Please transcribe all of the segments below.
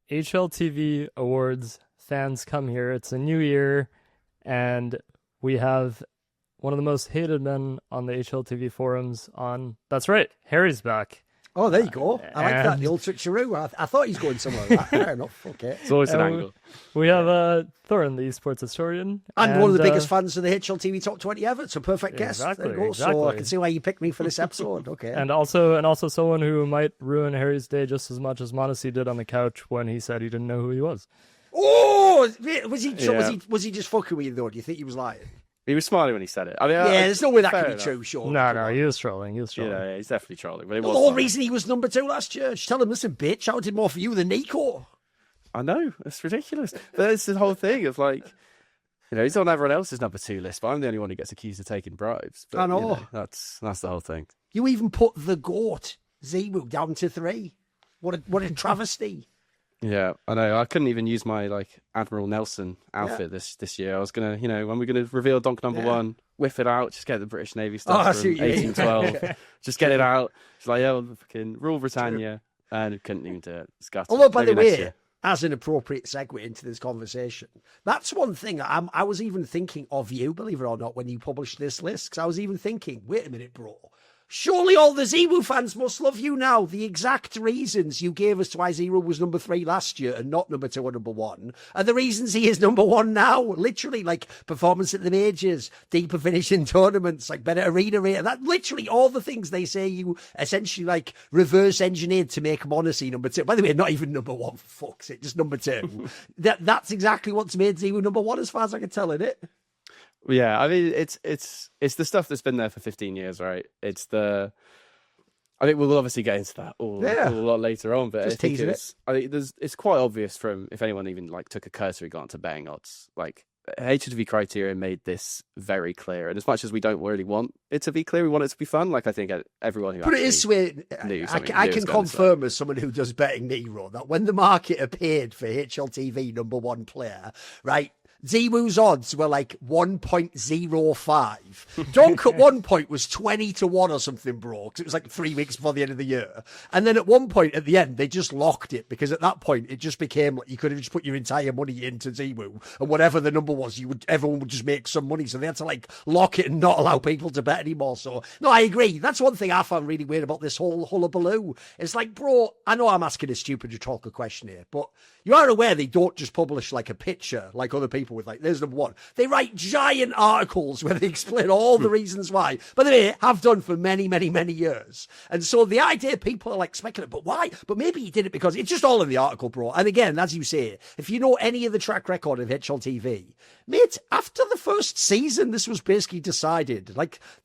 HLTV Awards fans come here. It's a new year, and we have one of the most hated men on the HLTV forums on. That's right, Harry's back. Oh, there you go. I like that, the old switcheroo. I thought he's going somewhere like that. Fair enough, okay. It's always an angle. We have Thorin, the esports historian. And one of the biggest fans of the HLTV Top 20 ever. It's a perfect guest. Exactly, There you go. exactly. So I can see why you picked me for this episode. Okay. And also someone who might ruin Harry's day just as much as Modesty did on the couch when he said he didn't know who he was. Oh, was he just fucking with you though? Do you think he was lying? He was smiling when he said it. I mean, yeah, there's no way that could be enough. true, sure. No, he was trolling. Yeah, he's definitely trolling. But the whole reason he was number 2 last year. Just tell him, listen, bitch, I did more for you than NiKo. I know, it's ridiculous. But it's the whole thing of like, he's on everyone else's number 2 list, but I'm the only one who gets accused of taking bribes. But, I know. That's the whole thing. You even put the GOAT, ZywOo, down to 3. What a travesty. Yeah, I know. I couldn't even use my Admiral Nelson outfit this year. I was gonna, when we're gonna reveal donk number 1, whiff it out, just get the British Navy stuff from 1812, just get it out. It's like, fucking rule Britannia, and couldn't even do it. Although, by the way, as an appropriate segue into this conversation, that's one thing I was even thinking of you, believe it or not, when you published this list, because I was even thinking, wait a minute, bro. Surely all the ZywOo fans must love you now. The exact reasons you gave us to why ZywOo was number 3 last year and not number 2 or number 1 are the reasons he is number 1 now. Literally, performance at the majors, deeper finish in tournaments, better arena rate. That literally all the things they say you essentially reverse engineered to make Modesty number 2. By the way, not even number 1, for fuck's sake, just number 2. That's exactly what's made ZywOo number 1 as far as I can tell, isn't it? Yeah, I mean, it's the stuff that's been there for 15 years, right? I think we'll obviously get into that a lot later on, but just teasing it. I think it's quite obvious from if anyone even took a cursory glance at betting odds, HLTV criteria made this very clear. And as much as we don't really want it to be clear, we want it to be fun. I think everyone who I can confirm as someone who does betting Nero that when the market appeared for HLTV number 1 player, right, ZywOo's odds were 1.05. Donk at one point was 20-1 or something, bro, because it was 3 weeks before the end of the year. And then at one point at the end, they just locked it because at that point it just became you could have just put your entire money into ZywOo and whatever the number was, everyone would just make some money. So they had to lock it and not allow people to bet anymore. So no, I agree. That's one thing I found really weird about this whole hullabaloo. It's bro, I know I'm asking a stupid rhetorical question here, but you are aware they don't just publish a picture like other people with there's number 1. They write giant articles where they explain all the reasons why. But they have done for many, many, many years. And so the idea people are speculating, but why? But maybe he did it because it's just all in the article, bro. And again, as you say, if you know any of the track record of HLTV, mate, after the first season, this was basically decided.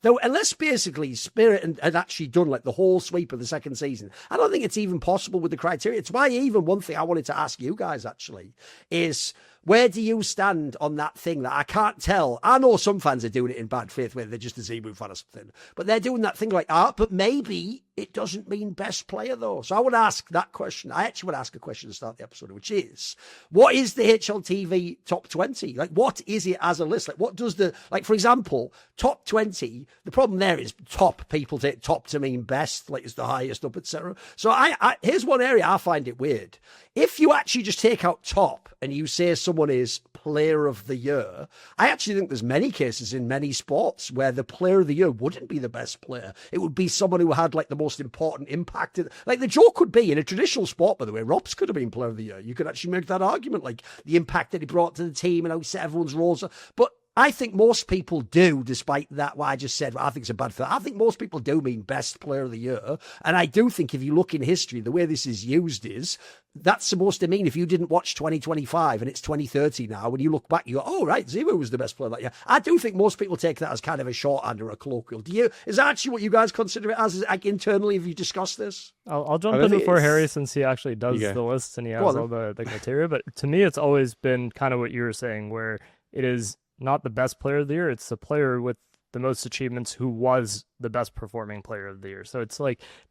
Unless basically Spirit had actually done the whole sweep of the second season, I don't think it's even possible with the criteria. It's why even one thing I wanted to ask you guys actually is, where do you stand on that thing that I can't tell? I know some fans are doing it in bad faith where they're just a ZywOo fan or something, but they're doing that thing but maybe it doesn't mean best player though. So I would ask that question. I actually would ask a question to start the episode, which is, what is the HLTV top 20? What is it as a list? What does for example, top 20, the problem there is top people take top to mean best, is the highest up, etc. So here's one area I find it weird. If you actually just take out top and you say someone is player of the year, I actually think there's many cases in many sports where the player of the year wouldn't be the best player. It would be someone who had the most important impact. The joke could be in a traditional sport, by the way, ropz could have been player of the year. You could actually make that argument, the impact that he brought to the team and how he set everyone's roles. But I think most people do, despite that, what I just said, I think it's a bad fit. I think most people do mean best player of the year. And I do think if you look in history, the way this is used is, that's supposed to mean if you didn't watch 2025 and it's 2030 now, when you look back, you go, oh, right, ZywOo was the best player that year. I do think most people take that as kind of a shorthand or a colloquial. Is that actually what you guys consider it as? Internally, have you discussed this? I'll jump in before Harry, since he actually does the lists and he has all the criteria. But to me, it's always been kind of what you were saying, where it is not the best player of the year. It's the player with the most achievements who was the best performing player of the year. So it's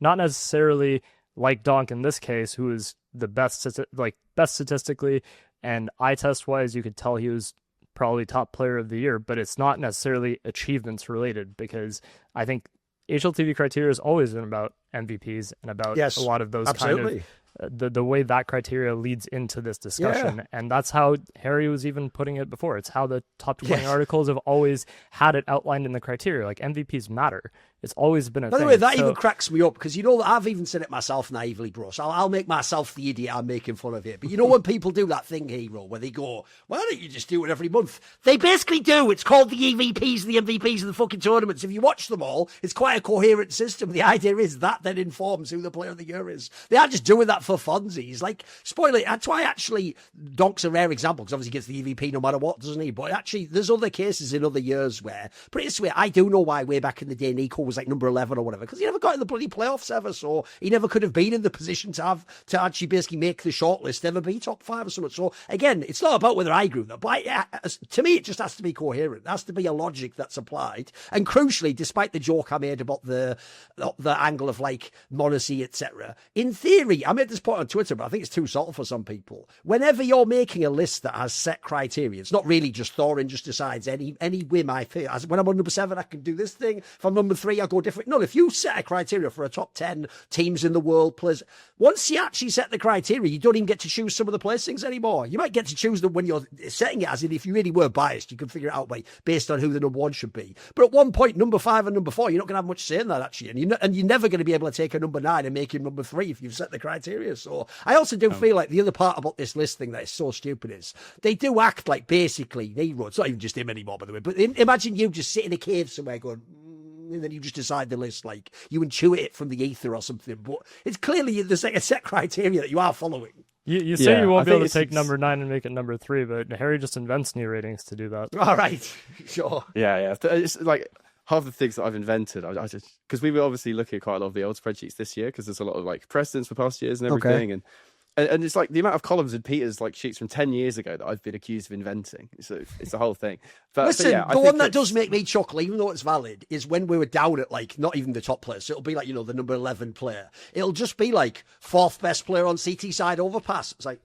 not necessarily like donk in this case, who is the best statistically and eye test wise. You could tell he was probably top player of the year, but it's not necessarily achievements related, because I think HLTV criteria has always been about MVPs and about a lot of those kind of the way that criteria leads into this discussion. And that's how Harry was even putting it before. It's how the top 20 articles have always had it outlined in the criteria. Like, MVPs matter. It's always been a thing. By the way, that even cracks me up, because you know that I've even said it myself naively, bro. So I'll make myself the idiot I'm making fun of it. But you know when people do that thing, Hero, where they go, why don't you just do it every month? They basically do. It's called the EVPs, the MVPs of the fucking tournaments. If you watch them all, it's quite a coherent system. The idea is that then informs who the player of the year is. They aren't just doing that for funsies. Like, spoiler, that's why actually Donk's a rare example, because obviously he gets the EVP no matter what, doesn't he? But actually, there's other cases in other years where, but it's weird. I do know why way back in the day NiKo was like number 11 or whatever, because he never got in the bloody playoffs ever, so he never could have been in the position to actually basically make the shortlist, ever be top 5 or something. So again, it's not about whether I agree with that, but to me it just has to be coherent. There has to be a logic that's applied. And crucially, despite the joke I made about the angle of like monacy, etc., in theory, I made this point on Twitter, but I think it's too subtle for some people. Whenever you're making a list that has set criteria, it's not really just Thorin just decides any whim I feel. When I'm on number 7, I can do this thing. If I'm number 3, I'll go different. No, if you set a criteria for a top 10 teams in the world, players, once you actually set the criteria, you don't even get to choose some of the placings anymore. You might get to choose them when you're setting it, as in if you really were biased, you can figure it out based on who the number 1 should be. But at one point, number 5 and number 4, you're not going to have much say in that, actually. And you're never going to be able to take a number 9 and make him number 3 if you've set the criteria. So I also do feel like the other part about this list thing that is so stupid is they do act like basically it's not even just him anymore, by the way, but imagine you just sit in a cave somewhere going, and then you just decide the list, like you intuit it from the ether or something. But it's clearly there's like a set criteria that you are following. You say you won't be able to take number 9 and make it number 3, but Harry just invents new ratings to do that. All right, sure. Yeah. It's like half the things that I've invented, I just, because we were obviously looking at quite a lot of the old spreadsheets this year, because there's a lot of like precedents for past years and everything. Okay. And it's like the amount of columns in Peter's like sheets from 10 years ago that I've been accused of inventing. So it's the whole thing. Listen, the one that does make me chuckle, even though it's valid, is when we were down at like not even the top players. So it'll be like, the number 11 player. It'll just be like 4th best player on CT side overpass. It's like,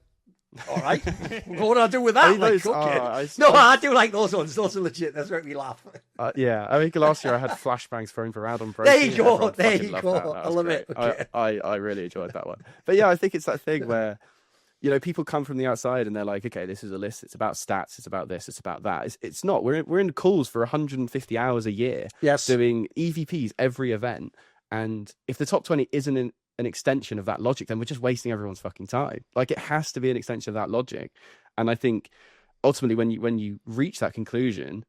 all right, what do I do with that? I do like those ones. Those are legit. That's make me laugh. Yeah, I think last year I had flashbangs thrown around on Pro. There you go. I love it. Okay. I really enjoyed that one. But yeah, I think it's that thing where, people come from the outside and they're like, okay, this is a list. It's about stats. It's about this. It's about that. It's not. We're in calls for 150 hours a year. Yes. Doing EVPs every event. And if the top 20 isn't an extension of that logic, then we're just wasting everyone's fucking time. Like, it has to be an extension of that logic. And I think ultimately when you reach that conclusion,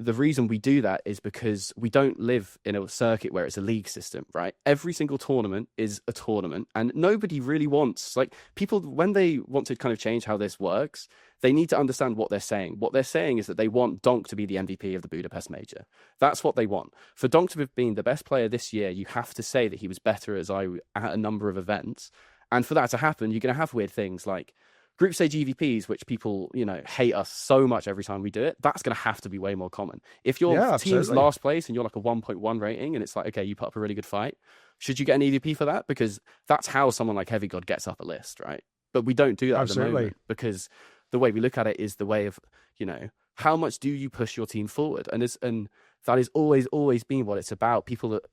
the reason we do that is because we don't live in a circuit where it's a league system, right? Every single tournament is a tournament, and nobody really wants, like, people, when they want to kind of change how this works, they need to understand what they're saying. What they're saying is that they want Donk to be the MVP of the Budapest Major. That's what they want. For Donk to have been the best player this year, you have to say that he was better at a number of events. And for that to happen, you're going to have weird things like group stage EVPs, which people, hate us so much every time we do it. That's going to have to be way more common. If your team's last place and you're like a 1.1 rating and it's like, okay, you put up a really good fight, should you get an EVP for that? Because that's how someone like HeavyGod gets up a list, right? But we don't do that at the moment, because the way we look at it is the way of, how much do you push your team forward? And that is always been what it's about. People that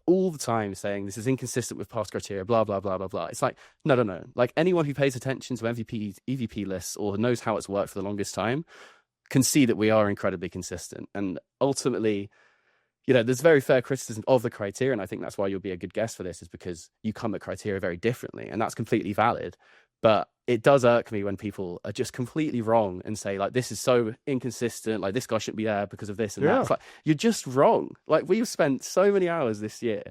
all the time saying this is inconsistent with past criteria, blah, blah, blah, blah, blah. It's like, no. Like, anyone who pays attention to EVP lists or knows how it's worked for the longest time can see that we are incredibly consistent. And ultimately, there's very fair criticism of the criteria. And I think that's why you'll be a good guest for this, is because you come at criteria very differently, and that's completely valid. But it does irk me when people are just completely wrong and say, like, this is so inconsistent, like, this guy shouldn't be there because of this and that. It's like, you're just wrong. Like, we've spent so many hours this year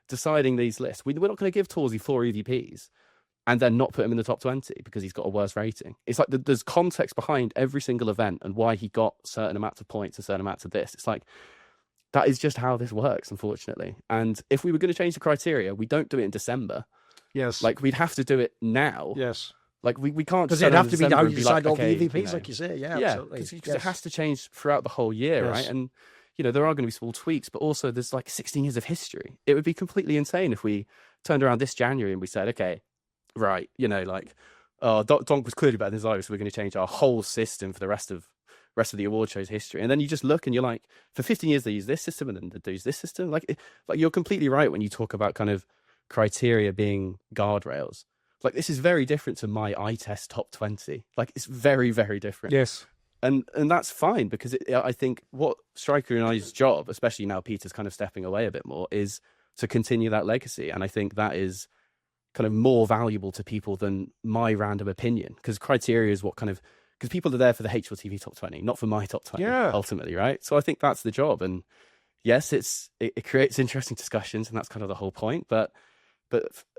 deciding these lists. We're not going to give Twistzz 4 EVPs and then not put him in the top 20 because he's got a worse rating. It's like there's context behind every single event and why he got certain amounts of points, a certain amounts of this. It's like, that is just how this works, unfortunately. And if we were going to change the criteria, we don't do it in December. Yes. Like, we'd have to do it now. Yes. Like, we can't... Because it'd have to be now you decide all the EVPs, like you say. Yeah, absolutely. Because it has to change throughout the whole year, right? And, there are going to be small tweaks, but also there's like 16 years of history. It would be completely insane if we turned around this January and we said, okay, right, Donk was clearly better than ZywOo, so we're going to change our whole system for the rest of the award show's history. And then you just look and you're like, for 15 years they use this system and then they use this system. Like you're completely right when you talk about kind of criteria being guardrails. Like, this is very different to my eye test top 20. Like, it's very, very different. Yes. And that's fine, because I think what Striker and I's job, especially now Peter's kind of stepping away a bit more, is to continue that legacy. And I think that is kind of more valuable to people than my random opinion, because criteria is what kind of, because people are there for the HLTV top 20, not for my top 20, ultimately, right? So I think that's the job. And yes, it creates interesting discussions, and that's kind of the whole point. But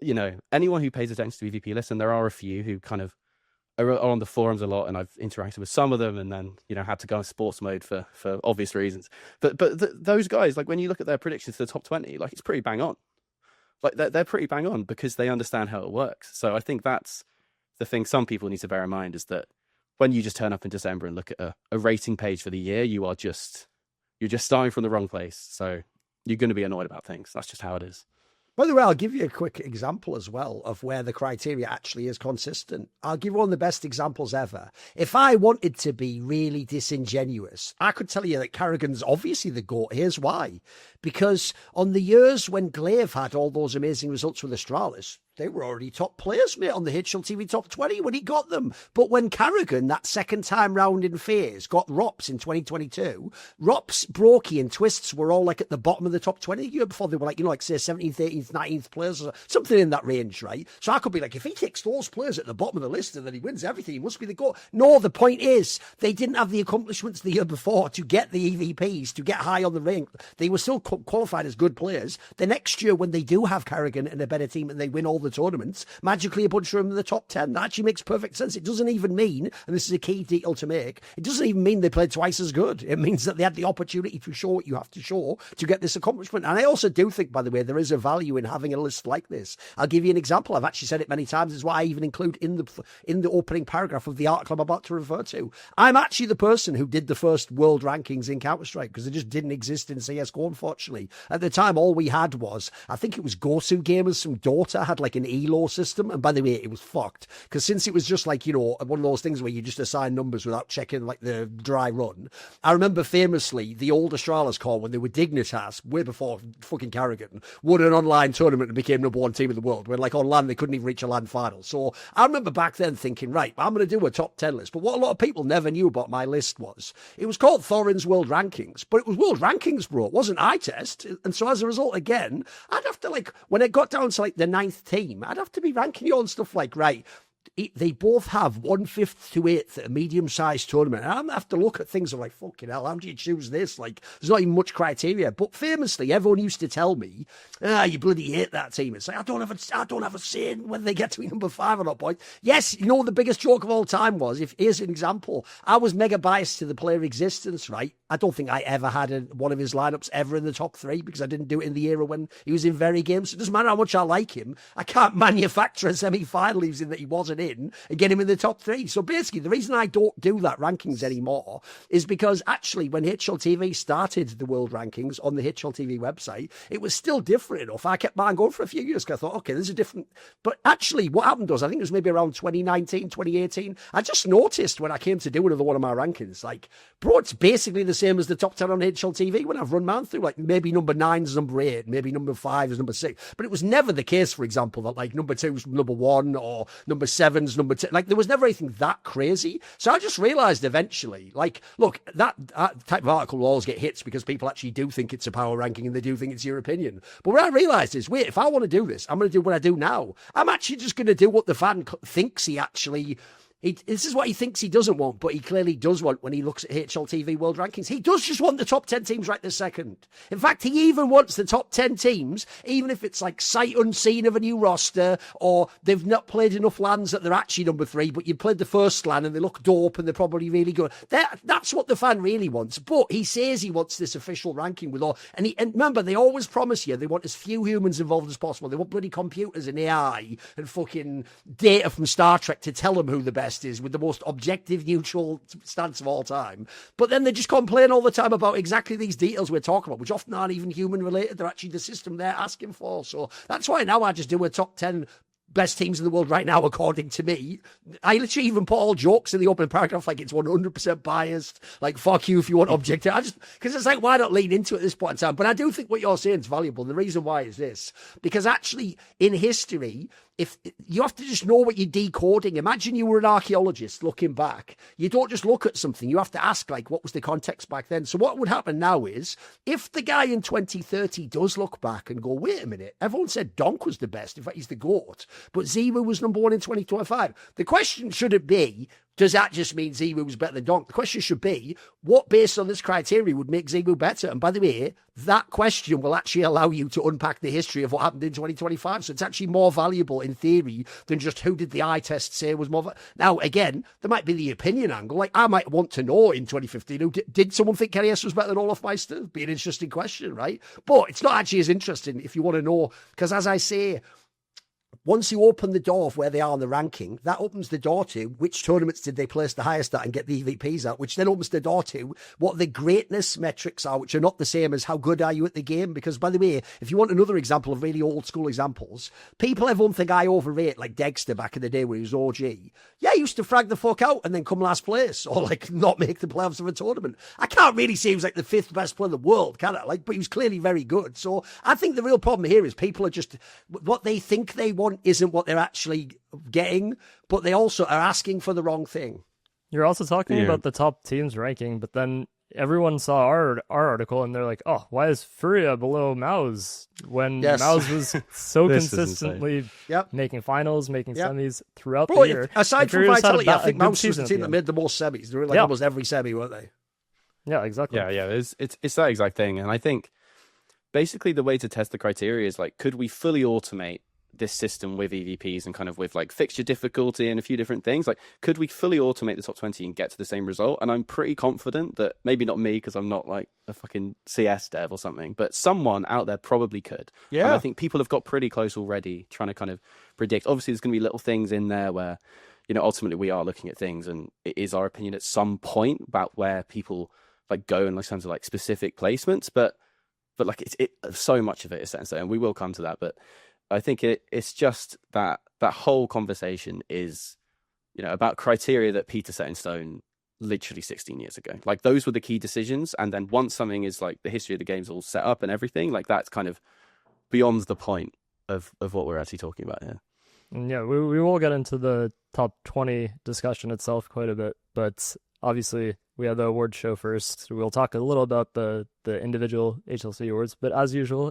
you know, anyone who pays attention to EVP lists, and there are a few who kind of are on the forums a lot, and I've interacted with some of them, and then, you know, had to go in sports mode for obvious reasons. But those guys, like, when you look at their predictions to the top 20, like, it's pretty bang on. Like, they're pretty bang on because they understand how it works. So I think that's the thing some people need to bear in mind, is that when you just turn up in December and look at a rating page for the year, you're just starting from the wrong place. So you're going to be annoyed about things. That's just how it is. By the way, I'll give you a quick example as well of where the criteria actually is consistent. I'll give one of the best examples ever. If I wanted to be really disingenuous, I could tell you that Carrigan's obviously the GOAT. Here's why. Because on the years when Glaive had all those amazing results with Astralis, they were already top players, mate, on the HLTV top 20 when he got them. But when Carrigan, that second time round in FaZe, got ropz in 2022, ropz, Brokey and Twistzz were all like at the bottom of the top 20 the year before. They were like, you know, like say 17th, 18th, 19th players, or something in that range, right? So I could be like, if he takes those players at the bottom of the list and then he wins everything, he must be the GOAT. No, the point is, they didn't have the accomplishments the year before to get the EVPs, to get high on the rank. They were still qualified as good players. The next year, when they do have Carrigan and a better team and they win all the tournaments, magically a bunch of them in the top 10. That actually makes perfect sense. It doesn't even mean, and this is a key detail to make, it doesn't even mean they played twice as good. It means that they had the opportunity to show what you have to show to get this accomplishment. And I also do think, by the way, there is a value in having a list like this. I'll give you an example. I've actually said it many times. It's why I even include in the opening paragraph of the article I'm about to refer to. I'm actually the person who did the first world rankings in Counter-Strike, because it just didn't exist in CSGO, unfortunately. At the time, all we had was, I think it was Gosu Gamers from Dota had like an ELO system. And by the way, it was fucked, because since it was just like, you know, one of those things where you just assign numbers without checking like the dry run. I remember famously the old Astralis call when they were Dignitas, way before fucking Carrigan, won an online tournament and became #1 team in the world, when like on LAN they couldn't even reach a LAN final. So I remember back then thinking, right, I'm going to do a top 10 list. But what a lot of people never knew about my list was, it was called Thorin's World Rankings, but it was World Rankings, bro. It wasn't eye test. And so as a result, again, I'd have to, like, when it got down to like the 9th team, I'd have to be ranking you on stuff like, right, they both have 1/5 to 8th at a medium-sized tournament. And I'm going to have to look at things like, fucking hell, how do you choose this? Like, there's not even much criteria. But famously, everyone used to tell me, you bloody hate that team. It's like, I don't have a say in whether they get to be number 5 or not, boys. Yes, you know what the biggest joke of all time was? Here's an example. I was mega biased to the player Existence, right? I don't think I ever had one of his lineups ever in the top 3, because I didn't do it in the era when he was in very games. So it doesn't matter how much I like him. I can't manufacture a semi-final using that he wasn't in and get him in the top 3. So basically, the reason I don't do that rankings anymore is because actually when HLTV started the world rankings on the HLTV website, it was still different enough. I kept mine going for a few years because I thought, okay, this is different. But actually what happened was, I think it was maybe around 2019, 2018, I just noticed when I came to do another one of my rankings, like, bro, it's basically the same as the top 10 on HLTV when I've run mine through. Like, maybe number 9 is number 8, maybe number 5 is number 6. But it was never the case, for example, that like number 2 is number 1 or number 7 is number 10. Like, there was never anything that crazy. So I just realised eventually, like, look, that type of article will always get hits because people actually do think it's a power ranking and they do think it's your opinion. But what I realised is, wait, if I want to do this, I'm going to do what I do now. I'm actually just going to do what the fan thinks he actually... this is what he thinks he doesn't want, but he clearly does want when he looks at HLTV World Rankings. He does just want the top 10 teams right this second. In fact, he even wants the top 10 teams, even if it's like sight unseen of a new roster, or they've not played enough LANs that they're actually number 3, but you played the first LAN and they look dope and they're probably really good. That's what the fan really wants. But he says he wants this official ranking with all... And remember, they always promise you they want as few humans involved as possible. They want bloody computers and AI and fucking data from Star Trek to tell them who the best is, with the most objective, neutral stance of all time. But then they just complain all the time about exactly these details we're talking about, which often aren't even human related. They're actually the system they're asking for. So that's why now I just do a top 10 best teams in the world right now, according to me. I literally even put all jokes in the opening paragraph, like it's 100% biased, like fuck you if you want objective. Because it's like, why not lean into it at this point in time? But I do think what you're saying is valuable. And the reason why is this, because actually in history, if you have to just know what you're decoding. Imagine you were an archaeologist looking back. You don't just look at something. You have to ask, like, what was the context back then? So what would happen now is, if the guy in 2030 does look back and go, wait a minute, everyone said Donk was the best. In fact, he's the GOAT. But ZywOo was number 1 in 2025. The question shouldn't be, does that just mean ZywOo was better than Donk? The question should be, what based on this criteria would make ZywOo better? And by the way, that question will actually allow you to unpack the history of what happened in 2025. So it's actually more valuable in theory than just who did the eye test say was more. Now, again, there might be the opinion angle. Like, I might want to know in 2015, did someone think KS was better than Olaf Meister? Be an interesting question, right? But it's not actually as interesting if you want to know, because as I say, once you open the door of where they are in the ranking, that opens the door to which tournaments did they place the highest at and get the EVPs at, which then opens the door to what the greatness metrics are, which are not the same as how good are you at the game. Because, by the way, if you want another example of really old school examples, everyone think I overrate, like Dexter back in the day when he was OG. Yeah, he used to frag the fuck out and then come last place, or like not make the playoffs of a tournament. I can't really say he was like the 5th best player in the world, can I? Like, but he was clearly very good. So I think the real problem here is people are just, what they think they want isn't what they're actually getting, but they also are asking for the wrong thing. You're also talking about the top teams ranking, but then everyone saw our article and they're like, oh, why is Furia below Mouse when Mouse was so consistently making finals, making semis throughout the year? Aside from Vitality, I think Mouse was the team that made the most semis. They were like almost every semi, weren't they? Yeah, exactly. Yeah. It's that exact thing. And I think basically the way to test the criteria is like, could we fully automate this system with EVPs and kind of with like fixture difficulty and a few different things? Like, could we fully automate the top 20 and get to the same result? And I'm pretty confident that, maybe not me because I'm not like a fucking CS dev or something, but someone out there probably could. Yeah. And I think people have got pretty close already trying to kind of predict. Obviously there's going to be little things in there where, you know, ultimately we are looking at things and it is our opinion at some point about where people like go in terms of like specific placements, but like so much of it is set in stone, and we will come to that. But I think it's just that whole conversation is, you know, about criteria that Peter set in stone literally 16 years ago. Like, those were the key decisions. And then once something is like the history of the game's all set up and everything, like that's kind of beyond the point of what we're actually talking about here. Yeah, we will get into the top 20 discussion itself quite a bit, but obviously we have the award show first. So we'll talk a little about the individual HLTV awards, but as usual,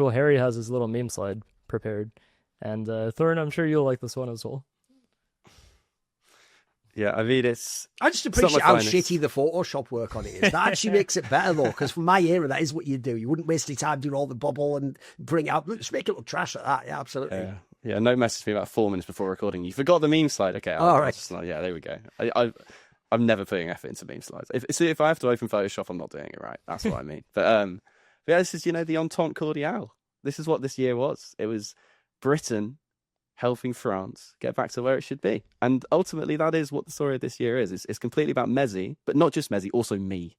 Harry has his little meme slide prepared. And Thorin, I'm sure you'll like this one as well. Yeah, I mean, I just appreciate how shitty the Photoshop work on it is. That actually makes it better, though, because from my era, that is what you do. You wouldn't waste your time doing all the bubble and bring it out. Just make it look trash like that. Yeah, absolutely. Yeah, no message me about 4 minutes before recording. You forgot the meme slide. Okay, all right. Yeah, there we go. I'm never putting effort into meme slides. If I have to open Photoshop, I'm not doing it right. That's what I mean. But yeah, this is, you know, the entente cordiale. This is what this year was. It was Britain helping France get back to where it should be. And ultimately, that is what the story of this year is. It's completely about mezii, but not just mezii, also me.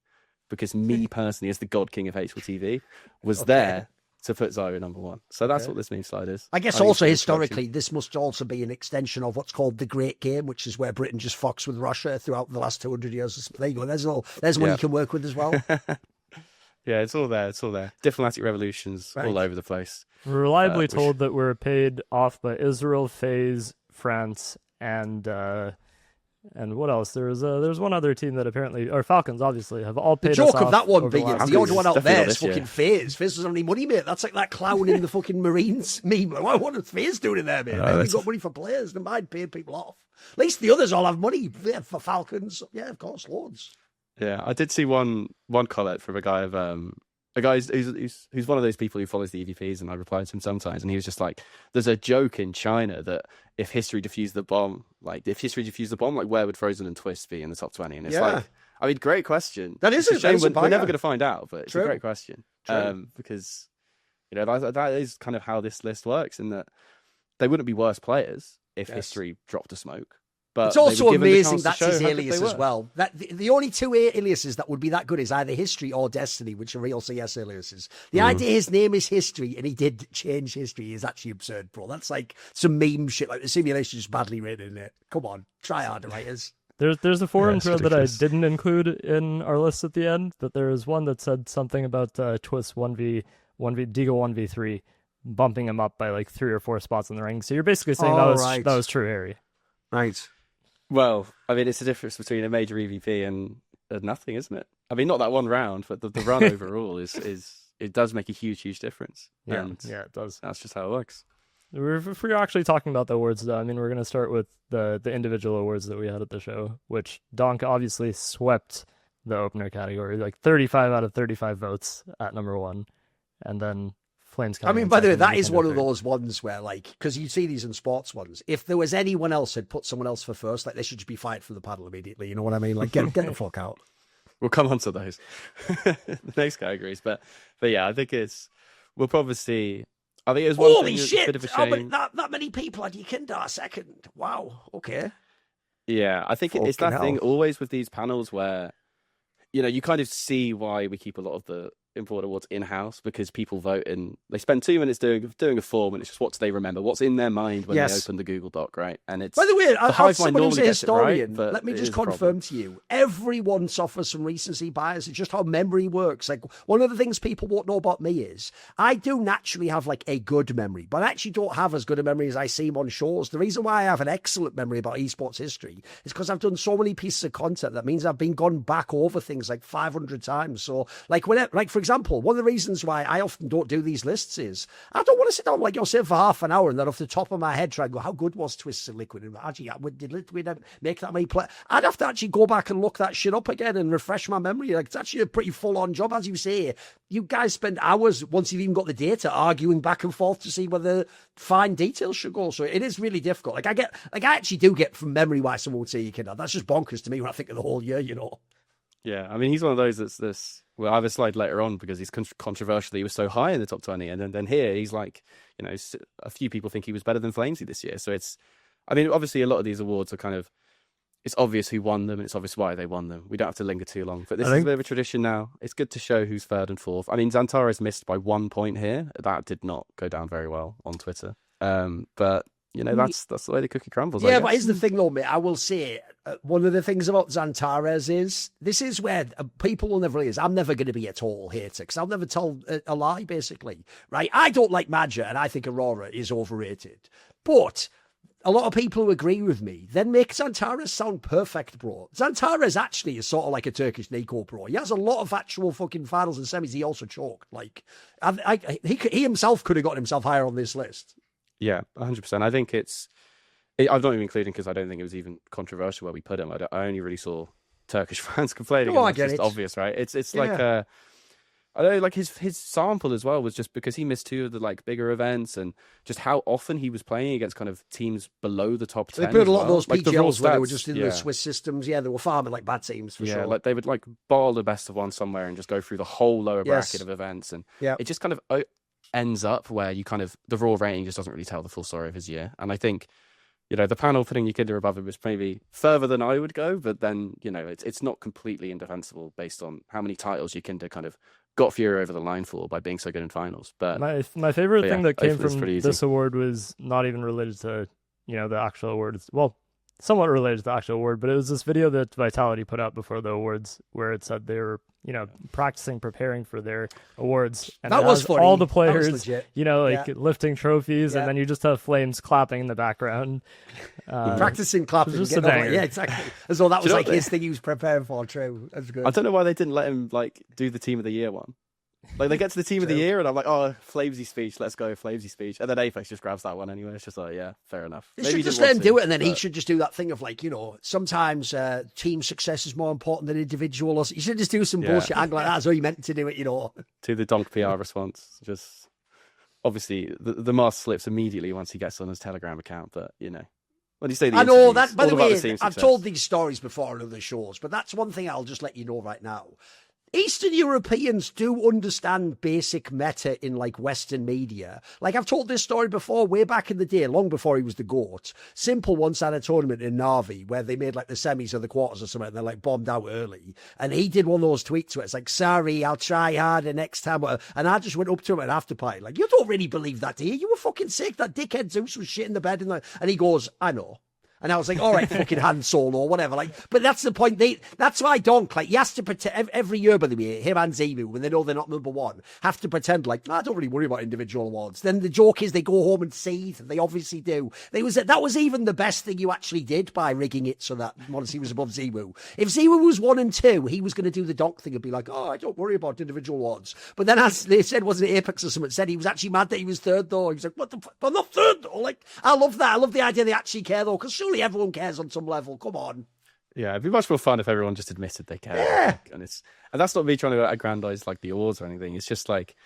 Because me personally, as the God King of HLTV, was there to put ZywOo number 1. So that's what this meme slide is. I guess also historically, this must also be an extension of what's called the Great Game, which is where Britain just fucks with Russia throughout the last 200 years. There you go. There's one you can work with as well. Yeah, it's all there. It's all there. Diplomatic revolutions all over the place. We're reliably told that we're paid off by Israel, FaZe, France, and what else? There's one other team that apparently, or Falcons, obviously, have all paid us off. The joke of that one being the odd one out there is fucking FaZe. FaZe doesn't have any money, mate. That's like that clown in the fucking Marines meme. Like, what is FaZe doing in there, mate? They've got money for players. They mind paying people off. At least the others all have money for Falcons. Yeah, of course, loads. Yeah, I did see one comment from a guy who's one of those people who follows the EVPs, and I replied to him sometimes, and he was just like, "There's a joke in China that if history defused the bomb, like where would Frozen and Twistzz be in the top 20?" And it's like, I mean, great question. That is a shame. We're never going to find out, but it's a great question. Because you know that is kind of how this list works, in that they wouldn't be worse players if history dropped a smoke. But it's also amazing that's his alias as well. That the only two aliases that would be that good is either History or Destiny, which are real CS aliases. The idea his name is History and he did change history is actually absurd, bro. That's like some meme shit. Like the simulation is badly written in it. Come on, try harder, writers. There's a forum thread that I didn't include in our list at the end, but there was one that said something about Twistzz 1v Deagle 1v3 bumping him up by like 3 or 4 spots in the rank. So you're basically saying that was true Harry. Right. Well, I mean, it's a difference between a major EVP and nothing, isn't it? I mean, not that one round, but the run overall is it does make a huge difference. Yeah, and it does. That's just how it works. If we're actually talking about the awards, though, I mean, we're going to start with the individual awards that we had at the show, which Donk obviously swept the opener category, like 35 out of 35 votes at number 1, and then Flames. I mean, by the way, that is one of those ones where, like, because you see these in sports ones, if there was anyone else who'd put someone else for first, like, they should just be fired from the paddle immediately. You know what I mean? Like, get the fuck out. We'll come on to those the next categories, but yeah, I think we'll probably see. I think it was one holy thing, shit! A bit of a shame. That many people had YEKINDAR second. Wow. Okay. Yeah, I think it's that thing always with these panels where, you know, you kind of see why we keep a lot of the important awards in-house, because people vote and they spend 2 minutes doing a form, and it's just what do they remember, what's in their mind when they open the Google Doc, right? And it's, by the way, as someone who's a historian, right, let me just confirm to you, everyone suffers from recency bias. It's just how memory works. Like, one of the things people won't know about me is I do naturally have like a good memory, but I actually don't have as good a memory as I seem on shows. The reason why I have an excellent memory about esports history is because I've done so many pieces of content. That means I've been gone back over things like 500 times. So like for example, one of the reasons why I often don't do these lists is I don't want to sit down like you're saying for half an hour and then off the top of my head try and go, how good was Twistzz and Liquid? And actually, did we make that many play? I'd have to actually go back and look that shit up again and refresh my memory. Like, it's actually a pretty full-on job, as you say. You guys spend hours, once you've even got the data, arguing back and forth to see whether fine details should go. So it is really difficult. Like, I actually do get from memory why someone would say YEKINDAR. That's just bonkers to me when I think of the whole year, you know. Yeah, I mean, he's one of those that's this. Well, I have a slide later on because he's controversially he was so high in the top 20, and then here he's like, you know, a few people think he was better than Flamesy this year. So it's, I mean, obviously a lot of these awards are kind of, it's obvious who won them and it's obvious why they won them. We don't have to linger too long, but this is a bit of a tradition now. It's good to show who's third and fourth. I mean, XANTARES missed by 1 point here. That did not go down very well on Twitter. But you know, that's the way the cookie crumbles. Yeah, but here's the thing, though, mate. I will say one of the things about XANTARES is this is where people will never realize I'm never going to be a total hater because I'll never tell a lie, basically. Right? I don't like Maja, and I think Aurora is overrated. But a lot of people who agree with me then make XANTARES sound perfect, bro. XANTARES actually is sort of like a Turkish NiKo, bro. He has a lot of actual fucking finals and semis. He also choked. Like, he himself could have gotten himself higher on this list. Yeah, 100%. I think I'm not even including because I don't think it was even controversial where we put him. I only really saw Turkish fans complaining. Oh, I get it. It's obvious, right? It's like I don't know, like his sample as well was just because he missed 2 of the like bigger events and just how often he was playing against kind of teams below the top 10. They put a lot of those like PGLs where they were just in the Swiss systems. Yeah, they were farming like bad teams for sure. Yeah, like they would like bottle the best of one somewhere and just go through the whole lower bracket of events, and it just kind of ends up where you kind of the raw rating just doesn't really tell the full story of his year. And I think, you know, the panel putting YEKINDAR above him is maybe further than I would go, but then, you know, it's not completely indefensible based on how many titles YEKINDAR kind of got Fury over the line for by being so good in finals. But my favorite thing that came from this award was not even related to, you know, the actual awards. Well, somewhat related to the actual award, but it was this video that Vitality put out before the awards where it said they were, you know, preparing for their awards. And that was funny. All the players, you know, like lifting trophies, and then you just have Flames clapping in the background. Practicing clapping. Yeah, exactly. As though that was like his thing he was preparing for. True. That's good. I don't know why they didn't let him like do the Team of the Year one. Like they get to the Team of the Year and I'm like, oh, Flamesy speech, let's go, Flamesy speech. And then Apex just grabs that one anyway. It's just like, yeah, fair enough. They should just let him do it, and then he should just do that thing of like, you know, sometimes team success is more important than individual. You should just do some bullshit act like that as though you meant to do it, you know. To the Donk PR response. Just obviously the mask slips immediately once he gets on his Telegram account, but you know. When you say the I know that, by the way, I've success. Told these stories before on other shows, but that's one thing I'll just let you know right now. Eastern Europeans do understand basic meta in like Western media. Like I've told this story before, way back in the day, long before he was the GOAT. Simple once had a tournament in Narvi where they made like the semis or the quarters or something, and they're like bombed out early. And he did one of those tweets where it's like, sorry, I'll try harder next time. And I just went up to him at after party, like, you don't really believe that, do you? You were fucking sick. That dickhead Zeus was shit in the bed. And he goes, I know. And I was like, all right, fucking Han Solo or whatever. Like, but that's the point. That's why Donk, like, he has to pretend every year, by the way, him and ZywOo, when they know they're not number one, have to pretend like, I don't really worry about individual awards. Then the joke is they go home and seethe. They obviously do. That was even the best thing you actually did by rigging it so that Modesty was above ZywOo. If ZywOo was 1 and 2, he was going to do the Donk thing and be like, I don't worry about individual awards. But then, as they said, wasn't it Apex or something, said he was actually mad that he was third, though. He was like, what the fuck? I'm not third, though. Like, I love that. I love the idea they actually care, though, because surely everyone cares on some level. Come on. Yeah, it'd be much more fun if everyone just admitted they care. Yeah. And that's not me trying to aggrandize like the awards or anything. It's just like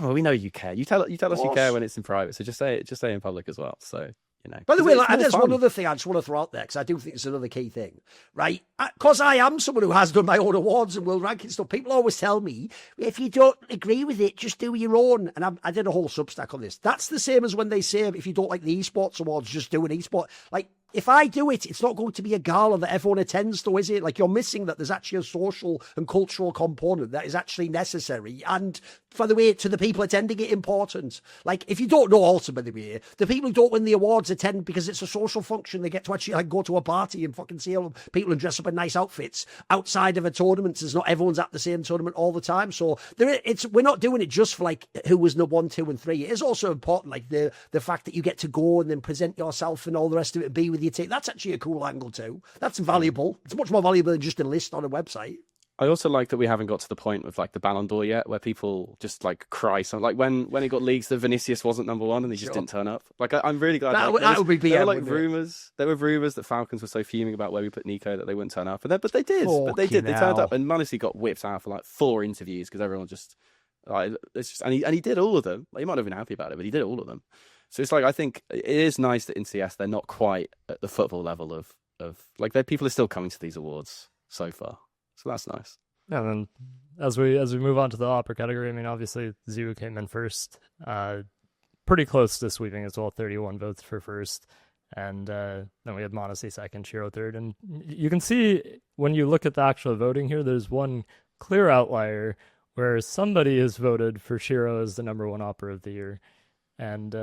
oh, we know you care. You tell us you care when it's in private. So just say it in public as well. So, you know. By the way, and there's one other thing I just want to throw out there, because I do think it's another key thing, right? Because I am someone who has done my own awards and world ranking stuff. People always tell me, if you don't agree with it, just do your own. And I did a whole Substack on this. That's the same as when they say, if you don't like the Esports awards, just do an esport. Like, if I do it, it's not going to be a gala that everyone attends to, is it? Like, you're missing that there's actually a social and cultural component that is actually necessary. And, by the way, to the people attending it, important. Like, if you don't know also, by the way, the people who don't win the awards attend because it's a social function. They get to actually, like, go to a party and fucking see people and dress up in nice outfits outside of a tournament. Since not everyone's at the same tournament all the time. So we're not doing it just for, like, who was number 1, 2, and 3. It is also important, like, the fact that you get to go and then present yourself and all the rest of it and be with your team. That's actually a cool angle too. That's valuable. It's much more valuable than just a list on a website. I also like that we haven't got to the point with like the Ballon d'Or yet, where people just like cry. So like when it got leaked that Vinicius wasn't number 1 and he just didn't turn up. Like I'm really glad that would be BM. There were like rumors. There were rumors that Falcons were so fuming about where we put NiKo that they wouldn't turn up, but they did. They turned up, and honestly got whipped out for like 4 interviews because everyone just like it's just and he did all of them. Like, he might not have been happy about it, but he did all of them. So it's like, I think it is nice that in CS they're not quite at the football level of like people are still coming to these awards so far. So that's nice. Yeah, and then as we move on to the opera category, I mean, obviously ZywOo came in first, pretty close to sweeping as well, 31 votes for first, and then we had Modesty second, Shiro third, and you can see when you look at the actual voting here, there's one clear outlier where somebody has voted for Shiro as the number 1 opera of the year. And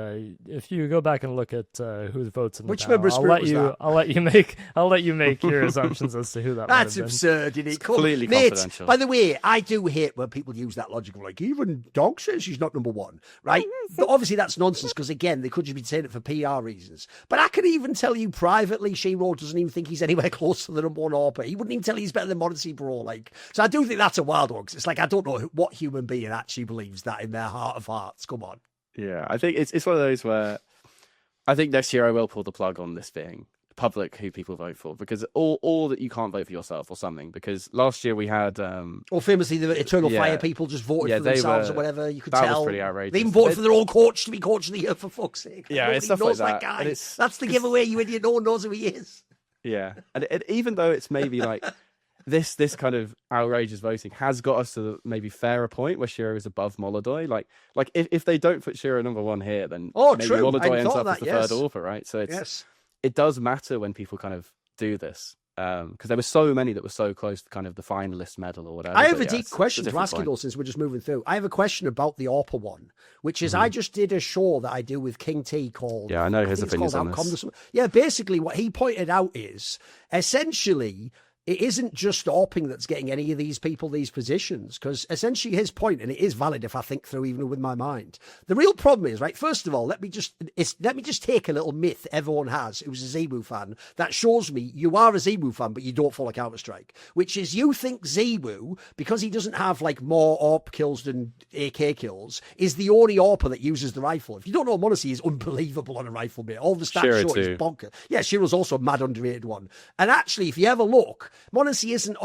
if you go back and look at whose votes in the panel, I'll let you make your assumptions as to who that. That's absurd, isn't it? It's completely confidential. By the way, I do hate when people use that logic of like, even Donk says she's not number 1, right? But obviously that's nonsense, because again, they could just be saying it for PR reasons. But I can even tell you privately, Shiro doesn't even think he's anywhere close to the number 1 opera. He wouldn't even tell you he's better than Modesty Bro. Like, so I do think that's a wild one, because it's like, I don't know what human being actually believes that in their heart of hearts. Come on. Yeah, I think it's one of those where I think next year I will pull the plug on this being public who people vote for, because all that you can't vote for yourself or something, because last year we had or famously the Eternal Fire people just voted for themselves or whatever. You could tell that was pretty outrageous. They even voted for their own coach to be coach of the year, for fuck's sake. Yeah, it's stuff like that. Guy. That's the giveaway, you idiot. No one knows who he is. Yeah, and even though it's maybe like this kind of outrageous voting has got us to the maybe fairer point where Shiro is above molodoy. Like if they don't put Shiro number 1 here, then maybe true. molodoy ends up as the third author, right? So it does matter when people kind of do this, because there were so many that were so close to kind of the finalist medal or whatever. I have a deep question to ask you though, since we're just moving through. I have a question about the ARPA one, which is I just did a show that I do with King T called... Yeah, I know his opinions on this. Yeah, basically what he pointed out is essentially... it isn't just ARPing that's getting any of these people these positions, because essentially his point, and it is valid if I think through even with my mind, the real problem is, right, first of all, let me just take a little myth everyone has who's a ZywOo fan that shows me you are a ZywOo fan but you don't follow Counter-Strike, which is you think ZywOo, because he doesn't have like more ARP kills than AK kills, is the only ARPer that uses the rifle. If you don't know, Modesty is unbelievable on a rifle, mate. All the stats show is bonkers. Yeah, Shiro's also a mad underrated one. And actually, if you ever look, Modesty isn't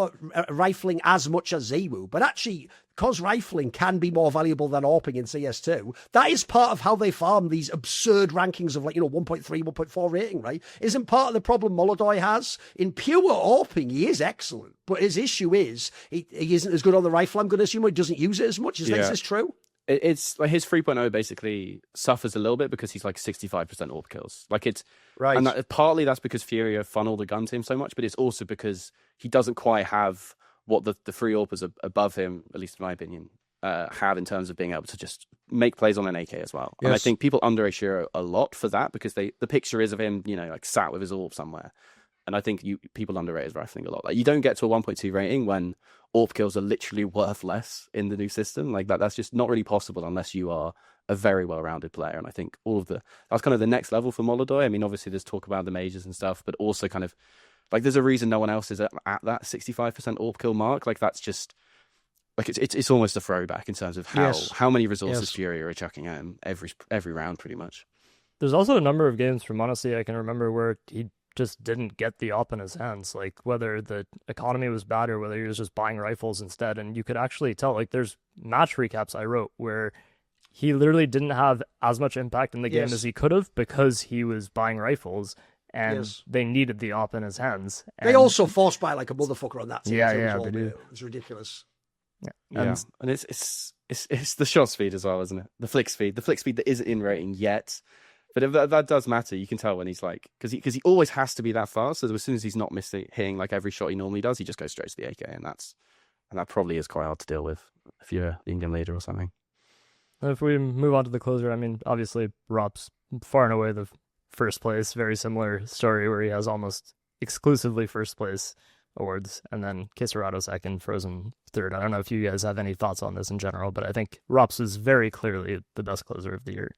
rifling as much as ZywOo, but actually, because rifling can be more valuable than ARPing in CS2, that is part of how they farm these absurd rankings of 1.3, 1.4 rating, right? Isn't part of the problem molodoy has? In pure ARPing, he is excellent, but his issue is he isn't as good on the rifle, I'm going to assume, or he doesn't use it as much. Is this true? It's like his 3.0 basically suffers a little bit because he's like 65% AWP kills. Like it's right, and partly that's because Furio funneled the gun to him so much, but it's also because he doesn't quite have what the three AWPers above him, at least in my opinion, have in terms of being able to just make plays on an AK as well. Yes. And I think people underrate Shiro a lot for that, because the picture is of him, you know, like sat with his AWP somewhere. And I think people underrate his rifling a lot. Like, you don't get to a 1.2 rating when AWP kills are literally worth less in the new system. Like that's just not really possible unless you are a very well-rounded player. And I think that's kind of the next level for molodoy. I mean, obviously there's talk about the majors and stuff, but also kind of like there's a reason no one else is at that 65% AWP kill mark. Like that's just like it's almost a throwback in terms of how many resources Fury are chucking at him every round pretty much. There's also a number of games from Honesty I can remember where he just didn't get the op in his hands, like whether the economy was bad or whether he was just buying rifles instead. And you could actually tell, like there's match recaps I wrote where he literally didn't have as much impact in the game as he could have because he was buying rifles and they needed the op in his hands. And they also forced by like a motherfucker on that team. Yeah, they do. It's ridiculous. Yeah, and it's the shot speed as well, isn't it? The flick speed that isn't in rating yet. But if that does matter, you can tell when he's like, because he always has to be that fast. So as soon as he's not hitting like every shot he normally does, he just goes straight to the AK, and that probably is quite hard to deal with if you're the in-game leader or something. If we move on to the closer, I mean, obviously ropz far and away the first place. Very similar story where he has almost exclusively first place awards, and then KSCERATO second, Frozen third. I don't know if you guys have any thoughts on this in general, but I think ropz is very clearly the best closer of the year.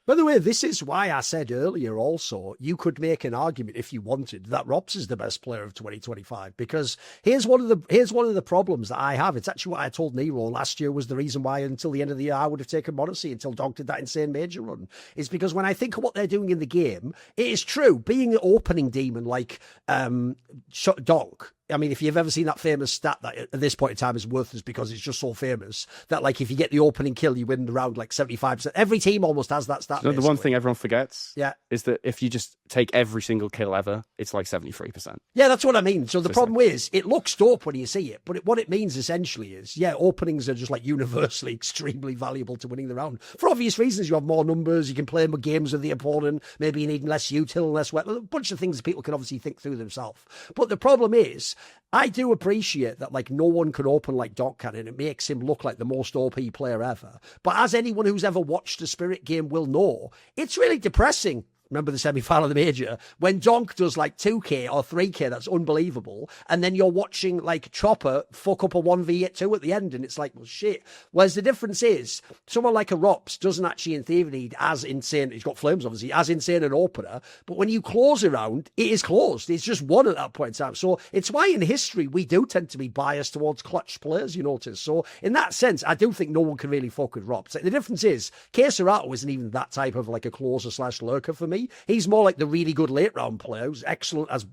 By the way, this is why I said earlier also, you could make an argument if you wanted that ropz is the best player of 2025, because here's one of the problems that I have. It's actually what I told Nero last year was the reason why until the end of the year I would have taken Modesty until Donk did that insane major run, is because when I think of what they're doing in the game, it is true, being an opening demon like Donk. I mean, if you've ever seen that famous stat that at this point in time is worthless because it's just so famous that, like, if you get the opening kill, you win the round like 75%. Every team almost has that stat. You know, the one thing everyone forgets is that if you just take every single kill ever, it's like 73%. Yeah, that's what I mean. So the problem is, it looks dope when you see it, but what it means essentially is, openings are just like universally extremely valuable to winning the round. For obvious reasons, you have more numbers, you can play more games with the opponent, maybe you need less util and less weapon, a bunch of things that people can obviously think through themselves. But the problem is, I do appreciate that, like, no one can open like Donk can, and it makes him look like the most OP player ever. But as anyone who's ever watched a Spirit game will know, it's really depressing. Remember the semi-final of the major? When Donk does like 2K or 3K, that's unbelievable. And then you're watching like Chopper fuck up a 1v2 at the end, and it's like, well, shit. Whereas the difference is, someone like a ropz doesn't actually, in theory, need as insane, he's got flames obviously, as insane an opener. But when you close a round, it is closed. It's just one at that point in time. So it's why in history, we do tend to be biased towards clutch players, you notice. So in that sense, I do think no one can really fuck with ropz. The difference is, KSCERATO isn't even that type of like a closer/lurker for me. He's more like the really good late round player who's excellent as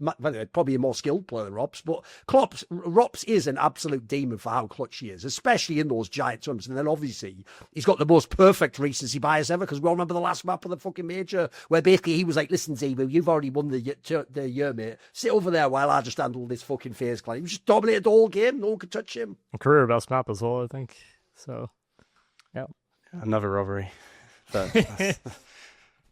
probably a more skilled player than ropz. But ropz is an absolute demon for how clutch he is, especially in those giant tournaments. And then obviously he's got the most perfect recency bias ever, because we all remember the last map of the fucking major where basically he was like, listen, ZywOo, you've already won the year, mate. Sit over there while I just handle this fucking FaZe clan. He was just dominated the whole game. No one could touch him. Career best map as well, I think. So, yeah. Another robbery. But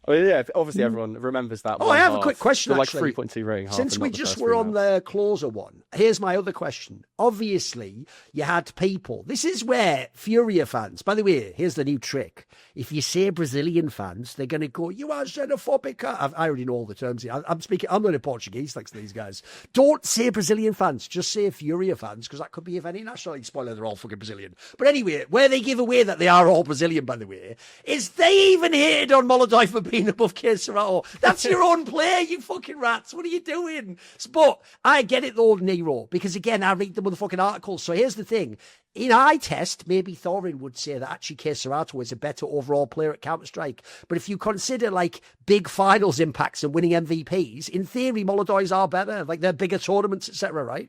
I mean, yeah, obviously everyone remembers that. I have a quick question, actually. Like 3.2 rating half. Since we just were on the closer one, here's my other question. Obviously, you had people. This is where Furia fans, by the way, here's the new trick. If you say Brazilian fans, they're going to go, you are xenophobic. I already know all the terms here. I'm learning Portuguese thanks to these guys. Don't say Brazilian fans, just say Furia fans, because that could be of any nationality. Spoiler, they're all fucking Brazilian. But anyway, where they give away that they are all Brazilian, by the way, is they even hated on molodoy for being above KSCERATO. That's your own player, you fucking rats. What are you doing? But I get it though, Nero, because again, I read the motherfucking articles. So here's the thing. In eye test, maybe Thorin would say that actually KSCERATO is a better overall player at Counter-Strike. But if you consider like big finals impacts and winning MVPs, in theory, molodoys are better. Like they're bigger tournaments, etc., right?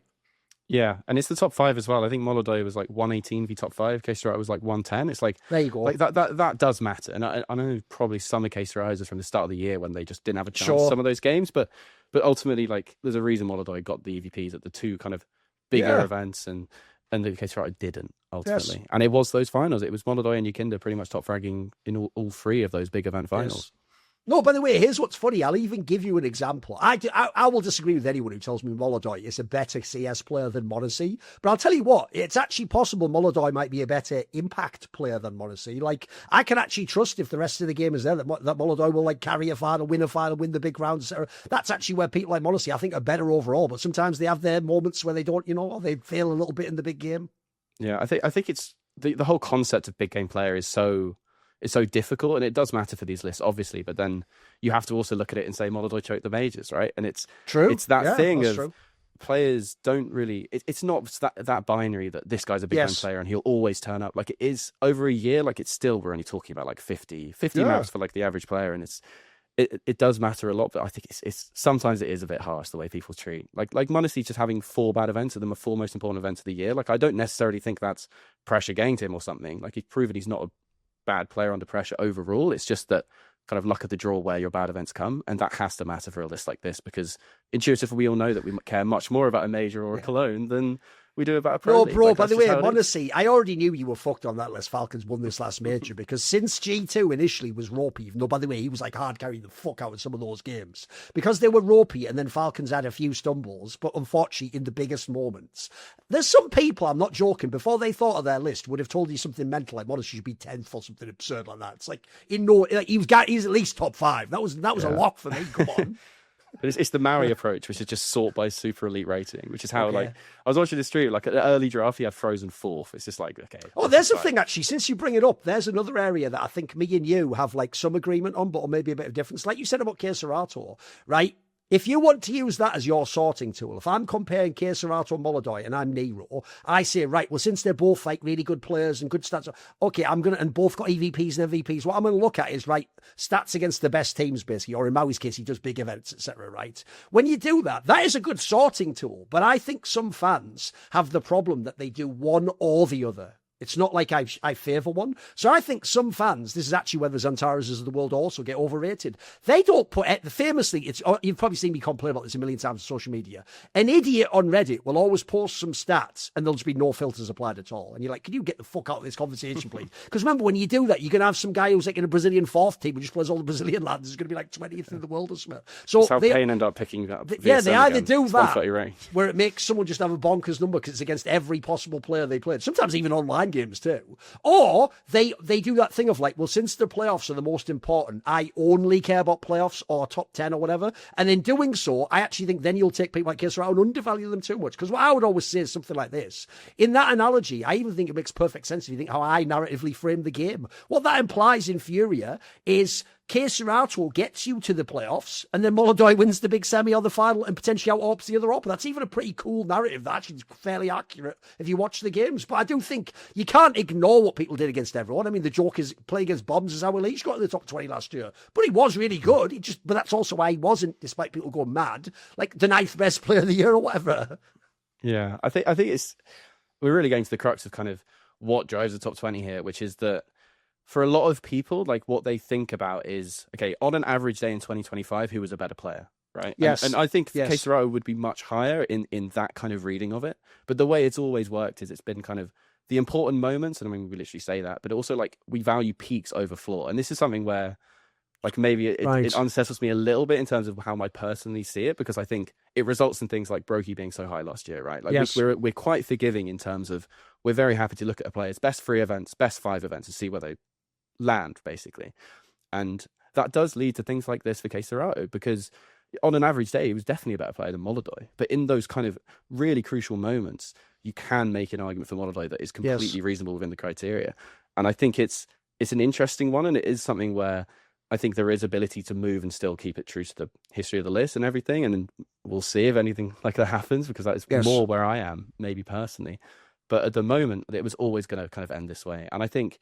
Yeah, and it's the top 5 as well. I think molodoy was like 118 v top 5. KSCERATO was like 110. It's like, there you go. Like that does matter. And I know probably some of KSCERATO's from the start of the year when they just didn't have a chance some of those games. But ultimately, like, there's a reason molodoy got the EVPs at the two kind of bigger events, and the KSCERATO didn't ultimately. Yes. And it was those finals. It was molodoy and YEKINDAR pretty much top fragging in all 3 of those big event finals. No, by the way, here's what's funny. I'll even give you an example. I will disagree with anyone who tells me molodoy is a better CS player than mezii. But I'll tell you what, it's actually possible molodoy might be a better impact player than mezii. Like, I can actually trust if the rest of the game is there that molodoy will like carry a final, win the big rounds, etc. That's actually where people like mezii, I think, are better overall. But sometimes they have their moments where they don't, or they fail a little bit in the big game. Yeah, I think it's the whole concept of big game player is so difficult, and it does matter for these lists, obviously, but then you have to also look at it and say molodoy choked the majors, right? And it's true. It's that thing of true. Players don't really, it's not that binary that this guy's a big game player and he'll always turn up. Like, it is over a year, like, it's still, we're only talking about like 50 maps for like the average player, and it does matter a lot, but I think it's sometimes it is a bit harsh the way people treat like mezii just having 4 bad events of them, 4 most important events of the year. Like, I don't necessarily think that's pressure gained him or something. Like, he's proven he's not a bad player under pressure overall. It's just that kind of luck of the draw where your bad events come, and that has to matter for a list like this, because intuitively we all know that we care much more about a major or a Cologne than we do about a pro league. Bro, like, by the way, honestly, I already knew you were fucked on that list. Falcons won this last major because since G2 initially was ropey, even though, by the way, he was like hard carrying the fuck out of some of those games, because they were ropey, and then Falcons had a few stumbles, but unfortunately in the biggest moments. There's some people, I'm not joking, before they thought of their mezii would have told you something mental, like mezii should be 10th or something absurd like that. It's like, he's at least top 5. That was a lock for me. Come on. But it's the Maui approach, which is just sort by super elite rating, which is how, like, I was watching the stream, like, at the early draft, he had Frozen 4th. It's just like, okay. Oh, there's a thing, actually, since you bring it up, there's another area that I think me and you have, like, some agreement on, but maybe a bit of difference. Like you said about KSCERATO, right? If you want to use that as your sorting tool, if I'm comparing KSCERATO and molodoy and I'm NiKo, I say, right, well, since they're both like really good players and good stats, okay, and both got EVPs and MVPs, what I'm going to look at is, right, stats against the best teams, basically, or in Maui's case, he does big events, etc., right? When you do that, that is a good sorting tool, but I think some fans have the problem that they do one or the other. It's not like I favour one. So I think some fans, this is actually where the XANTARES of the world also get overrated. They don't put it, famously, you've probably seen me complain about this a million times on social media. An idiot on Reddit will always post some stats and there'll just be no filters applied at all. And you're like, can you get the fuck out of this conversation, please? Because remember, when you do that, you're going to have some guy who's like in a Brazilian 4th team who just plays all the Brazilian lads. He's going to be like 20th in the world or something. So that's how Payne end up picking that. They either do that, where it makes someone just have a bonkers number because it's against every possible player they played. Sometimes even online games too. Or they do that thing of like, well, since the playoffs are the most important, I only care about playoffs or top 10 or whatever. And in doing so, I actually think then you'll take people like KSCERATO and undervalue them too much. Because what I would always say is something like this. In that analogy, I even think it makes perfect sense if you think how I narratively frame the game. What that implies in Furia is KSCERATO gets you to the playoffs, and then molodoy wins the big semi or the final and potentially out-ops the other op. That's even a pretty cool narrative that actually is fairly accurate if you watch the games. But I do think you can't ignore what people did against everyone. I mean, the joke is playing against bombs is how well he got in the top 20 last year. But he was really good. But that's also why he wasn't, despite people going mad, like the 9th best player of the year or whatever. Yeah, I think we're really getting to the crux of kind of what drives the top 20 here, which is that for a lot of people, like, what they think about is, okay, on an average day in 2025, who was a better player, right? Yes. And I think KSCERATO would be much higher in that kind of reading of it. But the way it's always worked is it's been kind of the important moments, and I mean, we literally say that, but also, like, we value peaks over floor. And this is something where, like, maybe it unsettles me a little bit in terms of how I personally see it, because I think it results in things like Brokey being so high last year, right? Like, we're quite forgiving in terms of, we're very happy to look at a player's best 3 events, best 5 events, and see where they land, basically. And that does lead to things like this for KSCERATO, because on an average day he was definitely a better player than molodoy, but in those kind of really crucial moments you can make an argument for molodoy that is completely reasonable within the criteria. And I think it's an interesting one, and it is something where I think there is ability to move and still keep it true to the history of the list and everything, and we'll see if anything like that happens, because that is more where I am, maybe personally. But at the moment it was always going to kind of end this way, and I think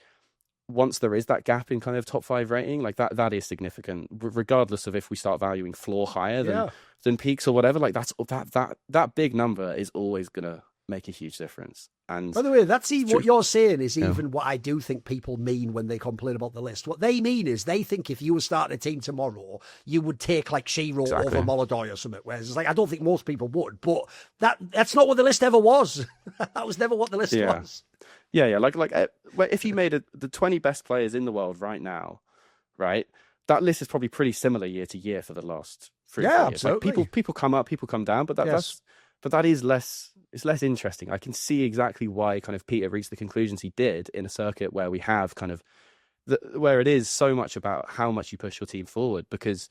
once there is that gap in kind of top 5 rating, like that is significant, regardless of if we start valuing floor higher than peaks or whatever. Like, that big number is always gonna make a huge difference. And by the way, that's even what you're saying is even what I do think people mean when they complain about the list. What they mean is they think if you were starting a team tomorrow, you would take like Shiro over molodoy or something. Whereas it's like, I don't think most people would, but that's not what the list ever was. That was never what the list was. Yeah. Like if you made the 20 best players in the world right now, right? that list is probably pretty similar year to year for the last 3 yeah, or 4 years. absolutely. Like people come up, people come down, but that is less. It's less interesting. I can see exactly why kind of Peter reached the conclusions he did in a circuit where we have kind of where it is so much about how much you push your team forward, because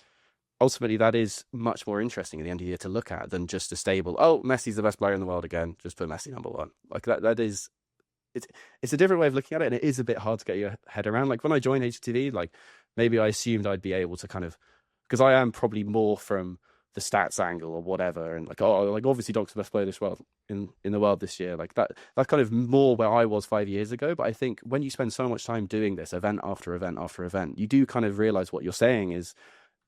ultimately that is much more interesting at the end of the year to look at than just a stable, oh, Messi's the best player in the world again, just put Messi number one. Like that is, it's a different way of looking at it, and it is a bit hard to get your head around. Like when I joined HLTV, like maybe I assumed I'd be able to kind of, because I am probably more from the stats angle or whatever, and like, oh, like obviously Donk's the best player this world in the world this year. Like that's kind of more where I was 5 years ago. But I think when you spend so much time doing this event after event after event, you do kind of realize what you're saying is,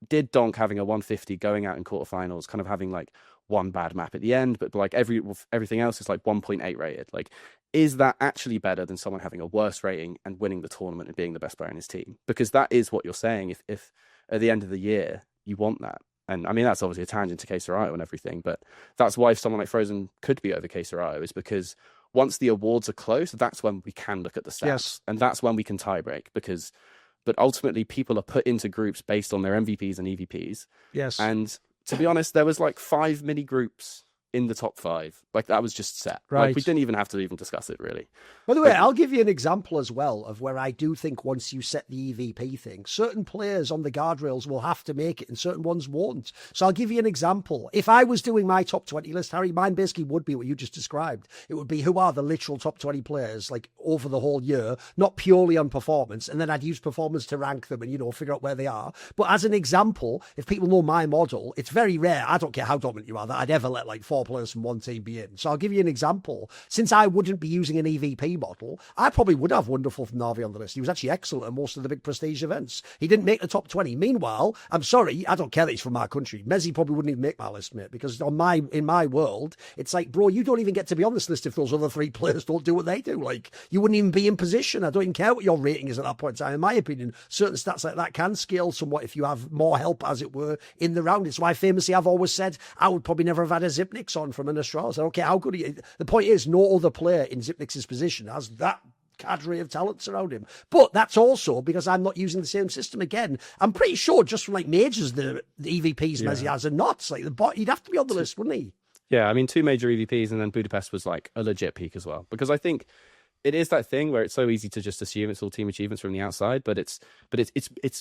did Donk having a 150 going out in quarterfinals, kind of having like one bad map at the end, but like everything else is like 1.8 rated, like is that actually better than someone having a worse rating and winning the tournament and being the best player in his team? Because that is what you're saying. If at the end of the year you want that. And I mean, that's obviously a tangent to KSCERATO and everything, but that's why someone like Frozen could be over KSCERATO, is because once the awards are close, that's when we can look at the stats. Yes. And that's when we can tie break, but ultimately people are put into groups based on their MVPs and EVPs. Yes. And to be honest, there was like 5 mini groups in the top 5. Like that was just set. Right. Like we didn't even have to even discuss it really. By the way, I'll give you an example as well of where I do think once you set the EVP thing, certain players on the guardrails will have to make it and certain ones won't. So I'll give you an example. If I was doing my top 20 list, Harry, mine basically would be what you just described. It would be who are the literal top 20 players, like over the whole year, not purely on performance. And then I'd use performance to rank them and, you know, figure out where they are. But as an example, if people know my model, it's very rare, I don't care how dominant you are, that I'd ever let like 4 players from one team be in. So I'll give you an example. Since I wouldn't be using an EVP model, I probably would have Wonderful from Na'Vi on the list. He was actually excellent at most of the big prestige events. He didn't make the top 20. Meanwhile, I'm sorry, I don't care that he's from our country. Mezii probably wouldn't even make my list, mate, because in my world, it's like, bro, you don't even get to be on this list if those other 3 players don't do what they do. Like, you wouldn't even be in position. I don't even care what your rating is at that point in time. In my opinion, certain stats like that can scale somewhat if you have more help, as it were, in the round. It's why famously I've always said I would probably never have had a Zipnix on from an Astralis. I don't care how good he is. The point is, no other player in Zipnix's position has that cadre of talents around him. But that's also because I'm not using the same system again. I'm pretty sure just from like majors, the EVPs Mezii has are not. Like he'd have to be on the list, wouldn't he? Yeah, I mean, 2 major EVPs, and then Budapest was like a legit peak as well. Because I think it is that thing where it's so easy to just assume it's all team achievements from the outside, but it's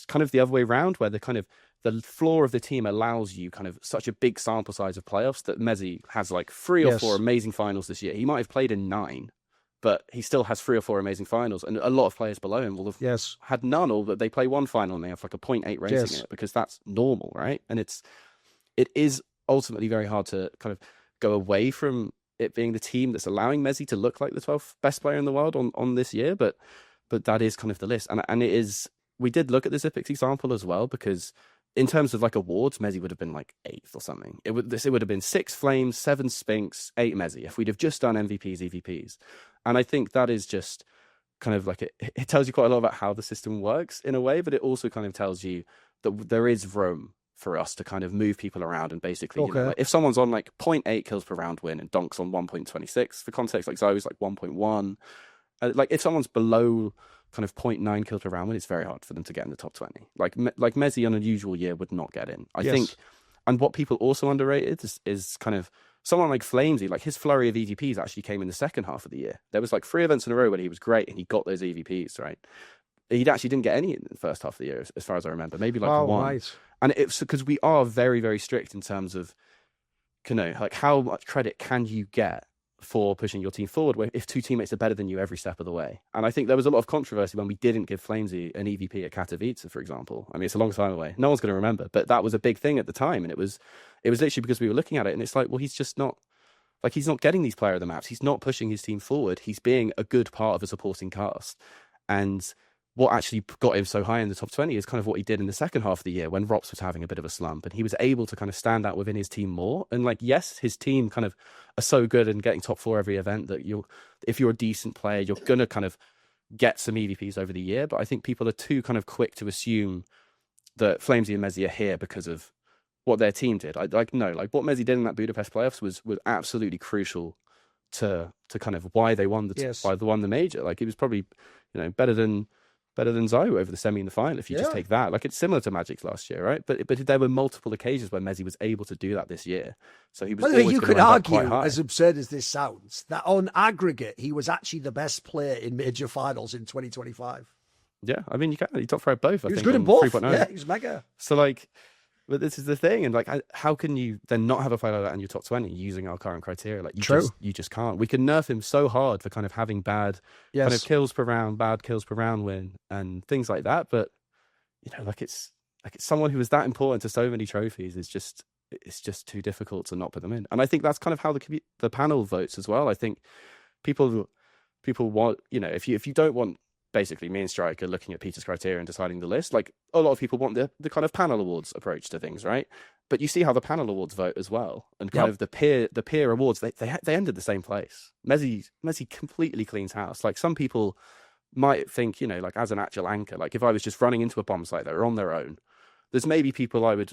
kind of the other way around, where the floor of the team allows you kind of such a big sample size of playoffs that Mezii has like 3 or 4 amazing finals this year. He might have played in 9, but he still has 3 or 4 amazing finals, and a lot of players below him will have had none, or that they play 1 final and they have like a 0.8 rating in it, because that's normal, right? And it is ultimately very hard to kind of go away from it being the team that's allowing Mezii to look like the 12th best player in the world on this year, but that is kind of the list, and it is. We did look at the Zipix example as well, because in terms of like awards, Mezii would have been like 8th or something. It would have been 6 Flames, 7 Spinks, 8 Mezii if we'd have just done MVPs, EVPs. And I think that is just kind of like it tells you quite a lot about how the system works in a way, but it also kind of tells you that there is room for us to kind of move people around, and basically, you know, like if someone's on like 0.8 kills per round win and Donk's on 1.26, for context, like ZywOo's like 1.1. Like if someone's below kind of 0.9 kills per round win, it's very hard for them to get in the top 20. Like Mezii on a usual year would not get in, I think. And what people also underrated is kind of someone like Flamesy, like his flurry of EVPs actually came in the second half of the year. There was like 3 events in a row where he was great and he got those EVPs, right? He actually didn't get any in the first half of the year, as far as I remember. Maybe like 1. Right. And it's because we are very, very strict in terms of, you know, like how much credit can you get for pushing your team forward if 2 teammates are better than you every step of the way. And I think there was a lot of controversy when we didn't give Flamesy an EVP at Katowice, for example. I mean, it's a long time away. No one's going to remember, but that was a big thing at the time. And it was literally because we were looking at it and it's like, well, he's just not, like, he's not getting these player of the maps. He's not pushing his team forward. He's being a good part of a supporting cast. And what actually got him so high in the top 20 is kind of what he did in the second half of the year when ropz was having a bit of a slump, and he was able to kind of stand out within his team more. And like, yes, his team kind of are so good and getting top 4 every event that if you're a decent player, you're going to kind of get some EVPs over the year. But I think people are too kind of quick to assume that Flamesy and Mezii are here because of what their team did. No, like what Mezii did in that Budapest playoffs was absolutely crucial to kind of why they won why they won the major. Like, it was probably, you know, better than better than ZywOo over the semi and the final. If you just take that, like it's similar to Magic's last year, right? But there were multiple occasions where mezii was able to do that this year. So he was. By the way, you could argue, as absurd as this sounds, that on aggregate he was actually the best player in major finals in 2025. Yeah, I mean, you top throw both. He was good in both. Yeah, he was mega. So like, but this is the thing, and like, how can you then not have a player like that in your top 20 using our current criteria? Like, you just can't. We can nerf him so hard for kind of having bad kind of kills per round, bad kills per round win, and things like that. But you know, like it's someone who is that important to so many trophies. It's just too difficult to not put them in. And I think that's kind of how the panel votes as well. I think people want, you know, if you don't want basically me and Striker looking at Peter's criteria and deciding the list, like a lot of people want the kind of panel awards approach to things, right? But you see how the panel awards vote as well, and kind of the peer awards, they ended the same place. Mezii completely cleans house. Like some people might think, you know, like as an actual anchor, like if I was just running into a bomb site that are on their own, there's maybe people I would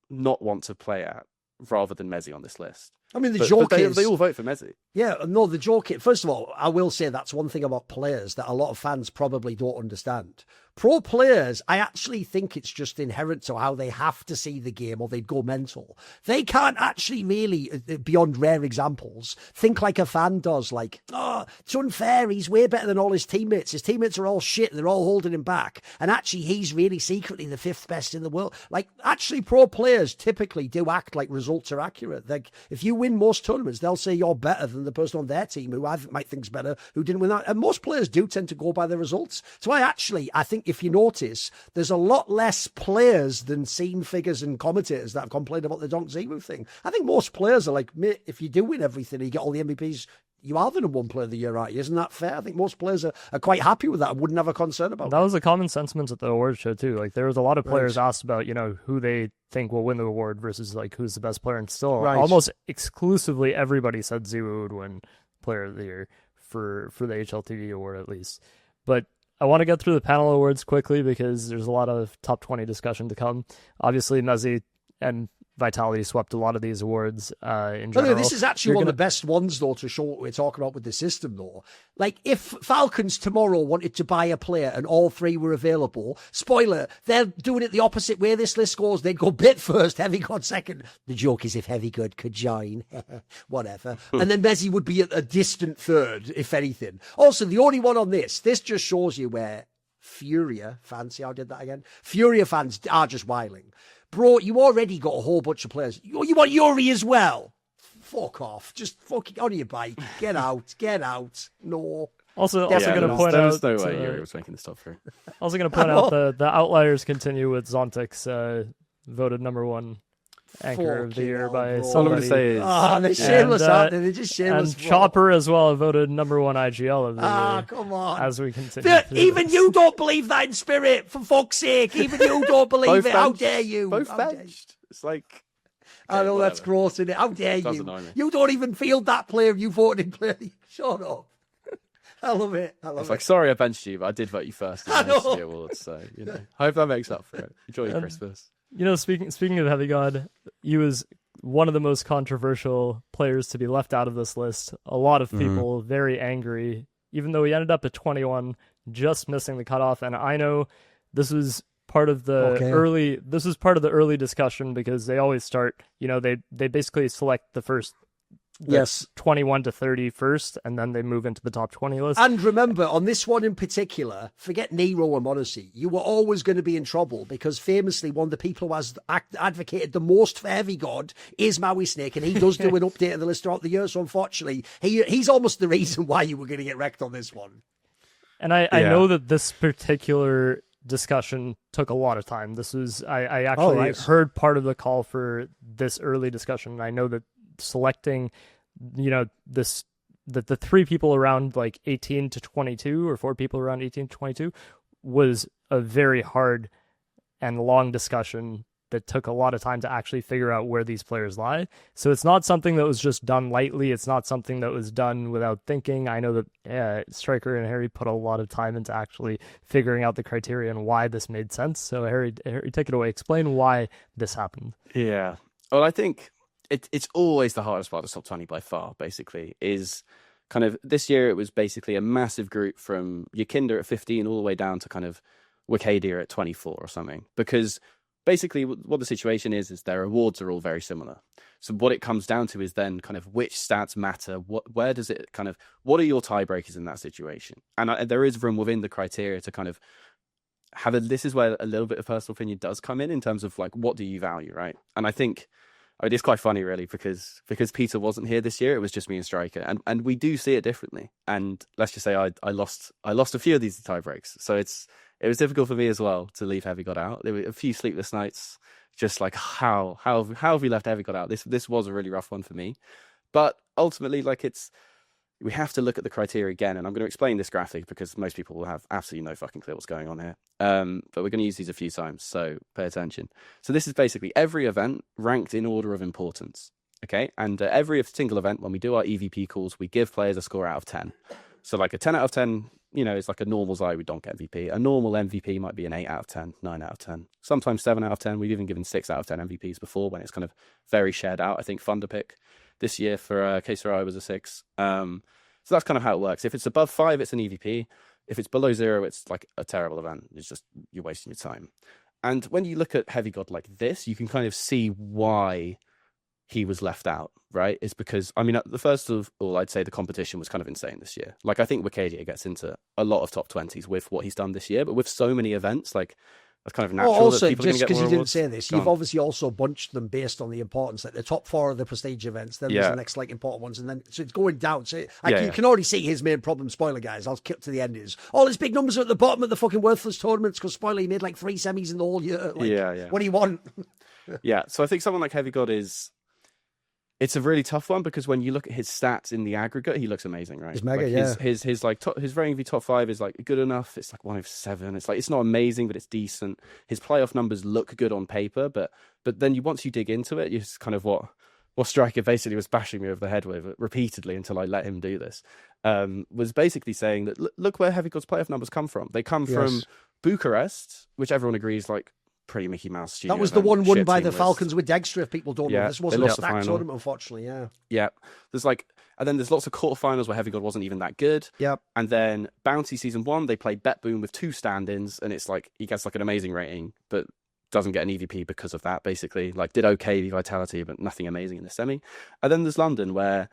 not want to play at rather than mezii on this list. I mean, the joke is... They all vote for mezii. Yeah, no, the joke is... First of all, I will say that's one thing about players that a lot of fans probably don't understand. Pro players, I actually think it's just inherent to how they have to see the game or they'd go mental. They can't actually really, beyond rare examples, think like a fan does. Like, oh, it's unfair. He's way better than all his teammates. His teammates are all shit. They're all holding him back. And actually, he's really secretly the 5th best in the world. Like, actually, pro players typically do act like results are accurate. Like, if you win most tournaments, they'll say you're better than the person on their team who I might think's better, who didn't win that. And most players do tend to go by the results. So I think if you notice, there's a lot less players than scene figures and commentators that have complained about the donk ZywOo thing. I think most players are like, mate, if you do win everything and you get all the MVPs, you are the #1 player of the year, aren't you? Isn't that fair? I think most players are quite happy with that and wouldn't have a concern about that. That was a common sentiment at the award show too. Like there was a lot of players asked about, you know, who they think will win the award versus like who's the best player, and still almost exclusively everybody said ZywOo would win player of the year for the HLTV award at least. But I want to get through the panel awards quickly because there's a lot of top 20 discussion to come. Obviously, mezii and Vitality swept a lot of these awards in general. This is actually one of the best ones, though, to show what we're talking about with the system, though. Like, if Falcons tomorrow wanted to buy a player and all 3 were available, spoiler, they're doing it the opposite way this list goes. They'd go Bit first, HeavyGod second. The joke is if HeavyGod could join, whatever. And then mezii would be a distant third, if anything. Also, the only one on this just shows you where Furia, fancy how I did that again? Furia fans are just wiling. Bro, you already got a whole bunch of players. You want Yuri as well? Fuck off. Just fucking on your bike. Get out. No. Also going to point out... There's no way Yuri was making this top 3. Also going to point out the outliers continue with ZONTIX voted #1 anchor of the year by somebody. They're shameless, aren't they? They're just shameless. And Chopper as well voted #1 IGL of the year. Come on. As we continue. Even you don't believe that in spirit, for fuck's sake. Even you don't believe it. How dare you? Both benched. It's like... I know that's gross, isn't it? How dare you? You don't even field that player you voted in player. Shut up. I love it. It's like, sorry I benched you, but I did vote you first in the awards. So, you know, I hope that makes up for it. Enjoy your Christmas. You know, speaking of HeavyGod, he was one of the most controversial players to be left out of this list. A lot of people very angry, even though he ended up at 21, just missing the cutoff. And I know this was part of the early discussion because they always start, you know, they basically select the first 21 to 30 first, and then they move into the top 20 list. And remember, on this one in particular, forget Nero or Monacy, you were always going to be in trouble because famously one of the people who has advocated the most for HeavyGod is Maui Snake, and he does do an update of the list throughout the year, so unfortunately, he's almost the reason why you were going to get wrecked on this one. And I know that this particular discussion took a lot of time. This was, I actually heard part of the call for this early discussion, and I know that selecting, you know, the 3 people around like 18 to 22 or 4 people around 18 to 22 was a very hard and long discussion that took a lot of time to actually figure out where these players lie. So it's not something that was just done lightly. It's not something that was done without thinking. I know that Striker and Harry put a lot of time into actually figuring out the criteria and why this made sense. So Harry, take it away. Explain why this happened. Yeah. Well, I think it's always the hardest part of top 20 by far, basically, is kind of this year it was basically a massive group from YEKINDAR at 15 all the way down to kind of YEKINDAR at 24 or something, because basically what the situation is their awards are all very similar. So what it comes down to is then kind of which stats matter, where does it kind of, what are your tiebreakers in that situation? And there is room within the criteria to kind of this is where a little bit of personal opinion does come in terms of like, what do you value, right? And I think it's quite funny really, because Peter wasn't here this year, it was just me and Striker, and we do see it differently. And let's just say I lost a few of these tie breaks, so it was difficult for me as well to leave HeavyGod out. There were a few sleepless nights, just like how have we left HeavyGod out? This was a really rough one for me, but ultimately, like, we have to look at the criteria again, and I'm going to explain this graphic because most people will have absolutely no fucking clue what's going on here. But we're going to use these a few times, so pay attention. So this is basically every event ranked in order of importance, okay? And every single event, when we do our EVP calls, we give players a score out of 10. So like a 10 out of 10, is like a normal ZywOo donk MVP. A normal MVP might be an 8 out of 10, 9 out of 10, sometimes 7 out of 10. We've even given 6 out of 10 MVPs before when it's kind of very shared out. I think Thunderpick this year for KSCERATO was a 6. So that's kind of how it works. If it's above 5, it's an EVP. If it's below 0, it's like a terrible event. It's just, you're wasting your time. And when you look at HeavyGod like this, you can kind of see why he was left out, right? It's because, the first of all, I'd say the competition was kind of insane this year. Like, I think YEKINDAR gets into a lot of top 20s with what he's done this year, but with so many events, like, that's kind of natural. Also, that just because you didn't say this, you've obviously also bunched them based on the importance. Like the top 4 of the prestige events, then there's the next like important ones, and then so it's going down. So you can already see his main problem. Spoiler, guys, I'll skip to the end. Is all his big numbers are at the bottom of the fucking worthless tournaments because spoiler, he made like 3 semis in the whole year. Like, what do you want? So I think someone like HeavyGod it's a really tough one because when you look at his stats in the aggregate, he looks amazing, right? He's mega, his ranking v top 5 is like good enough. It's like 1 of 7. It's like, it's not amazing, but it's decent. His playoff numbers look good on paper, but then once you dig into it, it's kind of what Striker basically was bashing me over the head with repeatedly until I let him do this. Was basically saying that look where HeavyGod's playoff numbers come from. They come from Bucharest, which everyone agrees like pretty Mickey Mouse studio. That was the one won by the Falcons with Dexter, if people don't know. This wasn't a stacked tournament, unfortunately, Yeah. There's lots of quarterfinals where HeavyGod wasn't even that good. Yep. And then Bounty Season 1, they played Bet Boom with 2 stand-ins, and it's like, he gets like an amazing rating, but doesn't get an EVP because of that, basically. Like, did okay the Vitality, but nothing amazing in the semi. And then there's London, where,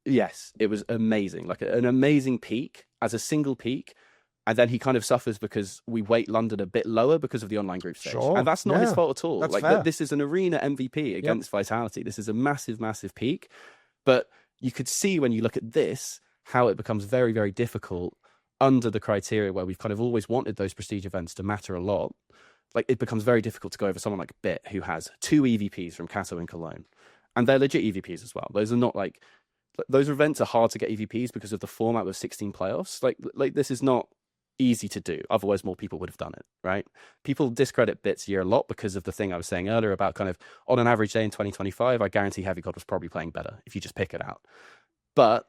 yes, it was amazing. Like, an amazing peak, as a single peak, and then he kind of suffers because we weight London a bit lower because of the online group stage. Sure. And that's not his fault at all. That's like fair. This is an arena MVP against Vitality. This is a massive, massive peak. But you could see when you look at this, how it becomes very, very difficult under the criteria where we've kind of always wanted those prestige events to matter a lot. Like, it becomes very difficult to go over someone like Bit, who has 2 EVPs from Kato and Cologne. And they're legit EVPs as well. Those are not like... Those events are hard to get EVPs because of the format with 16 playoffs. Like this is not easy to do, otherwise more people would have done it, right? People discredit Bit's year a lot because of the thing I was saying earlier about kind of on an average day in 2025, I guarantee HeavyGod was probably playing better if you just pick it out. But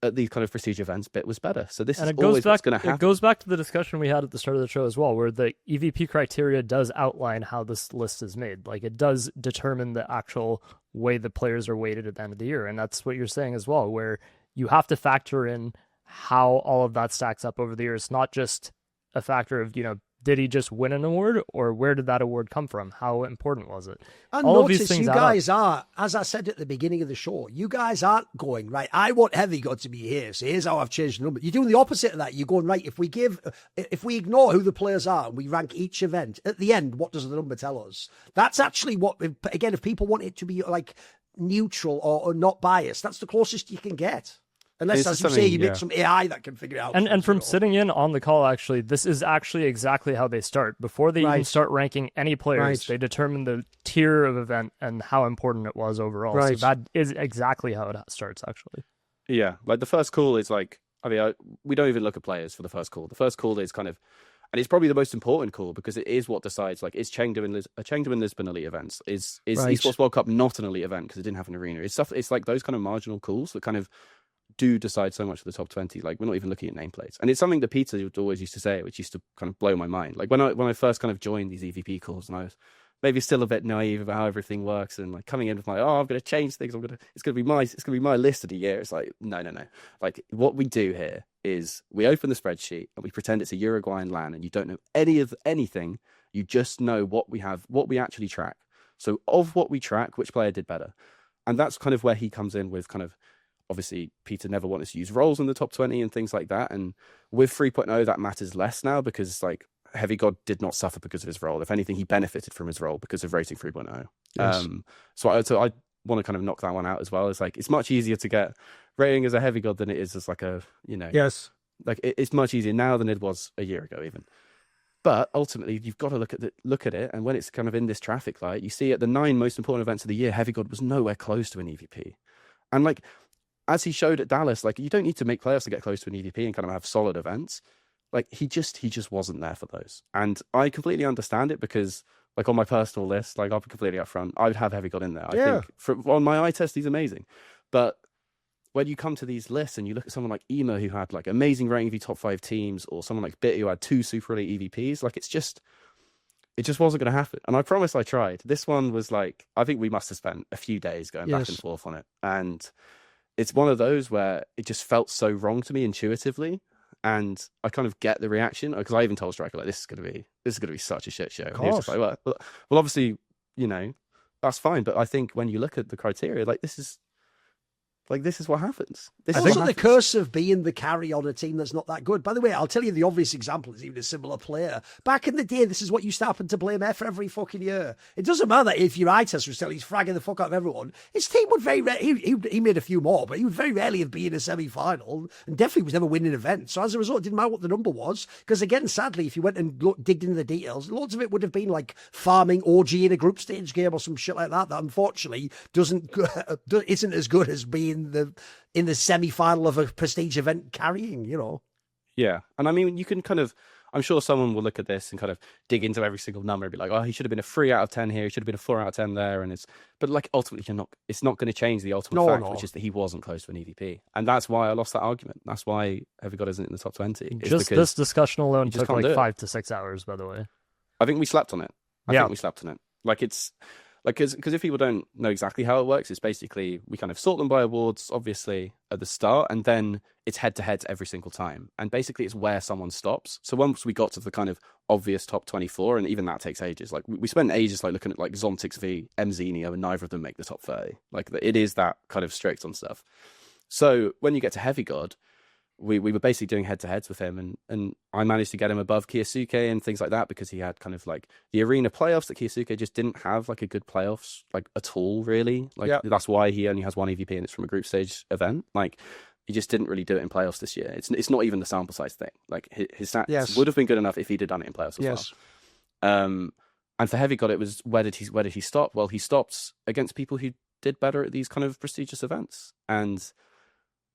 at these kind of prestige events, Bit was better. So this is always what's going to happen. It goes back to the discussion we had at the start of the show as well, where the EVP criteria does outline how this list is made. Like, it does determine the actual way the players are weighted at the end of the year. And that's what you're saying as well, where you have to factor in how all of that stacks up over the years. It's not just a factor of, did he just win an award, or where did that award come from? How important was it? And all notice of these things you guys are, as I said at the beginning of the show, you guys aren't going, right, I want HeavyGod to be here, so here's how I've changed the number. You're doing the opposite of that. You're going, right, if we ignore who the players are and we rank each event, at the end, what does the number tell us? That's actually what, again, if people want it to be like neutral or not biased, that's the closest you can get. Unless, as you say, you make some AI that can figure it out. And from sitting in on the call, actually, this is actually exactly how they start. Before they even start ranking any players, they determine the tier of event and how important it was overall. So that is exactly how it starts, actually. Yeah, like the first call is like, we don't even look at players for the first call. The first call is kind of, and it's probably the most important call because it is what decides, like, is Chengdu and Lisbon elite events? Is Esports World Cup not an elite event because it didn't have an arena? It's like those kind of marginal calls that kind of do decide so much of the top 20. Like, we're not even looking at nameplates, and it's something that Peter always used to say, which used to kind of blow my mind. Like when I first kind of joined these EVP calls, and I was maybe still a bit naive about how everything works, and like coming in with like, oh, I'm going to change things. It's going to be my list of the year. It's like, no. Like what we do here is we open the spreadsheet and we pretend it's a Uruguayan LAN, and you don't know anything. You just know what we have, what we actually track. So of what we track, which player did better, and that's kind of where he comes in with kind of. Obviously, Peter never wanted to use roles in the top 20 and things like that. And with 3.0, that matters less now because like HeavyGod did not suffer because of his role. If anything, he benefited from his role because of rating 3.0. Yes. So I want to kind of knock that one out as well. It's like, it's much easier to get rating as a HeavyGod than it is as like a, yes, like it's much easier now than it was a year ago even. But ultimately, you've got to look at it. And when it's kind of in this traffic light, you see at the 9 most important events of the year, HeavyGod was nowhere close to an EVP. And like, as he showed at Dallas, like you don't need to make playoffs to get close to an EVP and kind of have solid events. Like he just wasn't there for those. And I completely understand it because like on my personal list, like I'll be completely upfront, I would have HeavyGod in there. I think on my eye test, he's amazing. But when you come to these lists and you look at someone like Ema who had like amazing rating v top 5 teams, or someone like Bit who had 2 Super Elite EVPs, like it just wasn't going to happen. And I promise I tried. This one was like, I think we must have spent a few days going back and forth on it. And it's one of those where it just felt so wrong to me intuitively, and I kind of get the reaction because I even told Striker like this is going to be such a shit show. And he was just like, well, obviously, that's fine, but I think when you look at the criteria, this is what happens. This is also the curse of being the carry on a team that's not that good. By the way, I'll tell you the obvious example is even a similar player. Back in the day, this is what used to happen to blame F every fucking year. It doesn't matter if your eye test was telling he's fragging the fuck out of everyone. His team would he made a few more, but he would very rarely have been in a semi-final, and definitely was never winning events. So as a result, it didn't matter what the number was, because again, sadly, if you went and digged into the details, loads of it would have been like farming OG in a group stage game or some shit like that unfortunately isn't as good as being in the semi-final of a prestige event carrying, Yeah. And I mean, you can kind of, I'm sure someone will look at this and kind of dig into every single number and be like, oh, he should have been a 3 out of 10 here, he should have been a 4 out of 10 there. But like ultimately it's not going to change the ultimate fact, which is that he wasn't close to an EVP. And that's why I lost that argument. That's why HeavyGod isn't in the top 20. Just this discussion alone took like 5 to 6 hours, by the way. I think we slept on it. I think we slept on it. Like it's, like, because if people don't know exactly how it works, it's basically we kind of sort them by awards, obviously, at the start, and then it's head-to-heads every single time. And basically, it's where someone stops. So once we got to the kind of obvious top 24, and even that takes ages. Like, we spent ages like looking at like Zontix v mezii, and neither of them make the top 30. Like, it is that kind of strict on stuff. So when you get to HeavyGod, we were basically doing head-to-heads with him, and I managed to get him above KSCERATO and things like that because he had kind of like the arena playoffs that KSCERATO just didn't have like a good playoffs like at all, really. Like that's why he only has 1 EVP and it's from a group stage event. Like he just didn't really do it in playoffs this year. It's not even the sample size thing. Like his stats would have been good enough if he'd have done it in playoffs as well. And for HeavyGod, it was where did he stop? Well, he stopped against people who did better at these kind of prestigious events, and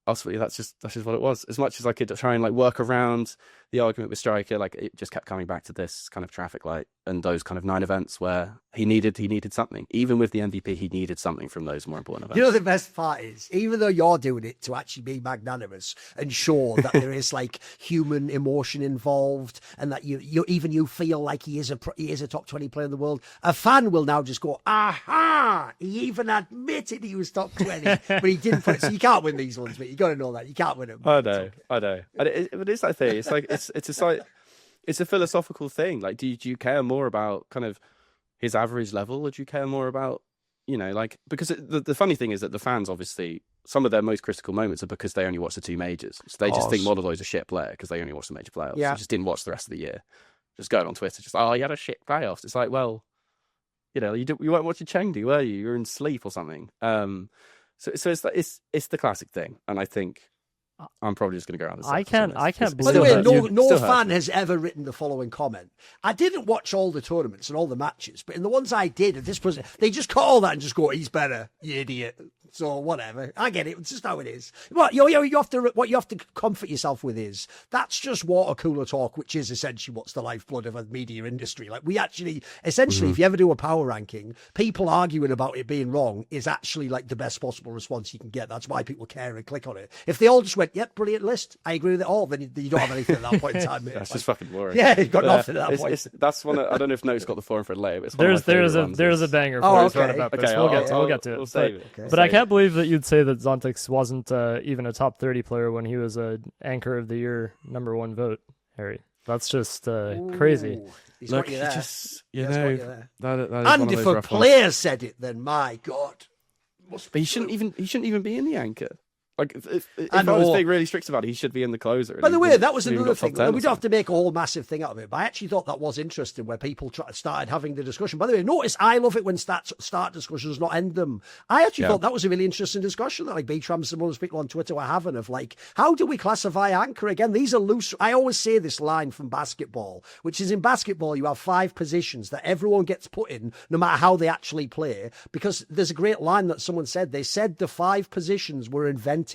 ultimately, that's just what it was. As much as I could try and like work around the argument with Striker, like it just kept coming back to this kind of traffic light and those kind of 9 events where he needed something. Even with the MVP, he needed something from those more important events. You know, the best part is, even though you're doing it to actually be magnanimous and sure that there is like human emotion involved, and that you feel like he is a top 20 player in the world, a fan will now just go, aha! He even admitted he was top 20, but he didn't put it. So you can't win these ones, but you got to know that you can't win them. I know. But it's that thing. It's like it's a philosophical thing. Like, do you care more about kind of his average level, or do you care more about, like, because the funny thing is that the fans, obviously, some of their most critical moments are because they only watch the 2 majors. So they just think molodoy's a shit player because they only watch the major playoffs. Yeah. They just didn't watch the rest of the year. Just going on Twitter, just, he had a shit playoffs. It's like, well, you weren't watching Chengdu, were you? You were in sleep or something. So it's the classic thing, and I think I'm probably just going to go around this. I can't believe. By the way, no fan has ever written the following comment. I didn't watch all the tournaments and all the matches, but in the ones I did, they just cut all that and just go, he's better, you idiot. So whatever, I get it. It's just how it is. What you have to comfort yourself with is that's just water cooler talk, which is essentially what's the lifeblood of a media industry. Like we actually, essentially, if you ever do a power ranking, people arguing about it being wrong is actually like the best possible response you can get. That's why people care and click on it. If they all just went, "Yep, brilliant list, I agree with it all," then you don't have anything at that point in time. Mate. That's just fucking boring. Yeah, you've got nothing at that point. That's one. I don't know if Note's got the forum for it later. But there's a banger for us about this. We'll get to it. We'll save it. Okay. But I can't believe that you'd say that XANTARES wasn't even a top 30 player when he was a Anchor of the Year #1 vote, Harry. That's just crazy. He's got you there. Just, that is and if a player said it, then my God. But he shouldn't even be in the Anchor. Like, if I was being really strict about it, he should be in the closer. By the way, that was another thing. We don't have to make a whole massive thing out of it, but I actually thought that was interesting where people started having the discussion. By the way, notice I love it when start discussions, not end them. I actually thought that was a really interesting discussion that like B-Trams and most people on Twitter were having of like, how do we classify Anchor? Again, these are loose. I always say this line from basketball, which is in basketball, you have 5 positions that everyone gets put in no matter how they actually play, because there's a great line that someone said. They said the 5 positions were invented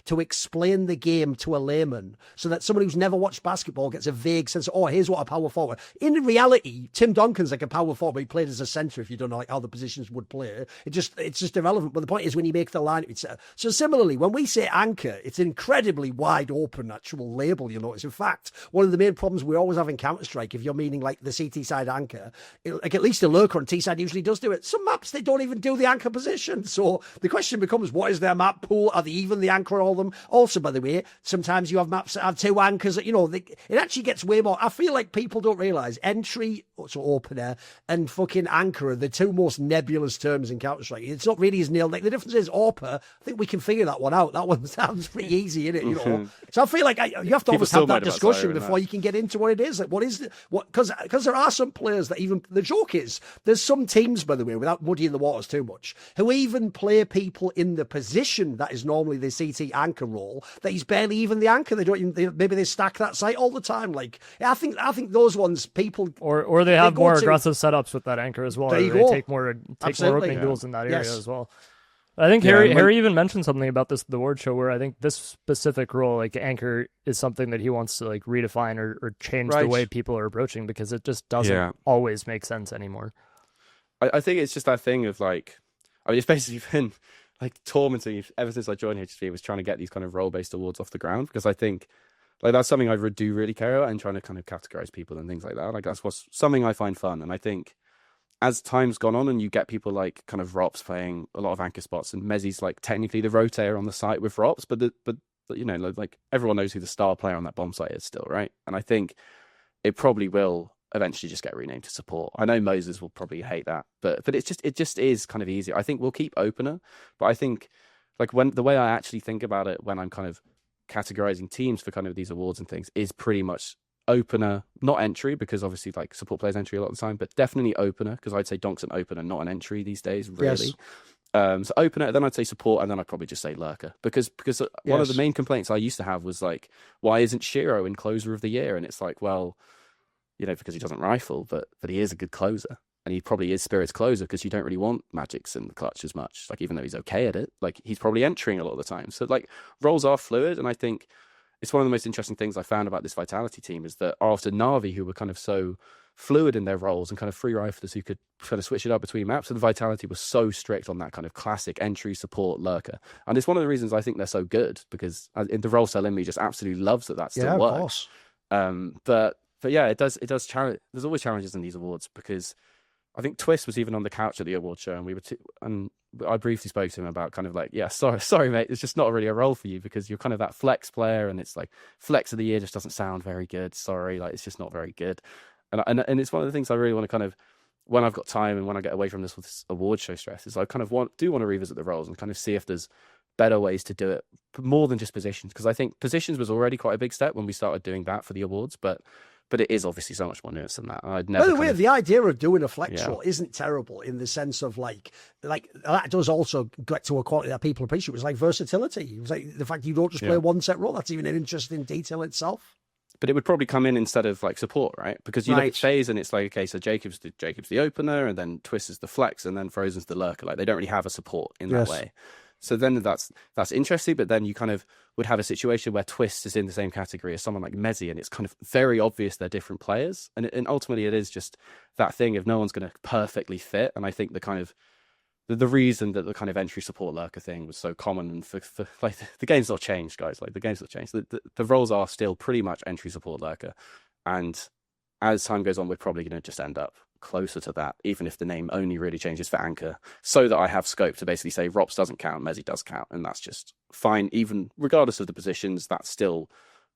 to explain the game to a layman so that somebody who's never watched basketball gets a vague sense of, oh, here's what a power forward. In reality, Tim Duncan's like a power forward, but he played as a centre if you don't know like how the positions would play. It's just irrelevant. But the point is when you make the line, so similarly, when we say Anchor, it's an incredibly wide open actual label, you'll notice. In fact, one of the main problems we always have in Counter-Strike, if you're meaning like the CT side Anchor, like at least the lurker on T side usually does do it. Some maps, they don't even do the Anchor position. So the question becomes, what is their map pool? Are they even the Anchor all of them? Also, by the way, sometimes you have maps that have 2 anchors. It actually gets way more. I feel like people don't realise entry, so opener, and fucking anchor are the 2 most nebulous terms in Counter-Strike. It's not really as nailed. Like the difference is AWPer. I think we can figure that one out. That one sounds pretty easy, innit? So I feel like you have to always have that discussion before you can get into what it is. Like what is it? Because there are some players that even the joke is there's some teams, by the way, without muddying the waters too much, who even play people in the position that is normally the CT anchor role, that he's barely even the anchor. They don't even, maybe they stack that site all the time. Like I think those ones people or they have more aggressive setups with that anchor as well. They take more opening duels in that area as well. I think Harry even mentioned something about this at the award show where I think this specific role, like anchor, is something that he wants to like redefine or change the way people are approaching, because it just doesn't always make sense anymore. I think it's just that thing of like, I mean, it's basically been like tormenting ever since I joined HLTV, was trying to get these kind of role-based awards off the ground, because I think like that's something I do really care about, and trying to kind of categorize people and things like that. Like that's something I find fun. And I think as time's gone on and you get people like kind of ropz playing a lot of anchor spots, and mezii's like technically the rotator on the site with ropz, but like everyone knows who the star player on that bomb site is still, right? And I think it probably will eventually just get renamed to support. I know Moses will probably hate that, but it just is kind of easier. I think we'll keep opener, but I think like when the way I actually think about it when I'm kind of categorizing teams for kind of these awards and things is pretty much opener, not entry, because obviously like support players entry a lot of the time, but definitely opener, because I'd say donk's an opener, not an entry these days, really. Yes. So opener, then I'd say support, and then I'd probably just say lurker, because one of the main complaints I used to have was like, why isn't Shiro in closer of the year? And it's like, well, because he doesn't rifle, but he is a good closer, and he probably is Spirit's closer, because you don't really want Magic's in the clutch as much. Like even though he's okay at it, like he's probably entering a lot of the time. So like roles are fluid, and I think it's one of the most interesting things I found about this Vitality team is that after Na'Vi, who were kind of so fluid in their roles and kind of free riflers who could kind of switch it up between maps, and the Vitality was so strict on that kind of classic entry, support, lurker. And it's one of the reasons I think they're so good, because in the role cell in me just absolutely loves that still works. But yeah, it does challenge. There's always challenges in these awards, because I think Twistzz was even on the couch at the award show, and I briefly spoke to him about kind of like, yeah, sorry, mate, it's just not really a role for you, because you're kind of that flex player, and it's like flex of the year just doesn't sound very good. Sorry, like it's just not very good. And it's one of the things I really want to kind of, when I've got time and when I get away from this award show stress, is I kind of want to revisit the roles and kind of see if there's better ways to do it, more than just positions, because I think positions was already quite a big step when we started doing that for the awards, but it is obviously so much more nuanced than that. I'd never. By the way, the idea of doing a flex role isn't terrible in the sense of like that does also get to a quality that people appreciate. It was like versatility. It was like the fact you don't just play one set role. That's even an interesting detail itself. But it would probably come in instead of like support, right? Because you look at FaZe and it's like, okay, so Jacob's the opener, and then Twistzz is the flex, and then Frozen's the lurker. Like they don't really have a support in that way. So then that's interesting, but then you kind of would have a situation where Twistzz is in the same category as someone like mezii, and it's kind of very obvious they're different players. And ultimately it is just that thing of no one's going to perfectly fit. And I think the reason that the kind of entry support lurker thing was so common, and for like the game's not changed, guys. Like the game's not changed. The roles are still pretty much entry support lurker, and as time goes on, we're probably going to just end up closer to that, even if the name only really changes for anchor, so that I have scope to basically say ropz doesn't count, mezii does count, and that's just fine. Even regardless of the positions, that's still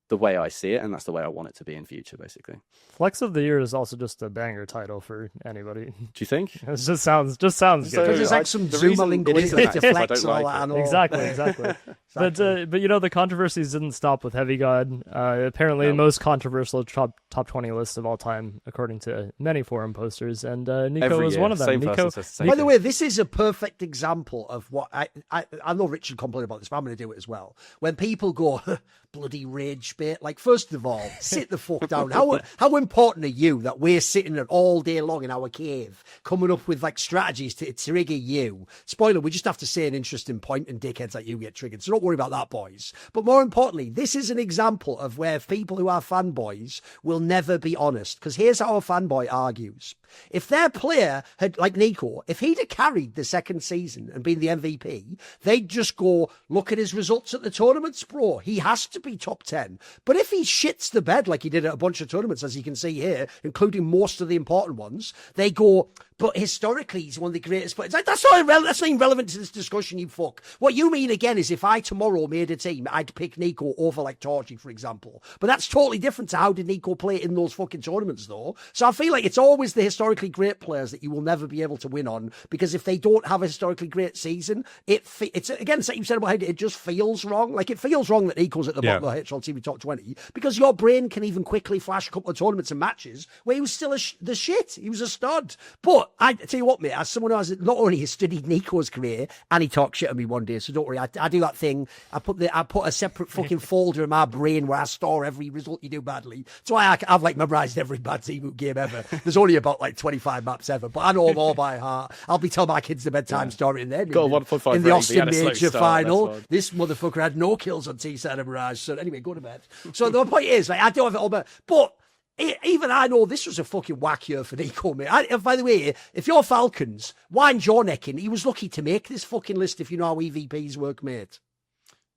the way I see it, and that's the way I want it to be in future, basically. Flex of the Year is also just a banger title for anybody. Do you think? It just sounds good. There's like some Zoomer linguistics to flex and all that. Exactly. But the controversies didn't stop with HeavyGod. Apparently, the most controversial top 20 list of all time, according to many forum posters, and NiKo was one of them. By the way, this is a perfect example of what I know Richard complained about this, but I'm going to do it as well. When people go, bloody rage bait, like, first of all, sit the fuck down. How important are you that we're sitting all day long in our cave coming up with like strategies to trigger you? Spoiler, we just have to say an interesting point and dickheads like you get triggered. So don't worry about that, boys. But more importantly, this is an example of where people who are fanboys will never be honest. Because here's how a fanboy argues. If their player had, like NiKo, if he'd have carried the second season and been the MVP, they'd just go, look at his results at the tournaments, bro. He has to be top 10. But if he shits the bed like he did at a bunch of tournaments, as you can see here, including most of the important ones, they go, but historically, he's one of the greatest players. Like, that's not even relevant to this discussion, you fuck. What you mean, again, is if I tomorrow made a team, I'd pick NiKo over, like, Torchy, for example. But that's totally different to how did NiKo play in those fucking tournaments, though. So I feel like it's always the historically great players that you will never be able to win on, because if they don't have a historically great season, it's again, it's like you said about it just feels wrong. Like, it feels wrong that NiKo's at the bottom of the HLTV top 20, because your brain can even quickly flash a couple of tournaments and matches where he was still the shit. He was a stud. But I tell you what, mate, as someone who has not only has studied NiKo's career, and he talked shit at me one day, so don't worry, I do that thing. I put a separate fucking folder in my brain where I store every result you do badly. So I've like memorized every bad ZywOo game ever. There's only about like 25 maps ever, but I know them all by heart. I'll be telling my kids the bedtime story in there. In the Austin Major final, this motherfucker had no kills on T-Side of Mirage. So anyway, go to bed. So the point is, like, I do have it all, but even I know this was a fucking whack year for NiKo, mate. By the way, if you're Falcons, wind your neck in. He was lucky to make this fucking list if you know how EVPs work, mate.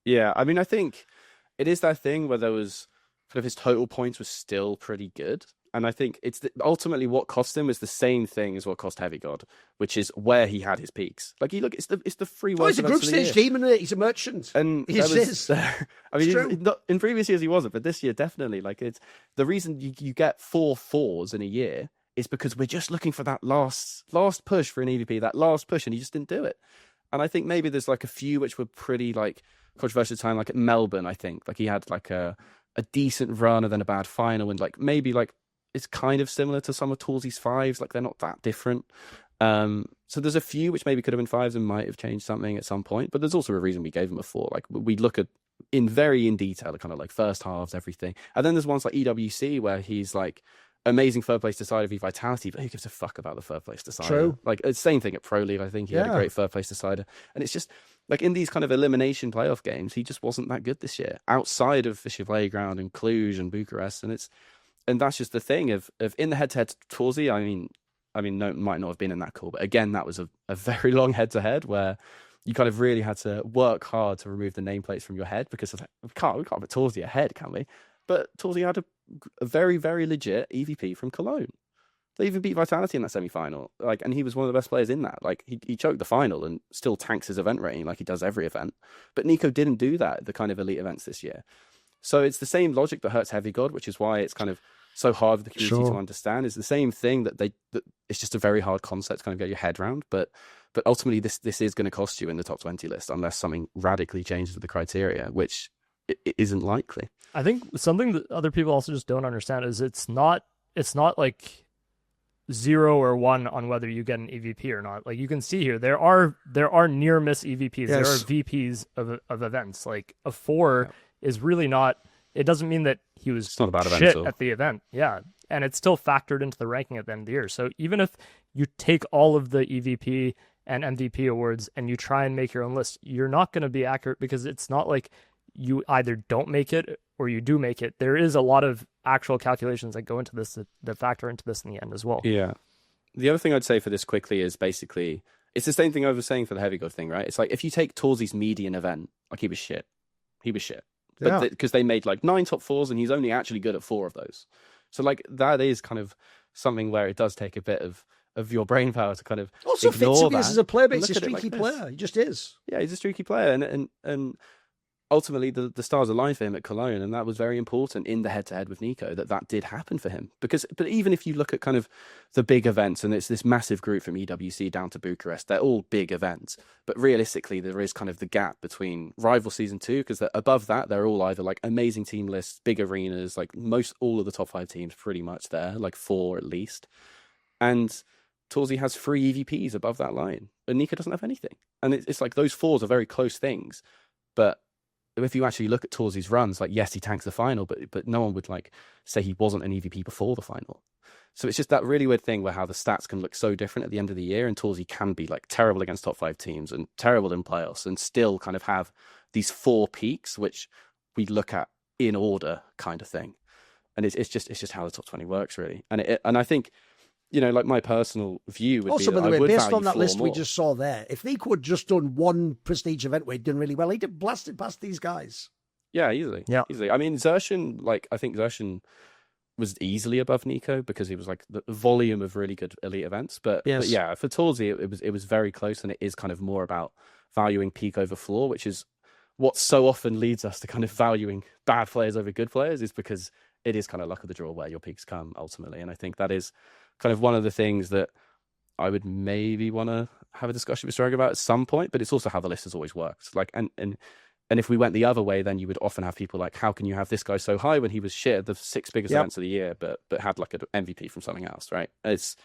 Yeah, I mean, I think it is that thing where there was kind of his total points was still pretty good. And I think it's ultimately what cost him is the same thing as what cost HeavyGod, which is where he had his peaks. Like, you look, it's the free world. He's a group stage team, and he's a merchant. And I mean, in previous years he wasn't, but this year definitely. Like, it's the reason you get 4 4s in a year is because we're just looking for that last push for an EVP, that last push, and he just didn't do it. And I think maybe there's like a few which were pretty like controversial time, like at Melbourne. I think like he had like a decent run and then a bad final, and like maybe like. It's kind of similar to some of Tallsy's 5s, like they're not that different. So there's a few which maybe could have been 5s and might have changed something at some point, but there's also a reason we gave him a 4. Like, we look at in detail, kind of like first halves, everything. And then there's ones like EWC where he's like amazing third place decider v Vitality, but who gives a fuck about the third place decider? True. Like, it's the same thing at Pro League. I think he had a great third place decider, and it's just like in these kind of elimination playoff games, he just wasn't that good this year outside of Fisher Playground and Cluj and Bucharest, and that's just the thing of in the head-to-head Tallsy. I mean, no, might not have been in that call, but again, that was a very long head-to-head where you kind of really had to work hard to remove the nameplates from your head, because we can't put Tallsy ahead, can we? But Tallsy had a very, very legit EVP from Cologne. They even beat Vitality in that semi-final, like, and he was one of the best players in that. Like, he choked the final and still tanks his event rating like he does every event. But NiKo didn't do that at the kind of elite events this year. So it's the same logic that hurts HeavyGod, which is why it's kind of so hard for the community to understand. Is the same thing that it's just a very hard concept to kind of get your head around. But ultimately, this is going to cost you in the top 20 list unless something radically changes with the criteria, which it isn't likely. I think something that other people also just don't understand is it's not like 0 or 1 on whether you get an EVP or not. Like, you can see here, there are near miss EVPs. Yes. There are VPs of events. Like, a 4 is really not. It doesn't mean that he was not about shit at the event. Yeah. And it's still factored into the ranking at the end of the year. So even if you take all of the EVP and MVP awards and you try and make your own list, you're not going to be accurate because it's not like you either don't make it or you do make it. There is a lot of actual calculations that go into this that factor into this in the end as well. Yeah. The other thing I'd say for this quickly is basically, it's the same thing I was saying for the HeavyGod thing, right? It's like if you take Twistz's median event, like he was shit. But because they made like 9 top 4s and he's only actually good at 4 of those. So like that is kind of something where it does take a bit of your brain power to kind of also ignore fits that. as a player, but he's a streaky player. He just is. Yeah, he's a streaky player, and ultimately the stars aligned for him at Cologne, and that was very important in the head-to-head with NiKo that did happen for him. But even if you look at kind of the big events, and it's this massive group from EWC down to Bucharest, they're all big events. But realistically, there is kind of the gap between Rival Season 2, because above that, they're all either like amazing team lists, big arenas, like all of the top 5 teams pretty much there, like 4 at least. And Twistzz has 3 EVPs above that line, and NiKo doesn't have anything. And it's like those 4s are very close things, but if you actually look at Twistz's runs, like yes, he tanks the final, but no one would like say he wasn't an EVP before the final. So it's just that really weird thing where how the stats can look so different at the end of the year, and Twistzz can be like terrible against top 5 teams and terrible in playoffs, and still kind of have these 4 peaks which we look at in order, kind of thing. And it's just how the top 20 works really. And I think, you know, like my personal view would also, be that by the I way, would based value on that 4 list we more. just saw there, if NiKo had just done one prestige event where he'd done really well, he'd have blasted past these guys. Yeah, easily. Yeah, easily. I mean, Zershan, like I think Zershan was easily above NiKo because he was like the volume of really good elite events. But yeah, for Twistzz, it was very close, and it is kind of more about valuing peak over floor, which is what so often leads us to kind of valuing bad players over good players, is because it is kind of luck of the draw where your peaks come ultimately. And I think that is kind of one of the things that I would maybe want to have a discussion with Strug about at some point, but it's also how the list has always worked. Like, and if we went the other way, then you would often have people like, how can you have this guy so high when he was shit at the 6 biggest events of the year, but had like an MVP from something else, right? It's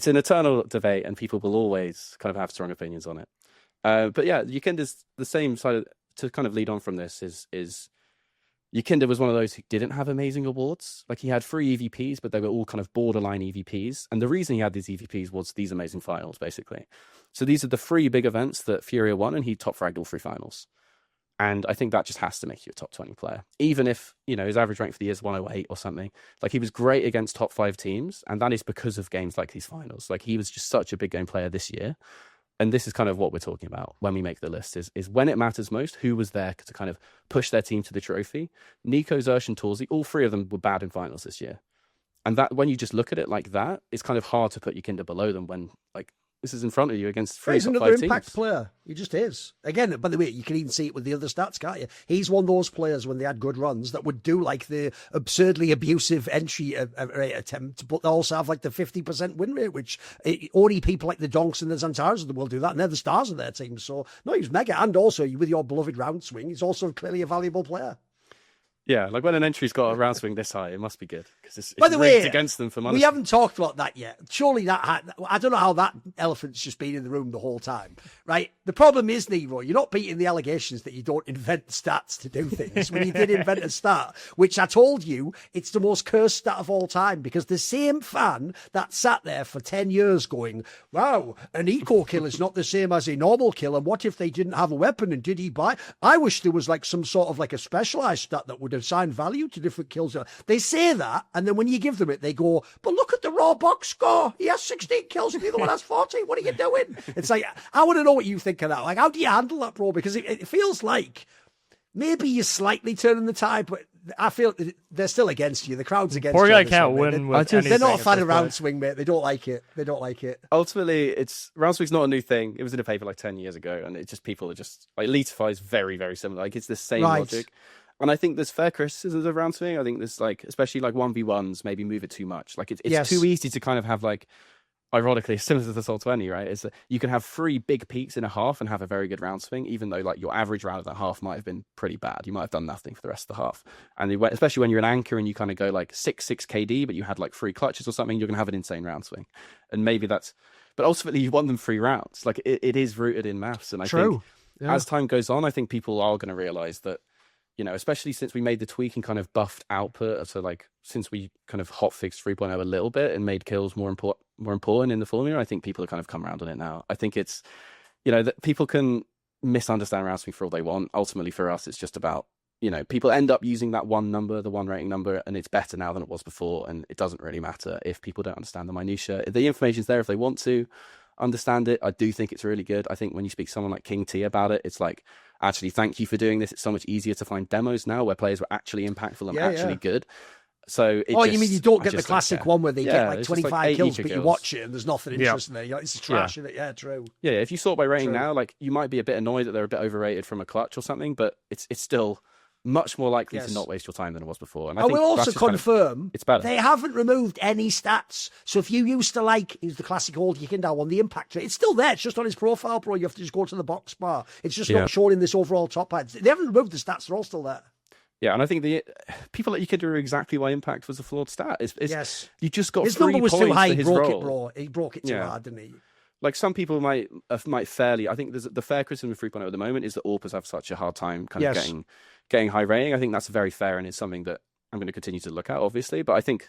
an eternal debate, and people will always kind of have strong opinions on it. But yeah, YEKINDAR's the same side to kind of lead on from this is YEKINDAR was one of those who didn't have amazing awards. Like he had 3 EVPs, but they were all kind of borderline EVPs. And the reason he had these EVPs was these amazing finals, basically. So these are the 3 big events that Furia won, and he top fragged all 3 finals. And I think that just has to make you a top 20 player. Even if, you know, his average rank for the year is 108 or something. Like he was great against top 5 teams, and that is because of games like these finals. Like he was just such a big game player this year. And this is kind of what we're talking about when we make the list, is when it matters most, who was there to kind of push their team to the trophy. NiKo, Zersh, and Twistzz, all 3 of them were bad in finals this year. And that when you just look at it like that, it's kind of hard to put YEKINDAR below them when, like, this is in front of you against 3 He's top another 5 impact teams. player. He just is. Again, by the way, you can even see it with the other stats, can't you? He's one of those players when they had good runs that would do like the absurdly abusive entry rate attempt, but they also have like the 50% win rate, which only people like the Donks and the XANTARES of the world do that, and they're the stars of their team. So, no, he's mega. And also, with your beloved round swing, he's also clearly a valuable player. Yeah, like when an entry's got a round swing this high, it must be good because it's By the way, against them for money. We haven't talked about that yet. Surely I don't know how that elephant's just been in the room the whole time, right? The problem is, Nero, you're not beating the allegations that you don't invent stats to do things. When you did invent a stat, which I told you, it's the most cursed stat of all time, because the same fan that sat there for 10 years going, wow, an eco kill is not the same as a normal kill, and what if they didn't have a weapon and did he buy? I wish there was like some sort of like a specialized stat that would assign value to different kills. They say that, and then when you give them it, they go, but look at the raw box score. He has 16 kills and the other one has 40. What are you doing? It's like, I want to know what you think of that. Like, how do you handle that, bro? Because it feels like maybe you're slightly turning the tide, but I feel they're still against you. The crowd's against you. Poor guy can't win with anything. They're not a fan of round swing, mate. They don't like it. They don't like it. Ultimately, round swing's not a new thing. It was in a paper like 10 years ago, and people are just like, Elitify is very, very similar. Like it's the same logic. And I think there's fair criticisms of round swing. I think there's like, especially like 1v1s, maybe move it too much. Like it's too easy to kind of have like, ironically, similar to the Sol 20, right? Is that you can have 3 big peaks in a half and have a very good round swing, even though like your average round of that half might have been pretty bad. You might have done nothing for the rest of the half. And especially when you're an anchor and you kind of go like 6 KD, but you had like 3 clutches or something, you're going to have an insane round swing. And maybe but ultimately you won them 3 rounds. Like it is rooted in maths. And I think as time goes on, I think people are going to realize that, you know, especially since we made the tweak and kind of buffed output. So like, since we kind of hotfixed 3.0 a little bit and made kills more important, more important in the formula. I think people have kind of come around on it now. I think it's, that people can misunderstand round swing for all they want. Ultimately for us, it's just about, people end up using that one number, the one rating number, and it's better now than it was before. And it doesn't really matter if people don't understand the minutiae. The information's there if they want to understand it. I do think it's really good. I think when you speak to someone like King T about it, it's like, actually, thank you for doing this. It's so much easier to find demos now where players were actually impactful and actually good. So you mean you don't get the classic one where they get like 25 kills, but you watch it and there's nothing interesting there. You're like, it's trash, isn't it? Yeah, true. Yeah, if you sort by rating now, like you might be a bit annoyed that they're a bit overrated from a clutch or something, but it's still much more likely to not waste your time than it was before. And I will also confirm it's better. They haven't removed any stats. So if you used to like the classic old YEKINDAR one, the impact rate, it's still there. It's just on his profile, bro. You have to just go to the box bar. It's just not shown in this overall top ad. They haven't removed the stats. They're all still there. Yeah, and I think the people at YEKINDAR are exactly why impact was a flawed stat. You just got his 3 number was points too high. for He his broke role. it, bro. He broke it too hard, didn't he? Like some people might fairly. I think there's the fair criticism of 3.0 at the moment is that AWPers have such a hard time kind of getting high rating. I think that's very fair, and it's something that I'm going to continue to look at, obviously. But I think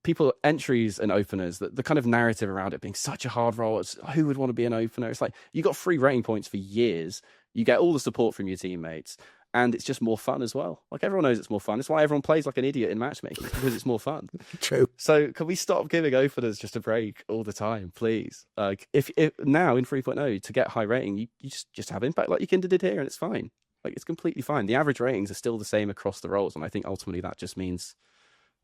people, entries and openers, the kind of narrative around it being such a hard role, it's who would want to be an opener? It's like you got 3 rating points for years. You get all the support from your teammates. And it's just more fun as well. Like everyone knows it's more fun. It's why everyone plays like an idiot in matchmaking, because it's more fun. True. So can we stop giving openers just a break all the time, please? Like if now in 3.0 to get high rating, you just have impact like YEKINDAR did here, and it's fine. Like it's completely fine. The average ratings are still the same across the roles, and I think ultimately that just means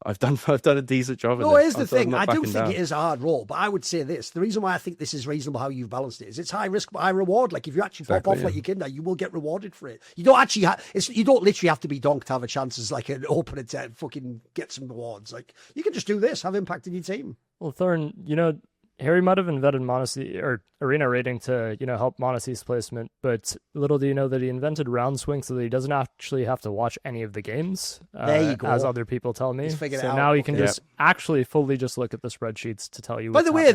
I've done a decent job. No, here's the thing. I do think it is a hard role, but I would say this: the reason why I think this is reasonable, how you've balanced it, is it's high risk but high reward. Like if you actually pop off like YEKINDAR, you will get rewarded for it. You don't actually you don't literally have to be donk to have a chance as like an opener to fucking get some rewards. Like you can just do this, have impact in your team. Well, Thorin, Harry might have invented Monacy or arena rating to, help Monacy's placement, but little do you know that he invented round swing so that he doesn't actually have to watch any of the games. There you go. As other people tell me. So now you can just actually fully just look at the spreadsheets to tell you. By the way,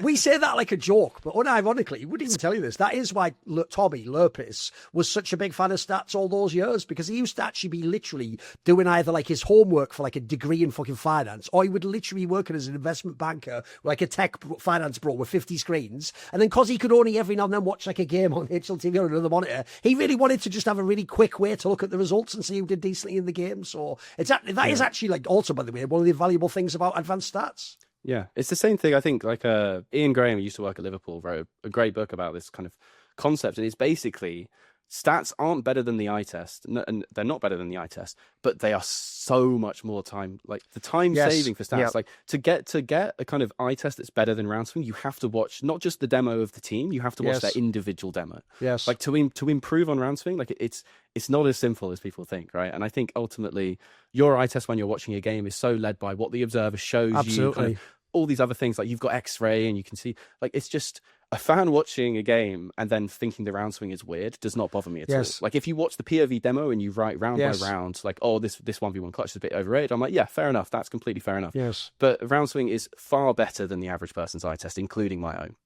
we say that like a joke, but unironically, he wouldn't even tell you this. That is why Tommy Lurpis was such a big fan of stats all those years, because he used to actually be literally doing either like his homework for like a degree in fucking finance, or he would literally be working as an investment banker, like a tech finance bro with 50 screens, and then because he could only every now and then watch like a game on HLTV or another monitor, he really wanted to just have a really quick way to look at the results and see who did decently in the game. So that is actually like also, by the way, one of the valuable things about advanced stats. Yeah, it's the same thing. I think like Ian Graham, who used to work at Liverpool, wrote a great book about this kind of concept, and it's basically stats aren't better than the eye test, and they're not better than the eye test, but they are so much more time. Like the time saving for stats, like to get a kind of eye test that's better than round swing, you have to watch not just the demo of the team, you have to watch their individual demo. Yes, like to improve on round swing, like it's not as simple as people think, right? And I think ultimately your eye test when you're watching a game is so led by what the observer shows you. Kind of, all these other things, like you've got X-ray and you can see, like it's just a fan watching a game and then thinking the round swing is weird does not bother me at all. Like if you watch the POV demo and you write round by round, like, oh, this 1v1 clutch is a bit overrated, I'm like, yeah, fair enough. That's completely fair enough. Yes. But round swing is far better than the average person's eye test, including my own.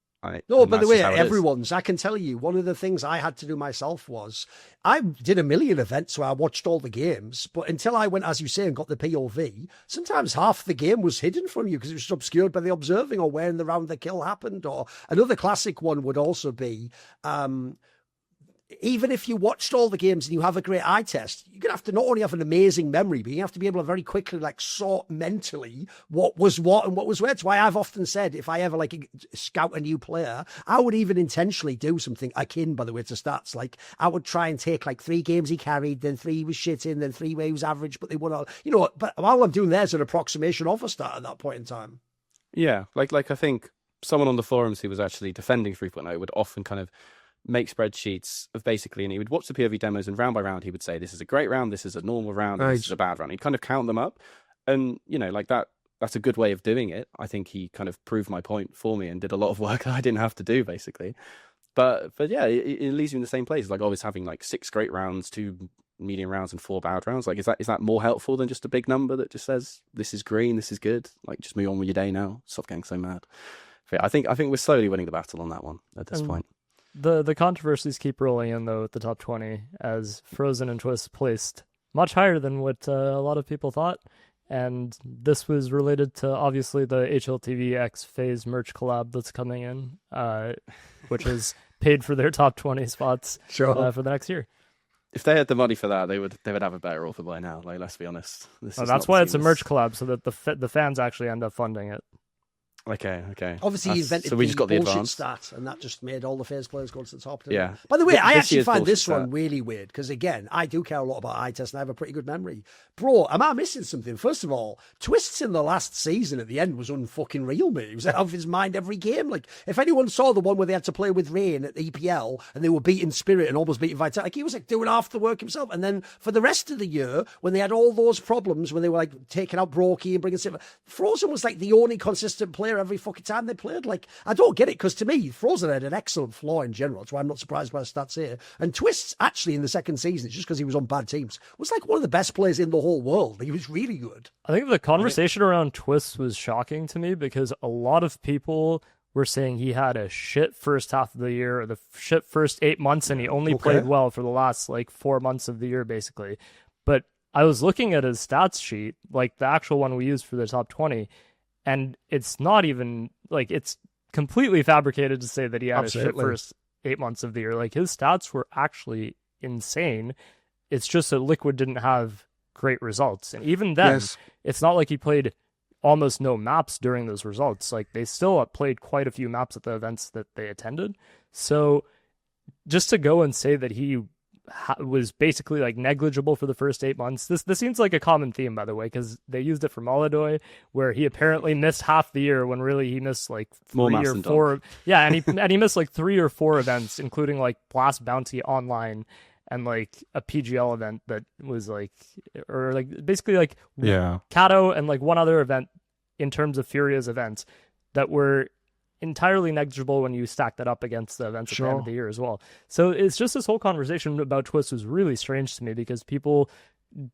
No, by the way, everyone's. I can tell you, one of the things I had to do myself was I did a million events where I watched all the games, but until I went, as you say, and got the POV, sometimes half the game was hidden from you because it was obscured by the observing or where in the round the kill happened. Or another classic one would also be, even if you watched all the games and you have a great eye test, you're going to have to not only have an amazing memory, but you have to be able to very quickly like sort mentally what was what and what was where. That's why I've often said, if I ever like scout a new player, I would even intentionally do something akin, by the way, to stats. Like I would try and take like 3 games he carried, then 3 he was shit in, then 3 where he was average, but they won all, but all I'm doing there is an approximation of a stat at that point in time. Yeah. Like I think someone on the forums who was actually defending 3.0 would often kind of make spreadsheets of basically, and he would watch the POV demos and round by round he would say, this is a great round, this is a normal round, this is a bad round. He'd kind of count them up, and like that's a good way of doing it. I think he kind of proved my point for me and did a lot of work that I didn't have to do basically. But yeah, it leaves you in the same place, like always having like 6 great rounds, 2 medium rounds and 4 bad rounds. Like is that more helpful than just a big number that just says this is green, this is good, like just move on with your day now, stop getting so mad. But yeah, I think we're slowly winning the battle on that one at this point. The controversies keep rolling in, though, at the top 20, as Frozen and Twistzz placed much higher than what a lot of people thought. And this was related to, obviously, the HLTV X FaZe merch collab that's coming in, which is paid for their top 20 spots for the next year. If they had the money for that, they would have a better offer by now. Like, let's be honest. That's why it's a merch collab, so that the fans actually end up funding it. Okay. Obviously, he invented we just got the advance stat, and that just made all the FaZe players go to the top. Yeah. By the way, I actually find this one really weird because, again, I do care a lot about eye test, and I have a pretty good memory. Bro, am I missing something? First of all, Twistzz in the last season at the end was unfucking real, mate. He was out of his mind every game. Like, if anyone saw the one where they had to play with Rain at the EPL and they were beating Spirit and almost beating Vitality, like, he was like doing half the work himself. And then for the rest of the year, when they had all those problems, when they were like taking out Brokey and bringing Silver, Frozen was like the only consistent player every fucking time they played. Like, I don't get it, because to me, Frozen had an excellent floor in general. That's why I'm not surprised by the stats here. And Twistzz, actually, in the second season, just because he was on bad teams, was like one of the best players in the whole world. He was really good. I think the conversation around Twistzz was shocking to me, because a lot of people were saying he had a shit first half of the year, or the shit first 8 months, and he only played well for the last like 4 months of the year, basically. But I was looking at his stats sheet, like the actual one we used for the top 20, and it's not even, like, it's completely fabricated to say that he had a shit first 8 months of the year. Like, his stats were actually insane. It's just that Liquid didn't have great results. And even then, it's not like he played almost no maps during those results. Like, they still played quite a few maps at the events that they attended. So just to go and say that he was basically like negligible for the first 8 months. This seems like a common theme, by the way, because they used it for Molodoy, where he apparently missed half the year when really he missed like 3 or 4. Yeah, and he missed like 3 or 4 events, including like Blast Bounty Online and like a PGL event that was like, or like basically like Kato and like one other event in terms of Furia's events that were entirely negligible when you stack that up against the events at the end of the year as well. So it's just, this whole conversation about Twistzz was really strange to me, because people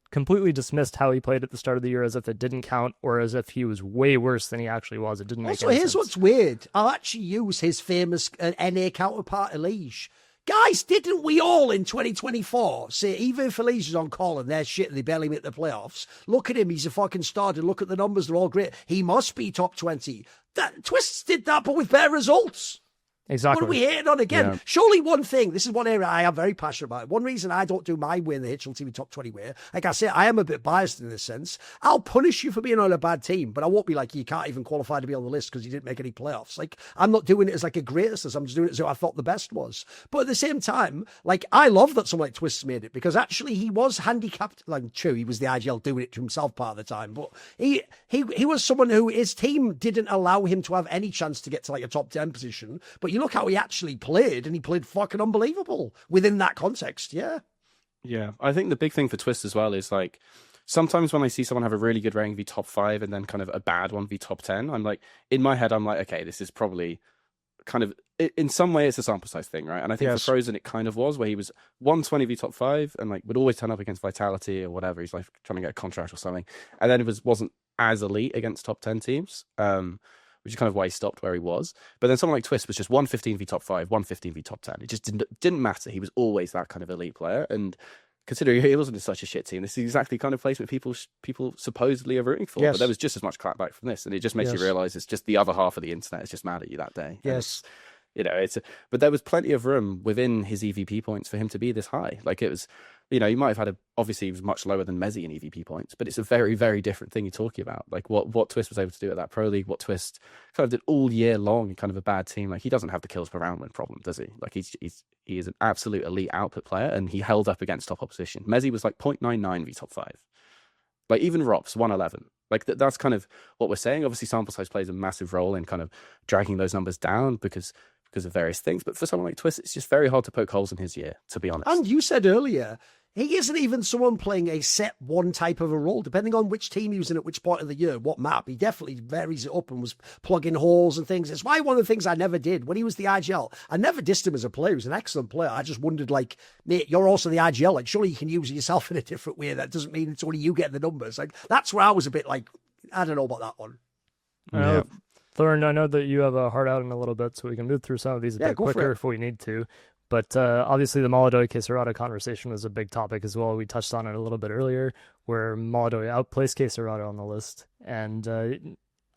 completely dismissed how he played at the start of the year as if it didn't count, or as if he was way worse than he actually was. It didn't make also, any here's sense. what's weird. I'll actually use his famous NA counterpart, Elige. Guys, didn't we all in 2024 say, even if Elige is on call and they're shit and they barely make the playoffs, look at him, he's a fucking star, and look at the numbers, they're all great. He must be top 20. That Twistzz did that, but with better results. Exactly. What are we hating on again? Yeah. Surely one thing, this is one area I am very passionate about. One reason I don't do my way in the HLTV top 20 way, like I say, I am a bit biased in this sense. I'll punish you for being on a bad team, but I won't be like, you can't even qualify to be on the list because you didn't make any playoffs. Like, I'm not doing it as like a greatest, I'm just doing it as who I thought the best was. But at the same time, like, I love that someone like Twistzz made it, because actually he was handicapped. Like, true, he was the IGL doing it to himself part of the time, but he was someone who his team didn't allow him to have any chance to get to like a top 10 position. But you look how he actually played, and he played fucking unbelievable within that context. Yeah, I think the big thing for Twistzz as well is, like, sometimes when I see someone have a really good rating v top 5 and then kind of a bad one v top 10, I'm like, in my head, I'm like, okay, this is probably kind of, in some way it's a sample size thing, right? And I think for Frozen it kind of was, where he was 120 v top 5 and like would always turn up against Vitality or whatever, he's like trying to get a contract or something, and then it wasn't as elite against top 10 teams, which is kind of why he stopped where he was. But then someone like Twistzz was just 115 v top 5, 115 v top 10. It just didn't matter. He was always that kind of elite player. And considering he wasn't in such a shit team, this is exactly the kind of placement people supposedly are rooting for. But there was just as much clapback from this. And it just makes you realise it's just the other half of the internet is just mad at you that day. Yes. You know, but there was plenty of room within his EVP points for him to be this high. Like, it was, you know, you might have had obviously he was much lower than mezii in EVP points, but it's a very, very different thing you're talking about. Like what Twistzz was able to do at that Pro League, what Twistzz kind of did all year long in kind of a bad team. Like, he doesn't have the kills per round win problem, does he? Like, he is an absolute elite output player, and he held up against top opposition. mezii was like 0.99 v top 5. Like, even ropz 111. Like, that's kind of what we're saying. Obviously, sample size plays a massive role in kind of dragging those numbers down because of various things. But for someone like Twistzz, it's just very hard to poke holes in his year, to be honest. And you said earlier, he isn't even someone playing a set one type of a role, depending on which team he was in at which point of the year, what map. He definitely varies it up and was plugging holes and things. It's why one of the things I never did when he was the IGL, I never dissed him as a player. He was an excellent player. I just wondered, like, mate, you're also the IGL. Like, surely you can use yourself in a different way. That doesn't mean it's only you getting the numbers. Like, that's where I was a bit like, I don't know about that one. Yeah. Thorin, I know that you have a heart out in a little bit, so we can move through some of these a bit quicker if we need to. But obviously the molodoy KSCERATO conversation was a big topic as well. We touched on it a little bit earlier, where molodoy outplays KSCERATO on the list. And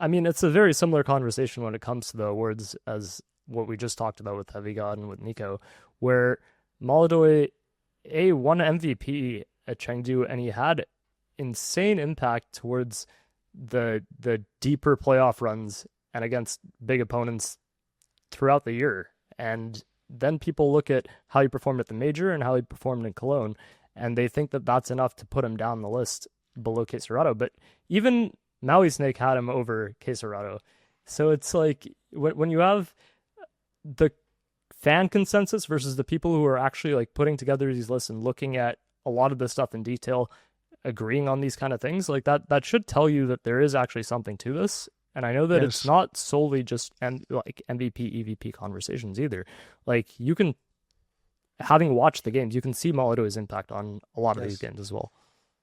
I mean, it's a very similar conversation when it comes to the awards as what we just talked about with HeavyGod and with NiKo, where molodoy won MVP at Chengdu, and he had insane impact towards the deeper playoff runs and against big opponents throughout the year. And then people look at how he performed at the major and how he performed in Cologne, and they think that that's enough to put him down the list below KSCERATO. But even Maui Snake had him over KSCERATO. So it's like when you have the fan consensus versus the people who are actually like putting together these lists and looking at a lot of this stuff in detail, agreeing on these kind of things, like that should tell you that there is actually something to this. And I know that it's not solely just like MVP, EVP conversations either. Like you can, having watched the games, you can see molodoy's impact on a lot of these games as well.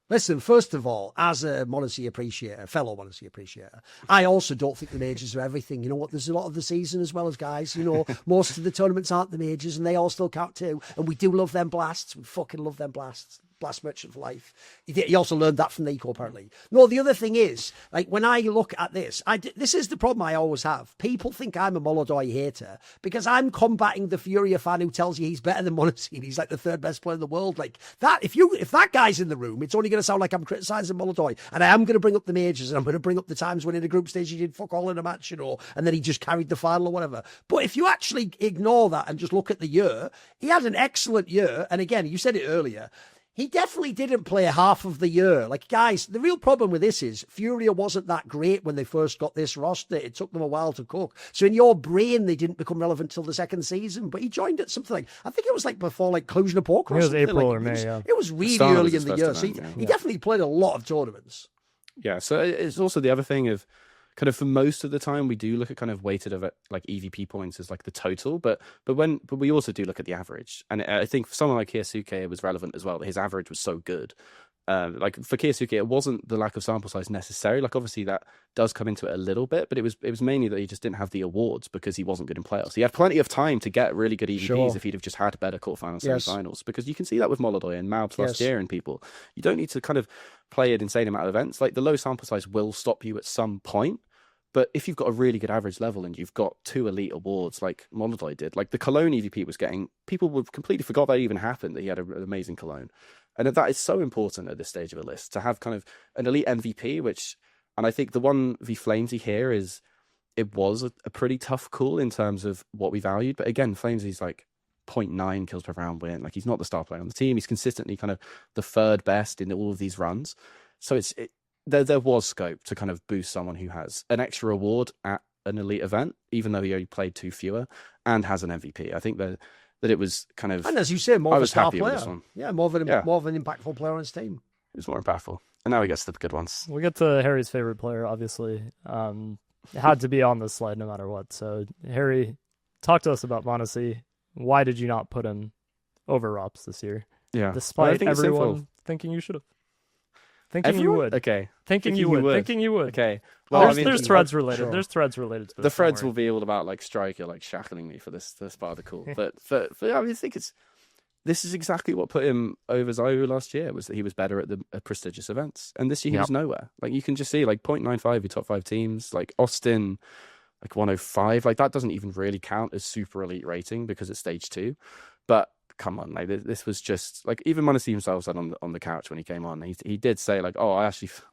Listen, first of all, as a molodoy appreciator, fellow molodoy appreciator, I also don't think the majors are everything. You know what? There's a lot of the season as well as guys. You know, most of the tournaments aren't the majors, and they all still count too. And we do love them blasts. We fucking love them blasts. Blast Merchant for life. He also learned that from NiKo, apparently. No, the other thing is, like, when I look at this, this is the problem I always have. People think I'm a molodoy hater because I'm combating the Furia fan who tells you he's better than molodoy. He's like the third best player in the world. Like that, if that guy's in the room, it's only going to sound like I'm criticizing molodoy. And I am going to bring up the majors, and I'm going to bring up the times when in a group stage he did fuck all in a match, you know, and then he just carried the final or whatever. But if you actually ignore that and just look at the year, he had an excellent year. And again, you said it earlier, he definitely didn't play half of the year. Like, guys, the real problem with this is Furia wasn't that great when they first got this roster. It took them a while to cook. So in your brain, they didn't become relevant till the second season. But he joined at something like, I think it was like before like Cluj-Napoca or it was something. April like, or May, yeah. It was really early in the year. So he definitely played a lot of tournaments. Yeah, so it's also the other thing of kind of for most of the time we do look at kind of weighted of like EVP points as like the total, but we also do look at the average. And I think for someone like Keisuke, it was relevant as well that his average was so good. Like for Keisuke, it wasn't the lack of sample size necessary. Like obviously that does come into it a little bit, but it was mainly that he just didn't have the awards because he wasn't good in playoffs. He had plenty of time to get really good EVPs if he'd have just had better quarterfinals, semi-finals, because you can see that with molodoy and Mabs last year and people. You don't need to kind of play an insane amount of events. Like the low sample size will stop you at some point. But if you've got a really good average level and you've got 2 elite awards like molodoy did, like the Cologne EVP was getting, people would completely forgot that even happened, that he had an amazing Cologne. And that is so important at this stage of a list, to have kind of an elite MVP, which, and I think the one v Flamesy here is, it was a pretty tough call in terms of what we valued. But again, Flamesy's like 0.9 kills per round win. Like he's not the star player on the team. He's consistently kind of the third best in all of these runs. So there was scope to kind of boost someone who has an extra award at an elite event, even though he only played 2 fewer, and has an MVP. I think that it was kind of, and as you say, more of a star player. Yeah, more of an impactful player on his team. It was more impactful. And now we get to the good ones. We get to Harry's favorite player, obviously. It had to be on this slide no matter what. So Harry, talk to us about molodoy. Why did you not put him over ropz this year? Yeah, despite everyone thinking you should have. Thinking you would. Okay. Thinking you would. Okay. Well, there's threads related. Sure. There's threads related to this. The threads will be all about like Striker, like shackling me for this part of the call. But I mean, I think this is exactly what put him over ZywOo last year, was that he was better at the prestigious events. And this year he was nowhere. Like you can just see like 0.95 your top 5 teams, like Austin, like 105. Like that doesn't even really count as super elite rating because it's stage 2. But come on, like this was just like, even molodoy himself said on the couch when he came on, he did say like, oh,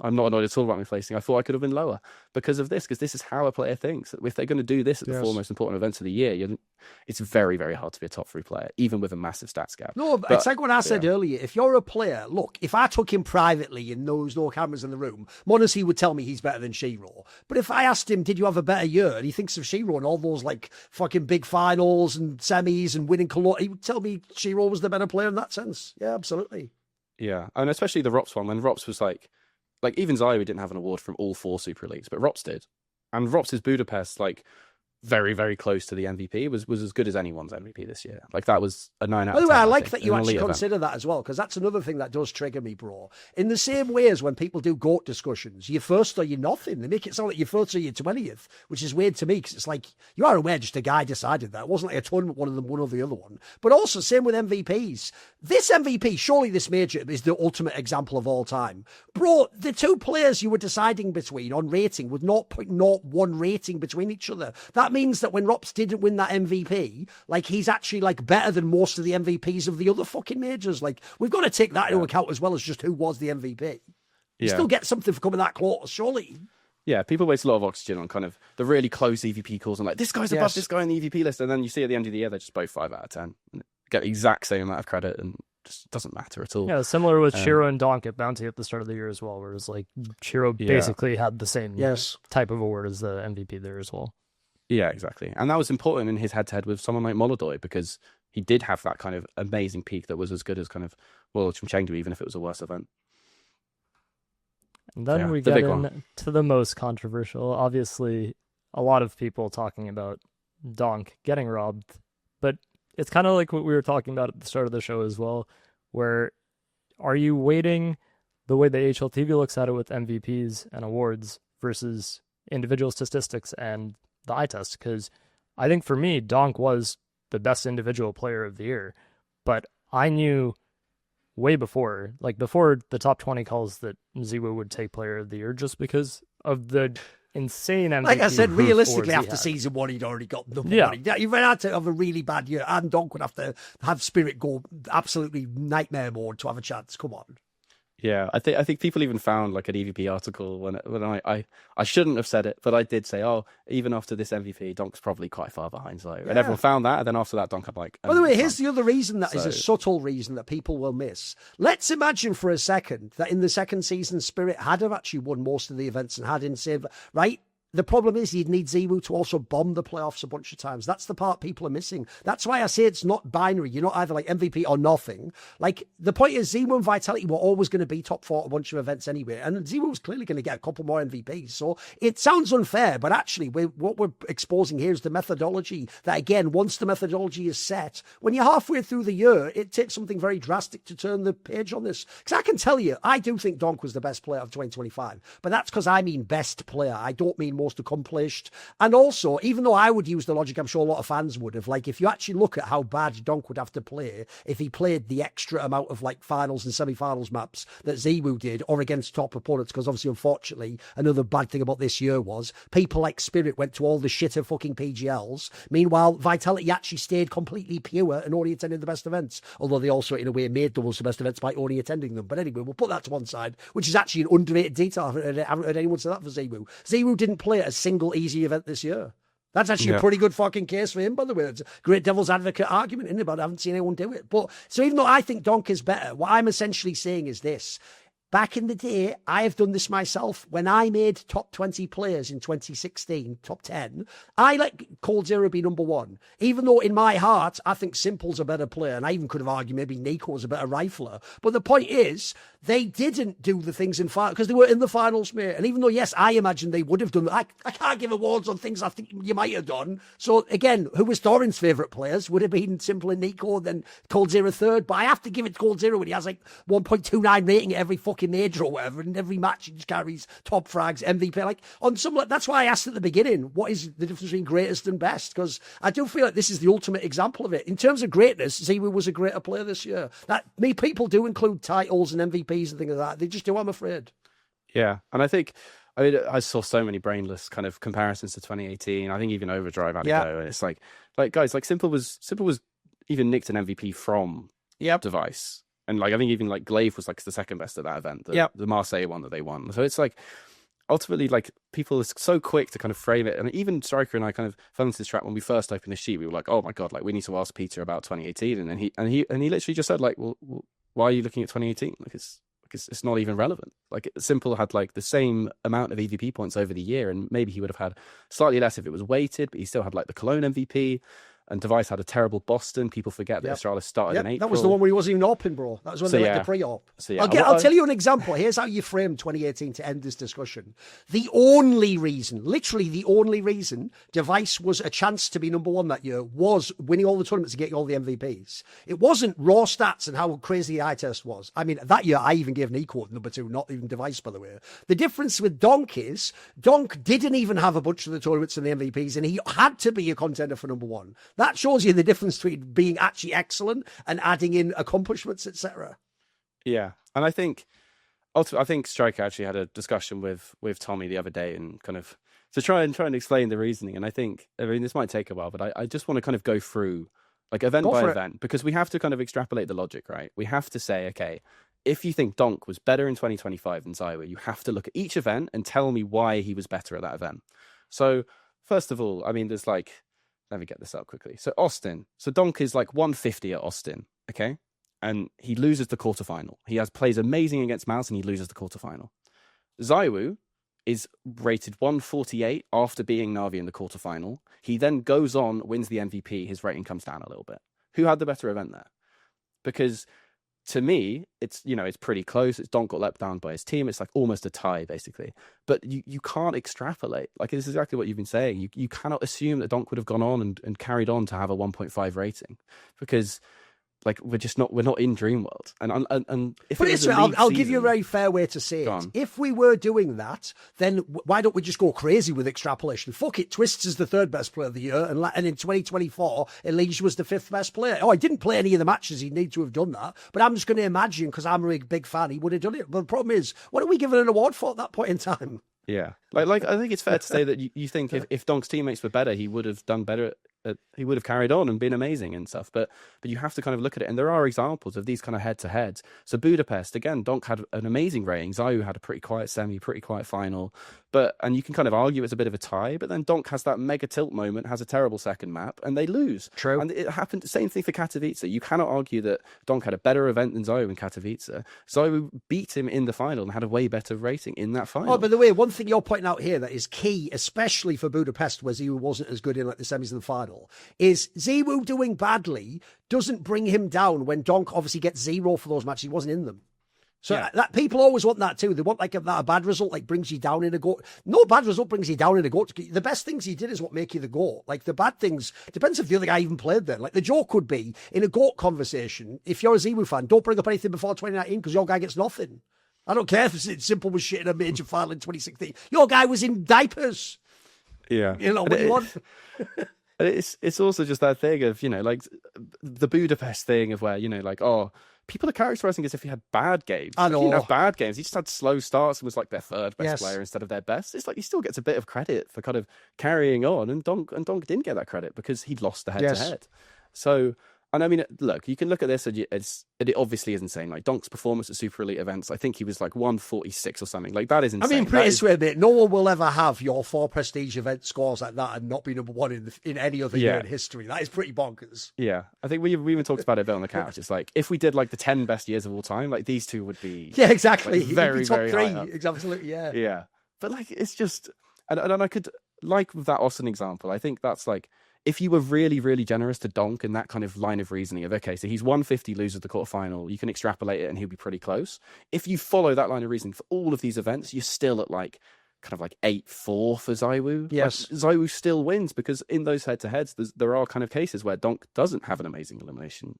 I'm not annoyed at all about me placing. I thought I could have been lower because of this, because this is how a player thinks. If they're going to do this at the 4 most important events of the year, it's very, very hard to be a top 3 player, even with a massive stats gap. No, but it's like what I said earlier. If you're a player, look, if I took him privately and there was no cameras in the room, molodoy would tell me he's better than Shiro. But if I asked him, did you have a better year? And he thinks of Shiro and all those like fucking big finals and semis and winning Cologne, he would tell me Shiro was the better player in that sense. Yeah, absolutely. Yeah, and especially the ropz one, when ropz was like even ZywOo didn't have an award from all 4 super elites, but ropz did. And ropz's Budapest, like very, very close to the MVP, was as good as anyone's MVP this year. Like, that was a 9 out of 10. By the way, I like that you actually consider that as well, because that's another thing that does trigger me, bro. In the same way as when people do GOAT discussions, you're first or you're nothing. They make it sound like you're first or you're 20th, which is weird to me, because it's like, you are aware just a guy decided that. It wasn't like a tournament, one of them, one or the other one. But also, same with MVPs. This MVP, surely this major, is the ultimate example of all time. Bro, the two players you were deciding between on rating with 0.01 rating between each other. That means that when ropz didn't win that MVP, like, he's actually like better than most of the MVPs of the other fucking majors. Like, we've got to take that into account as well as just who was the MVP. You still get something for coming that close, surely. Yeah, people waste a lot of oxygen on kind of the really close EVP calls and like, this guy's above this guy on the EVP list, and then you see at the end of the year they're just both 5 out of 10. Get the exact same amount of credit, and just doesn't matter at all. Yeah, similar with Shiro and Donk at Bounty at the start of the year as well, where it's like Shiro basically had the same type of award as the MVP there as well. Yeah, exactly. And that was important in his head-to-head with someone like Molodoy, because he did have that kind of amazing peak that was as good as kind of World Chengdu, even if it was a worse event. And then we get into the most controversial. Obviously, a lot of people talking about Donk getting robbed, but it's kind of like what we were talking about at the start of the show as well, where are you weighting the way the HLTV looks at it with MVPs and awards versus individual statistics and the eye test? Because I think for me, Donk was the best individual player of the year, but I knew way before the top 20 calls that ZywOo would take player of the year, just because of the insane MVP. Like I said, realistically, after season 1, he'd already got number 1. You would have to have a really bad year, and Donk would have to have Spirit go absolutely nightmare mode to have a chance. Come on. Yeah, I think people even found like an EVP article when I shouldn't have said it, but I did say, oh, even after this MVP, Donk's probably quite far behind ZywOo. And everyone found that, and then after that, Donk had like... By the way, here's the other reason that is a subtle reason that people will miss. Let's imagine for a second that in the second season, Spirit had have actually won most of the events and had insane... Right? The problem is you'd need ZywOo to also bomb the playoffs a bunch of times. That's the part people are missing. That's why I say it's not binary. You're not either like MVP or nothing. Like, the point is ZywOo and Vitality were always going to be top 4 at a bunch of events anyway. And ZywOo was clearly going to get a couple more MVPs. So it sounds unfair, but actually what we're exposing here is the methodology that, again, once the methodology is set, when you're halfway through the year, it takes something very drastic to turn the page on this. Because I can tell you, I do think Donk was the best player of 2025. But that's because I mean best player. I don't mean most accomplished. And also, even though I would use the logic I'm sure a lot of fans would have, like, if you actually look at how bad Donk would have to play if he played the extra amount of like finals and semi-finals maps that ZywOo did, or against top opponents, because obviously, unfortunately, another bad thing about this year was people like Spirit went to all the shitter fucking PGLs. Meanwhile, Vitality actually stayed completely pure and only attended the best events, although they also in a way made the best events by only attending them. But anyway, we'll put that to one side, which is actually an underrated detail. I haven't heard anyone say that for ZywOo. ZywOo didn't play a single easy event this year. That's actually a pretty good fucking case for him, by the way. It's a great devil's advocate argument, isn't it? But I haven't seen anyone do it. But so even though I think Donk is better, what I'm essentially saying is this. Back in the day, I have done this myself. When I made top 20 players in 2016, top 10, I let coldzera be number 1. Even though in my heart, I think Simple's a better player. And I even could have argued maybe NiKo was a better rifler. But the point is, they didn't do the things in final because they were in the finals, mate. And even though, yes, I imagine they would have done that, I can't give awards on things I think you might have done. So again, who was Thorin's favourite players? Would have been Simple and NiKo, then coldzera third. But I have to give it to coldzera when he has like 1.29 rating at every fucking major or whatever, and every match he just carries top frags, MVP. Like on some, that's why I asked at the beginning, what is the difference between greatest and best? Because I do feel like this is the ultimate example of it. In terms of greatness, ZywOo was a greater player this year. People do include titles and MVPs and things like that. They just do, I'm afraid. Yeah, and I saw so many brainless kind of comparisons to 2018. I think even Overdrive had to go, and it's like guys, like Simple was even nicked an MVP from Device. And like I think even like Glaive was like the second best at that event, the Marseille one that they won. So it's like ultimately like people are so quick to kind of frame it. And even Striker and I kind of fell into this trap when we first opened the sheet. We were like, oh my god, like we need to ask Peter about 2018. And then he literally just said like, well, why are you looking at 2018? Like it's not even relevant. Like Simple had like the same amount of EVP points over the year, and maybe he would have had slightly less if it was weighted, but he still had like the Cologne MVP. And Device had a terrible Boston. People forget that Astralis started in April. That was the one where he wasn't even open, bro. That was when they let the pre-op. So, I'll tell you an example. Here's how you frame 2018 to end this discussion. The only reason, literally the only reason Device was a chance to be number one that year was winning all the tournaments and getting all the MVPs. It wasn't raw stats and how crazy the eye test was. I mean, that year I even gave NiKo number 2, not even Device, by the way. The difference with Donk is Donk didn't even have a bunch of the tournaments and the MVPs, and he had to be a contender for number one. That shows you the difference between being actually excellent and adding in accomplishments, etc. Yeah, and I think Striker actually had a discussion with Tommy the other day, and kind of to try and explain the reasoning. And I mean, this might take a while, but I just want to kind of go through like event by event, because we have to kind of extrapolate the logic, right? We have to say, okay, if you think Donk was better in 2025 than ZywOo, you have to look at each event and tell me why he was better at that event. So first of all, I mean, there's like, let me get this up quickly. So Austin. So Donk is like 150 at Austin, okay? And he loses the quarterfinal. He plays amazing against Mouse, and he loses the quarterfinal. ZywOo is rated 148 after being Na'Vi in the quarterfinal. He then goes on, wins the MVP. His rating comes down a little bit. Who had the better event there? Because to me, it's pretty close. It's Donk got let down by his team. It's like almost a tie, basically. But you can't extrapolate. Like, this is exactly what you've been saying. You cannot assume that Donk would have gone on and carried on to have a 1.5 rating, because like we're not in Dream World. And if but it's I'll give you a very fair way to say it. If we were doing that, then why don't we just go crazy with extrapolation? Fuck it, Twistzz is the 3rd best player of the year, and in 2024, Elige was the 5th best player. Oh, he didn't play any of the matches. He'd need to have done that. But I'm just going to imagine, because I'm a big fan, he would have done it. But the problem is, what are we giving an award for at that point in time? Yeah, like I think it's fair to say that you think if Donk's teammates were better, he would have done better. He would have carried on and been amazing and stuff. But you have to kind of look at it, and there are examples of these kind of head-to-heads. So Budapest, again, Donk had an amazing rating. ZywOo had a pretty quiet semi, pretty quiet final. And you can kind of argue it's a bit of a tie, but then Donk has that mega tilt moment, has a terrible second map, and they lose. True. And it happened, same thing for Katowice. You cannot argue that Donk had a better event than ZywOo in Katowice. ZywOo beat him in the final and had a way better rating in that final. Oh, by the way, one thing you're pointing out here that is key, especially for Budapest, where ZywOo wasn't as good in like the semis and the final, is ZywOo doing badly doesn't bring him down when Donk obviously gets 0 for those matches. He wasn't in them. So that people always want that too. They want like a bad result like brings you down in a GOAT. No bad result brings you down in a GOAT. The best things he did is what make you the GOAT. Like the bad things, depends if the other guy even played then. Like the joke could be, in a GOAT conversation, if you're a ZywOo fan, don't bring up anything before 2019 because your guy gets nothing. I don't care if it's simple was shit in a major final in 2016. Your guy was in diapers. Yeah. You know, what do you want? It's also just that thing of, like the Budapest thing of where, like, oh, people are characterizing as if he had bad games. I know. He didn't have bad games. He just had slow starts and was like their 3rd best player instead of their best. It's like he still gets a bit of credit for kind of carrying on, and Donk didn't get that credit because he'd lost the head-to-head. So, and I mean, look, you can look at this and it obviously is insane. Like Donk's performance at Super Elite events, I think he was like 146 or something. Like that is insane. I mean, pretty swear, mate. No one will ever have your 4 prestige event scores like that and not be number 1 in any other year in history. That is pretty bonkers. Yeah, I think we even talked about it a bit on the couch. It's like if we did like the 10 best years of all time, like these two would be exactly like, very top very 3. high up. Absolutely, yeah. But like it's just, and I could like with that Austin example. I think that's like, if you were really, really generous to Donk in that kind of line of reasoning of, okay, so he's 150, loses the quarterfinal, you can extrapolate it and he'll be pretty close. If you follow that line of reasoning for all of these events, you're still at like, kind of like 8-4 for ZywOo. Yes. Like, ZywOo still wins because in those head-to-heads, there are kind of cases where Donk doesn't have an amazing elimination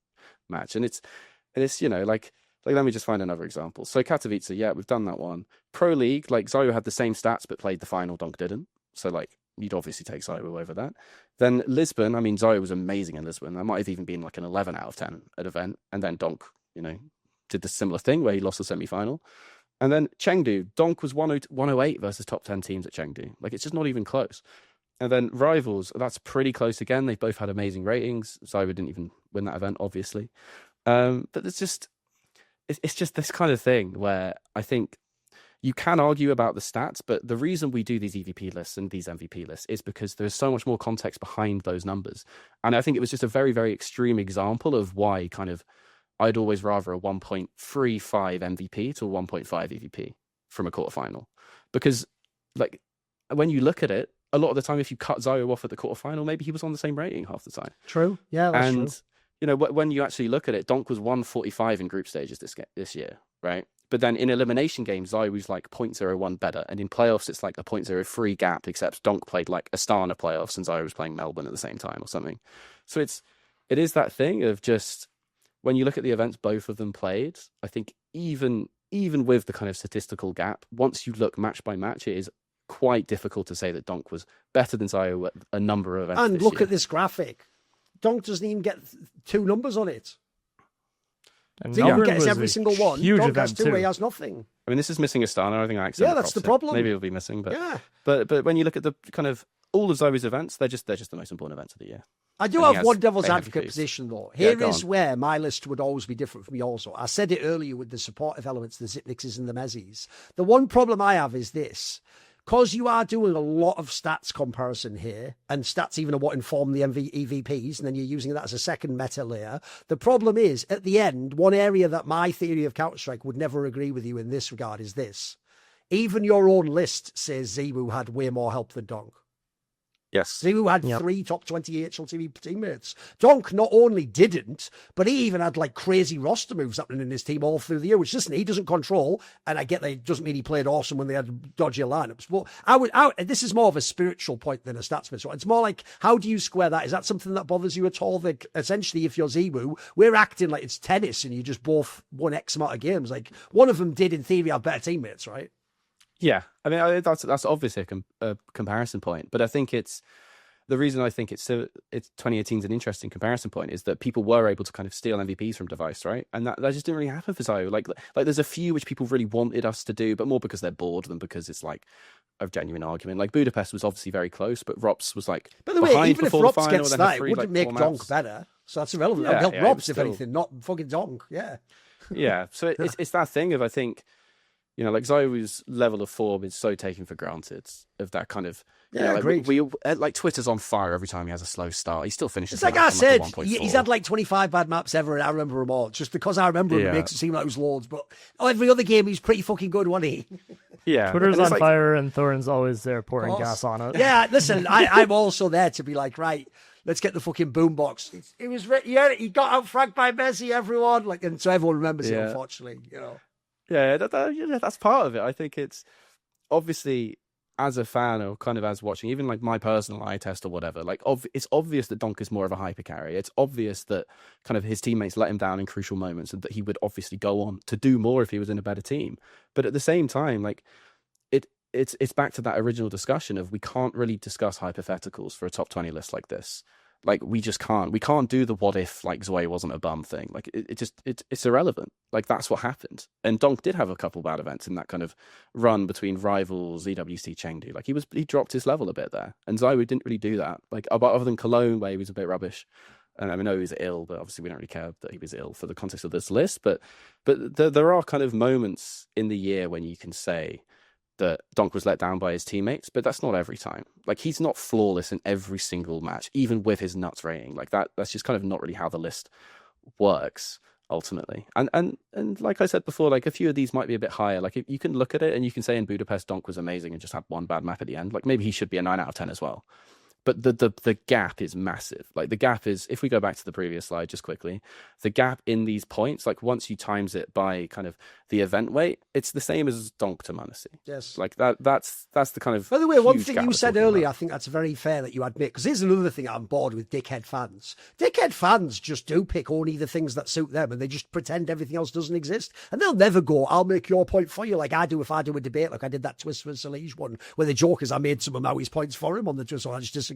match. And it's like, let me just find another example. So Katowice, we've done that one. Pro League, like ZywOo had the same stats but played the final, Donk didn't. So like, you'd obviously take ZywOo over that. Then Lisbon, I mean, ZywOo was amazing in Lisbon. That might have even been like an 11 out of 10 at event. And then Donk, did the similar thing where he lost the semi-final. And then Chengdu, Donk was 108 versus top 10 teams at Chengdu. Like, it's just not even close. And then Rivals, that's pretty close again. They both had amazing ratings. ZywOo didn't even win that event, obviously. But it's just this kind of thing where I think you can argue about the stats, but the reason we do these EVP lists and these MVP lists is because there's so much more context behind those numbers. And I think it was just a very, very extreme example of why kind of I'd always rather a 1.35 MVP to a 1.5 EVP from a quarterfinal. Because like when you look at it, a lot of the time, if you cut ZywOo off at the quarterfinal, maybe he was on the same rating half the time. True. Yeah, that's true. You know, when you actually look at it, donk was 145 in group stages this year, right? But then in elimination games, ZywOo's like 0.01 better. And in playoffs, it's like a 0.03 gap, except donk played like Astana playoffs and ZywOo was playing Melbourne at the same time or something. So it is that thing of just, when you look at the events both of them played, I think even with the kind of statistical gap, once you look match by match, it is quite difficult to say that donk was better than ZywOo at a number of events. And look at this graphic. Donk doesn't even get 2 numbers on it. And Zywoo gets every single one. Donk has 2, he has nothing. I mean, this is missing Astana. I think I accidentally that's the problem. Maybe it'll be missing, but when you look at the kind of all of ZywOo's events, they're just the most important events of the year. I do have one devil's advocate position, though. Here is where my list would always be different from yours. I said it earlier with the supportive elements, the Zipnixes and the mezies. The one problem I have is this. Because you are doing a lot of stats comparison here, and stats even are what inform the EVPs, and then you're using that as a second meta layer. The problem is, at the end, one area that my theory of Counter-Strike would never agree with you in this regard is this. Even your own list says ZywOo had way more help than donk. Yes. ZywOo had 3 top 20 HLTV teammates. Donk not only didn't, but he even had like crazy roster moves happening in his team all through the year, which listen, he doesn't control. And I get that it doesn't mean he played awesome when they had dodgy lineups. But this is more of a spiritual point than a statsman. So it's more like, how do you square that? Is that something that bothers you at all? That essentially, if you're ZywOo, we're acting like it's tennis and you just both won X amount of games. Like one of them did in theory have better teammates, right? Yeah, I mean that's obviously a comparison point, but I think it's the reason I think it's 2018 is an interesting comparison point is that people were able to kind of steal MVPs from Device, right? And that just didn't really happen for ZywOo. Like there's a few which people really wanted us to do, but more because they're bored than because it's like a genuine argument. Like Budapest was obviously very close, but ropz was like by the way, even if ropz gets that, it wouldn't make donk better. So that's irrelevant. That would help ropz if anything, not fucking donk. Yeah. Yeah. So it's that thing of I think. You know, like ZywOo's level of form is so taken for granted of that kind of. Agreed. We like Twitter's on fire every time he has a slow start. He still finishes. It's like I said, he's had like 25 bad maps ever, and I remember them all. Just because I remember him, it makes it seem like it was loads. But every other game, he's pretty fucking good, wasn't he? Yeah, Twitter's on fire, and Thorin's always there pouring gas on it. Yeah, listen, I'm also there to be like, right. Let's get the fucking boombox. It was he got out fragged by mezii, everyone, like, and so everyone remembers it. Unfortunately, you know. Yeah, that's part of it. I think it's obviously as a fan or kind of as watching, even like my personal eye test or whatever, like it's obvious that donk is more of a hyper carry. It's obvious that kind of his teammates let him down in crucial moments and that he would obviously go on to do more if he was in a better team. But at the same time, like it's back to that original discussion of we can't really discuss hypotheticals for a top 20 list like this. Like we just can't. We can't do the what if like ZywOo wasn't a bum thing. Like it's irrelevant. Like that's what happened. And donk did have a couple bad events in that kind of run between rivals, EWC, Chengdu. Like he dropped his level a bit there. And ZywOo didn't really do that. Like other than Cologne where he was a bit rubbish. And I know he was ill, but obviously we don't really care that he was ill for the context of this list. But there are kind of moments in the year when you can say that donk was let down by his teammates, but that's not every time. Like he's not flawless in every single match, even with his nuts rating. Like that's just kind of not really how the list works ultimately. And like I said before, like a few of these might be a bit higher. Like you can look at it and you can say in Budapest donk was amazing and just had one bad map at the end. Like maybe he should be a 9 out of 10 as well. But the gap is massive. Like the gap is, if we go back to the previous slide just quickly, the gap in these points, like once you times it by kind of the event weight, it's the same as donk to mezii. Yes. Like that's the kind of. By the way, one thing you said earlier, I think that's very fair that you admit, because here's another thing I'm bored with dickhead fans. Dickhead fans just do pick only the things that suit them and they just pretend everything else doesn't exist. And they'll never go, I'll make your point for you, like I do if I do a debate, like I did that Twistzz vs Elige one, where the joke is I made some of Maui's points for him on the Twistzz, so I just disagreed.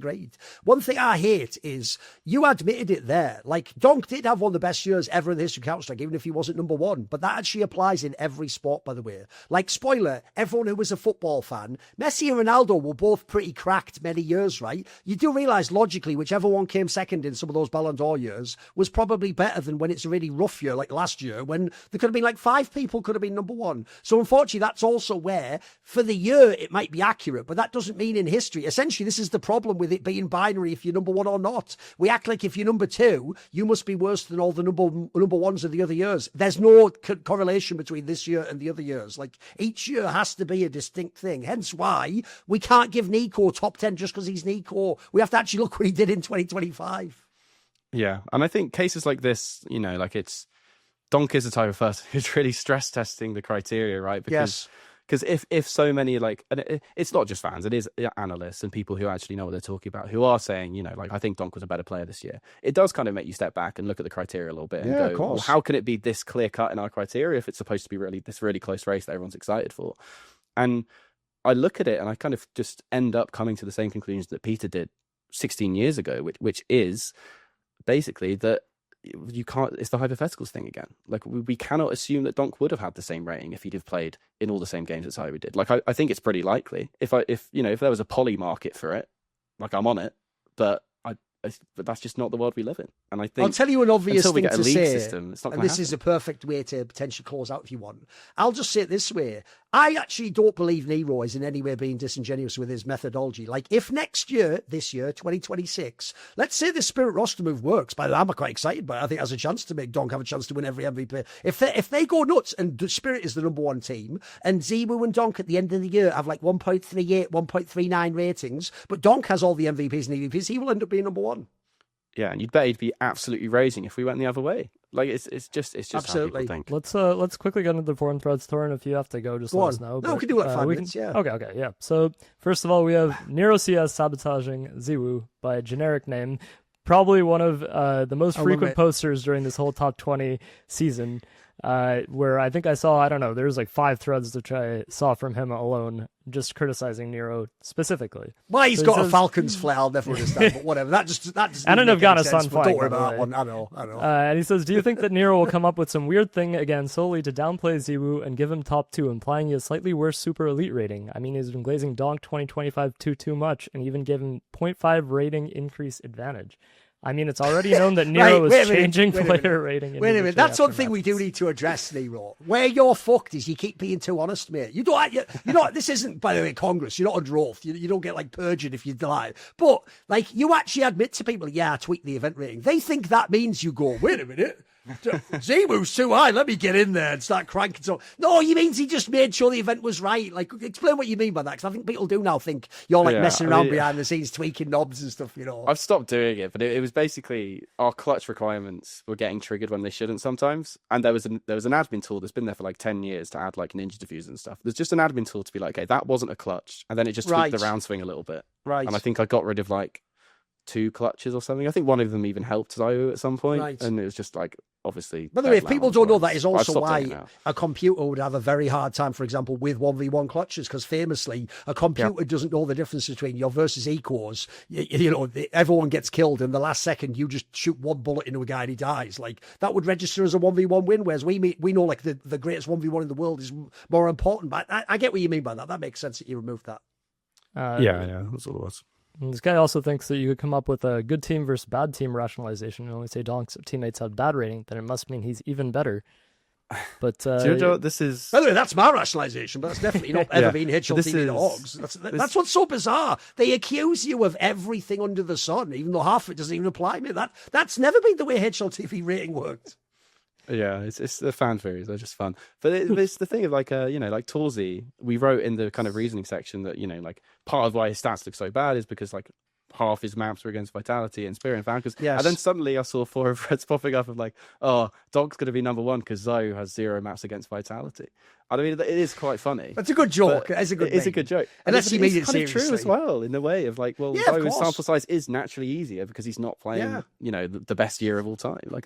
One thing I hate is you admitted it there. Like donk did have one of the best years ever in the history of Counter-Strike, even if he wasn't number one. But that actually applies in every sport, by the way. Like spoiler, everyone who was a football fan, Messi and Ronaldo were both pretty cracked many years, right? You do realise logically, whichever one came second in some of those Ballon d'Or years was probably better than when it's a really rough year, like last year, when there could have been like 5 people could have been number one. So unfortunately, that's also where for the year it might be accurate, but that doesn't mean in history. Essentially, this is the problem with with it being binary if you're number one or not. We act like if you're number two, you must be worse than all the number ones of the other years. There's no correlation between this year and the other years. Like, each year has to be a distinct thing. Hence why we can't give NiKo top 10 just because he's NiKo. We have to actually look what he did in 2025. Yeah, and I think cases like this, you know, like donk is the type of person who's really stress testing the criteria, right? Because if so many, like, and it's not just fans, it is analysts and people who actually know what they're talking about, who are saying, you know, like, I think donk was a better player this year. It does kind of make you step back and look at the criteria a little bit and go, well, how can it be this clear cut in our criteria if it's supposed to be this really close race that everyone's excited for? And I look at it and I kind of just end up coming to the same conclusions that Peter did 16 years ago, which is basically that you can't, it's the hypotheticals thing again. Like, we cannot assume that donk would have had the same rating if he'd have played in all the same games that ZywOo did. Like, I think it's pretty likely if there was a poly market for it, like, I'm on it, but that's just not the world we live in. And I think I'll tell you an obvious until we thing get a to league say, system, it's not and gonna this happen. is a perfect way to potentially close out if you want. I'll just say it this way. I actually don't believe Nero is in any way being disingenuous with his methodology. Like, if this year, 2026, let's say the Spirit roster move works, by the way, I'm quite excited, but I think it has a chance to make donk have a chance to win every MVP. If they go nuts and the Spirit is the number one team, and ZywOo and donk at the end of the year have like 1.38, 1.39 ratings, but donk has all the MVPs and EVPs, he will end up being number one. Yeah, and you'd bet he'd be absolutely raging if we went the other way. Like, it's just absolutely. how people think. Let's quickly get into the forum threads, Thorin. If you have to go, just let us know. No, we can do it 5 minutes. Yeah. Okay, yeah. So first of all, we have Nero CS sabotaging ZywOo by generic name. Probably one of the most frequent posters during this whole top 20 season. Where I think I saw, I don't know, there's like 5 threads which I saw from him alone, just criticizing Nero specifically. Why he's got a Falcons flare, I'll never understand, but whatever. That just and an Afghanistan flag. Don't worry about that one. I know. And he says, do you think that Nero will come up with some weird thing again solely to downplay ZywOo and give him top 2, implying he has slightly worse super elite rating? I mean, he's been glazing donk 2025 too much, and even gave him 0.5 rating increase advantage. I mean, it's already known that Nero is changing player rating. Wait a minute. That's something we do need to address, Nero. Where you're fucked is you keep being too honest, mate. You know, this isn't, by the way, Congress. You're not under oath. You don't get, like, perjured if you lie. But, like, you actually admit to people, yeah, I tweaked the event rating. They think that means you go, wait a minute. ZywOo's too high. Let me get in there and start cranking. So, no, he means he just made sure the event was right. Like, explain what you mean by that, because I think people do now think you're like messing around behind the scenes, tweaking knobs and stuff. You know, I've stopped doing it, but it was basically our clutch requirements were getting triggered when they shouldn't sometimes. And there was an admin tool that's been there for like 10 years to add like ninja diffusers and stuff. There's just an admin tool to be like, okay, that wasn't a clutch, and then it just tweaked the round swing a little bit. Right. And I think I got rid of like 2 clutches or something. I think one of them even helped ZywOo at some point, and it was just like, obviously. By the way, if people don't know, that is also why a computer would have a very hard time, for example, with 1v1 clutches, because famously a computer doesn't know the difference between your versus equals. You know, everyone gets killed in the last second. You just shoot one bullet into a guy and he dies. Like, that would register as a 1v1 win, whereas we know like the greatest 1v1 in the world is more important. But I get what you mean by that. That makes sense that you removed that. Yeah, that's all it was. And this guy also thinks that you could come up with a good team versus bad team rationalization and only say donk's teammates have bad rating, then it must mean he's even better. But do you know what this is? By the way, that's my rationalization, but that's definitely not ever been HLTV Hogs. That's what's so bizarre. They accuse you of everything under the sun, even though half of it doesn't even apply to me. That's never been the way HLTV rating worked. Yeah, it's the fan theories. They're just fun. But it's the thing of like, like Twistzz, we wrote in the kind of reasoning section that, like part of why his stats look so bad is because like half his maps were against Vitality and Spirit and Falcons. Yes. And then suddenly I saw 4 of threads popping up of like, oh, donk's going to be number 1 because ZywOo has 0 maps against Vitality. I mean, it is quite funny. It's a good joke. It's a good joke. Unless you mean it seriously. It's kind of true as well, in a way of like, well, ZywOo's sample size is naturally easier because he's not playing, the best year of all time. Like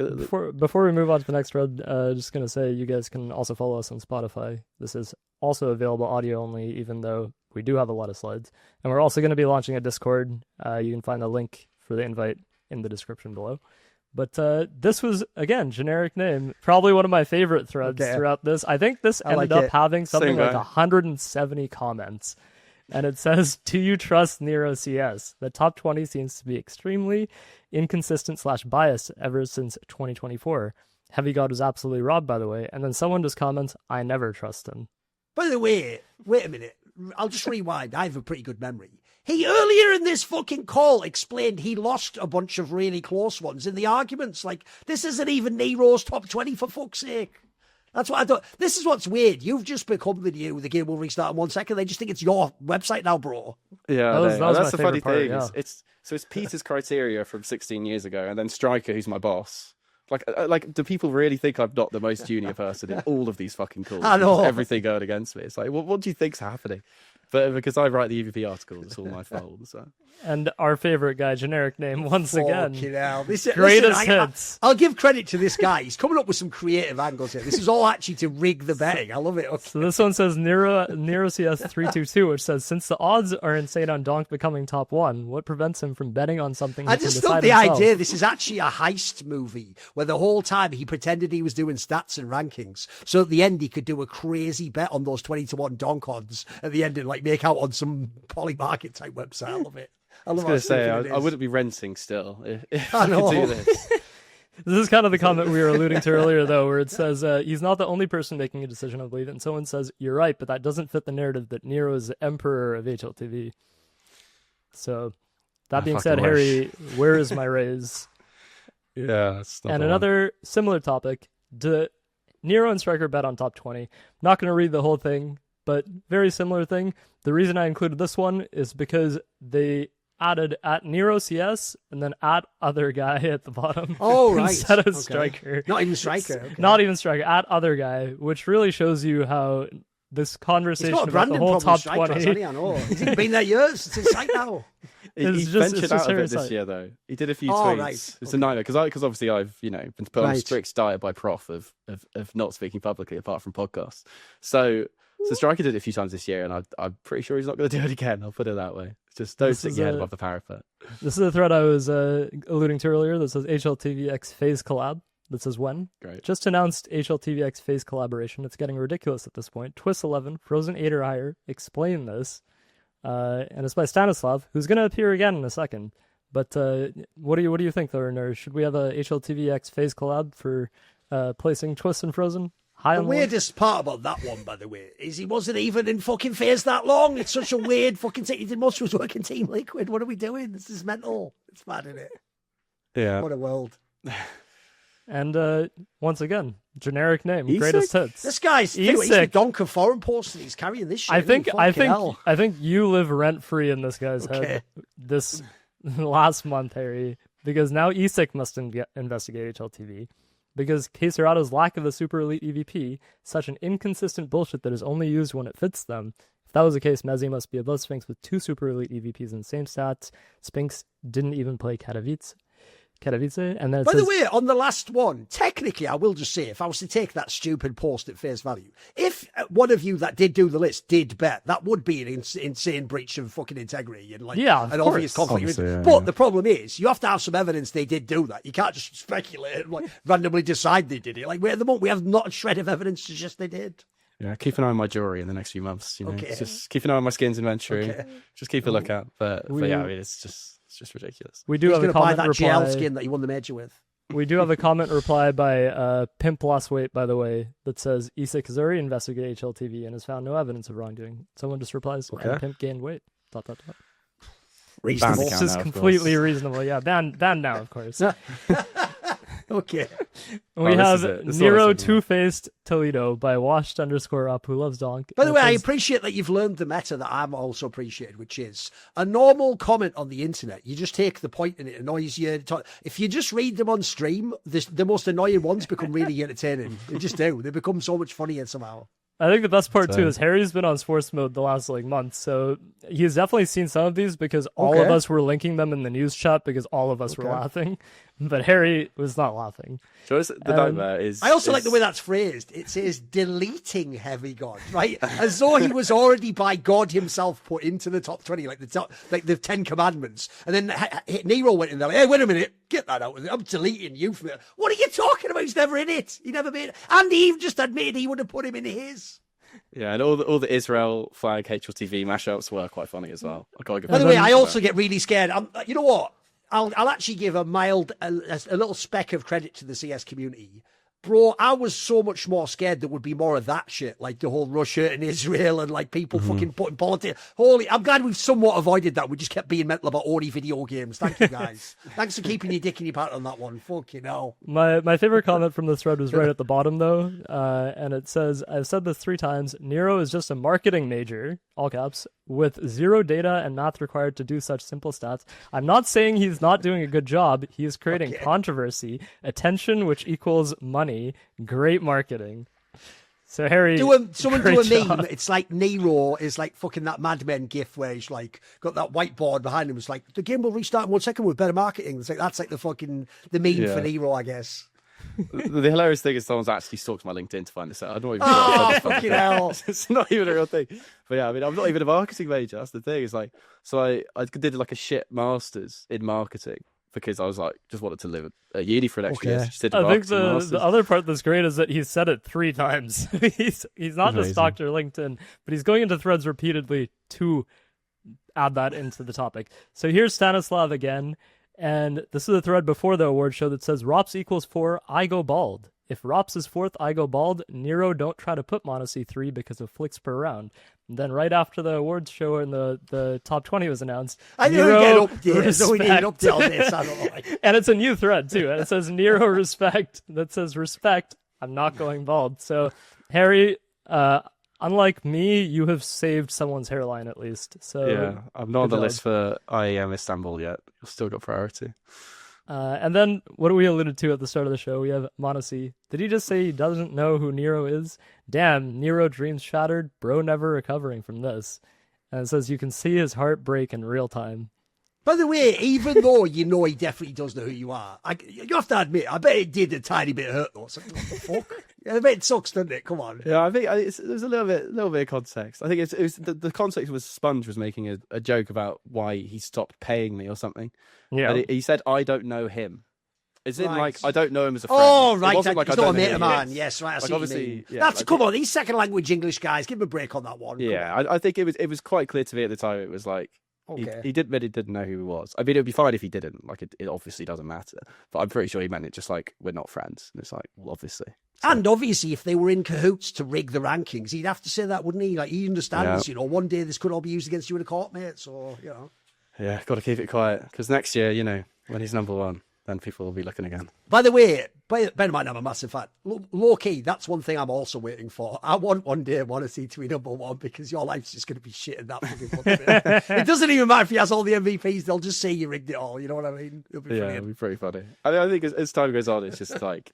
before we move on to the next thread, just going to say you guys can also follow us on Spotify. This is also available audio only, even though we do have a lot of slides. And we're also going to be launching a Discord. You can find the link for the invite in the description below. But this was, again, generic name. Probably one of my favorite threads throughout this. I think this ended up having something like 170 comments. And it says, do you trust Nero CS? The top 20 seems to be extremely inconsistent / biased ever since 2024. HeavyGod was absolutely robbed, by the way. And then someone just comments, I never trust him. By the way, wait a minute. I'll just rewind. I have a pretty good memory. He earlier in this fucking call explained he lost a bunch of really close ones in the arguments. Like, this isn't even Nero's top 20 for fuck's sake. That's what I thought. This is what's weird. You've just become the game will restart in 1 second. They just think it's your website now, bro. Yeah, that's the funny thing. Yeah. It's Peter's criteria from 16 years ago, and then Striker, who's my boss. Like, do people really think I'm not the most junior person in all of these fucking calls? I know. Everything going against me. It's like, what do you think's happening? But because I write the EVP articles, it's all my fault. So. And our favorite guy, generic name, once again. Greatest hits. I'll give credit to this guy. He's coming up with some creative angles here. This is all actually to rig the betting. I love it. Okay. So this one says Nero CS 322, which says, since the odds are insane on Donk becoming top 1, what prevents him from betting on something he I can just decide love the himself? idea. This is actually a heist movie where the whole time he pretended he was doing stats and rankings. So at the end, he could do a crazy bet on those 20-1 Donk odds at the end and like make out on some Polymarket type website. I love it. I was going to say, I wouldn't be renting still if I could do this. This is kind of the comment we were alluding to earlier, though, where it says, he's not the only person making a decision, I believe. And someone says, you're right, but that doesn't fit the narrative that Nero is the emperor of HLTV. So, that being said, Harry, where is my raise? Yeah. And another similar topic, do Nero and Striker bet on top 20. Not going to read the whole thing, but very similar thing. The reason I included this one is because they added at Nero CS and then at other guy at the bottom. Oh, right. Instead of Striker. Not even Striker. Okay. Not even Striker. At other guy, which really shows you how this conversation about the whole top 20. I know. He's been there years. It's his site now. He ventured out of it this year, though. He did a few tweets. Right. It's a nightmare because obviously I've been put on a strict diet by Prof of not speaking publicly apart from podcasts. So Striker did it a few times this year, and I'm pretty sure he's not going to do it again. I'll put it that way. Just don't stick your head above the parapet. This is a thread I was alluding to earlier that says HLTV X FaZe collab. That says when. Great. Just announced HLTV X FaZe collaboration. It's getting ridiculous at this point. Twistzz 11, Frozen 8 or higher. Explain this. And it's by Stanislav, who's going to appear again in a second. But what do you think, Thorin? Or should we have a HLTV X FaZe collab for placing Twistzz and Frozen? The weirdest part about that one, by the way, is he wasn't even in fucking FaZe that long. It's such a weird fucking thing. He did most of his work in Team Liquid. What are we doing? This is mental. It's mad, isn't it? Yeah. What a world. And once again, generic name, greatest hits. This guy's he's the donk of foreign posts and he's carrying this shit. I think you live rent free in this guy's head this last month, Harry, because now ESIC must investigate HLTV. Because KSCERATO's lack of a super elite EVP, such an inconsistent bullshit that is only used when it fits them. If that was the case, mezii must be above Sphinx with 2 super elite EVPs in the same stats. Sphinx didn't even play Katowice. And then by the way, on the last one, technically, I will just say, if I was to take that stupid post at face value, if one of you that did do the list did bet, that would be an insane breach of fucking integrity and an obvious conflict. But the problem is, you have to have some evidence they did do that. You can't just speculate and randomly decide they did it. Like, at the moment, we have not a shred of evidence to suggest they did. Yeah, keep an eye on my jewelry in the next few months. Just keep an eye on my skins inventory. Just keep a lookout. But yeah, I mean, it's just ridiculous. We do have a comment buy that reply. GL skin that you won the major with. We do have a comment reply by Pimp Lost Weight, by the way, that says ESIC has already investigated HLTV and has found no evidence of wrongdoing. Someone just replies, and Pimp gained weight. ... Reasonable. This is completely reasonable. Yeah, banned now, of course. Okay. We have Nero Two-Faced Toledo by washed_up who loves donk. By the way, I appreciate that you've learned the meta that I'm also appreciated, which is a normal comment on the internet. You just take the point and it annoys you. If you just read them on stream, the most annoying ones become really entertaining. They just do. They become so much funnier somehow. I think the best part, too, is Harry's been on sports mode the last, month, so he's definitely seen some of these because all of us were linking them in the news chat because all of us were laughing, but Harry was not laughing. So the nightmare is... I also like the way that's phrased. It says deleting HeavyGod, right? As though he was already by God himself put into the top 20, like the 10 commandments. And then Nero went in there like, hey, wait a minute, get that out. I'm deleting you from it. What are you talking about? He's never in it. He never made it. And he just admitted he would have put him in his. Yeah, and all the Israel flag HLTV mashups were quite funny as well. By the way, I also get really scared. You know what? I'll actually give a little speck of credit to the CS community. Bro, I was so much more scared there would be more of that shit, like the whole Russia and Israel and like people fucking putting politics. I'm glad we've somewhat avoided that. We just kept being mental about only video games. Thank you, guys. Thanks for keeping your dick in your pants on that one. Fucking hell. My favorite comment from the thread was right at the bottom, though, and it says, I've said this 3 times, NiKo is just a marketing major, all caps, with 0 data and math required to do such simple stats. I'm not saying he's not doing a good job. He is creating controversy, attention, which equals money. Great marketing. So Harry, someone do a meme. It's like Nero is like fucking that Mad Men gif where he's like got that whiteboard behind him. It's like the game will restart in 1 second with better marketing. It's like that's like the meme for Nero, I guess. The hilarious thing is someone's actually stalked my LinkedIn to find this out. I don't even fucking hell. It's not even a real thing. But yeah, I mean, I'm not even a marketing major. That's the thing. It's like, so I did like a shit master's in marketing because I was like, just wanted to live at uni for an extra year. I think the other part that's great is that he's said it 3 times. he's not just Dr. LinkedIn, but he's going into threads repeatedly to add that into the topic. So here's Stanislav again. And this is a thread before the award show that says, ropz equals 4, I go bald. If ropz is 4th, I go bald. NiKo, don't try to put mozii 3 because of flicks per round. And then right after the awards show and the top 20 was announced, I didn't get updated. So we need an update on this. I don't know. And it's a new thread too. And it says NiKo respect. That says respect. I'm not going bald. So Harry, unlike me, you have saved someone's hairline at least. So yeah, I'm not on the list for IEM Istanbul yet. You've still got priority. And then what we alluded to at the start of the show, we have mozii. Did he just say he doesn't know who NiKo is? Damn, NiKo dreams shattered, bro never recovering from this. And it says you can see his heart break in real time. By the way, even though you know he definitely does know who you are, you have to admit, I bet it did a tiny bit hurt though. So, what the fuck? Yeah, I bet it sucks, doesn't it? Come on. Yeah, I think there's a little bit of context. I think it was the context was Sponge was making a joke about why he stopped paying me or something. Yeah, and he said I don't know him. Is it like I don't know him as a friend? Oh, right. It wasn't like he's I not don't a mate know of mine. Yes, right. I see what you mean. Yeah, come on. These second language English guys, give him a break on that one. Yeah, I think it was quite clear to me at the time. It was like he didn't know who he was. I mean, it would be fine if he didn't. Like it obviously doesn't matter. But I'm pretty sure he meant it just like we're not friends. And it's like, well, obviously. So. And obviously, if they were in cahoots to rig the rankings, he'd have to say that, wouldn't he? Like he understands, one day this could all be used against you in a court, mate. So Yeah, got to keep it quiet because next year, when he's number 1. Then people will be looking again. By the way, Ben might have a massive fan. Low key, that's one thing I'm also waiting for. I want one day mozii to be number 1 because your life's just going to be shit in that fucking It doesn't even matter if he has all the MVPs. They'll just say you rigged it all. You know what I mean? It'll be it'll be pretty funny. I think as time goes on, it's just like...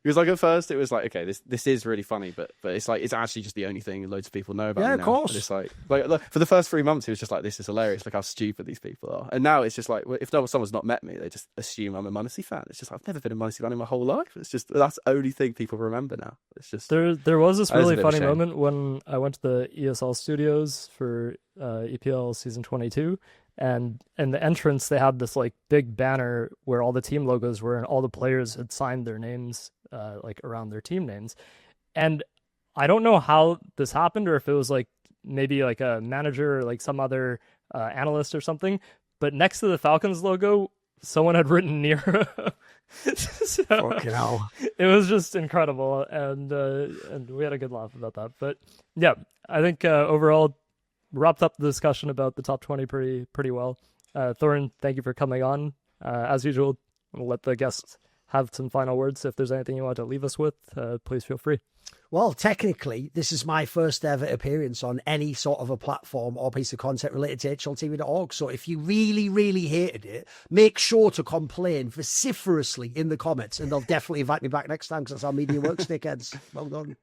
Because like at first it was like, okay, this is really funny, but it's like it's actually just the only thing loads of people know about. Yeah, of course. And it's like for the first 3 months, it was just like, this is hilarious. Look how stupid these people are. And now it's just like, if someone's not met me, they just assume I'm a mozii fan. It's just I've never been a mozii fan in my whole life. It's just that's the only thing people remember now. It's just there was this really funny moment when I went to the ESL studios for EPL season 22. And in the entrance, they had this like big banner where all the team logos were, and all the players had signed their names like around their team names. And I don't know how this happened, or if it was like maybe like a manager or like some other analyst or something. But next to the Falcons logo, someone had written NiKo. So, fucking hell. It was just incredible, and we had a good laugh about that. But yeah, I think overall, wrapped up the discussion about the top 20 pretty well. Thorin, thank you for coming on. As usual, we'll let the guests have some final words. If there's anything you want to leave us with, please feel free. Well, technically, this is my first ever appearance on any sort of a platform or piece of content related to HLTV.org. So if you really, really hated it, make sure to complain vociferously in the comments, and they'll definitely invite me back next time because that's how media works, dickheads. Well done.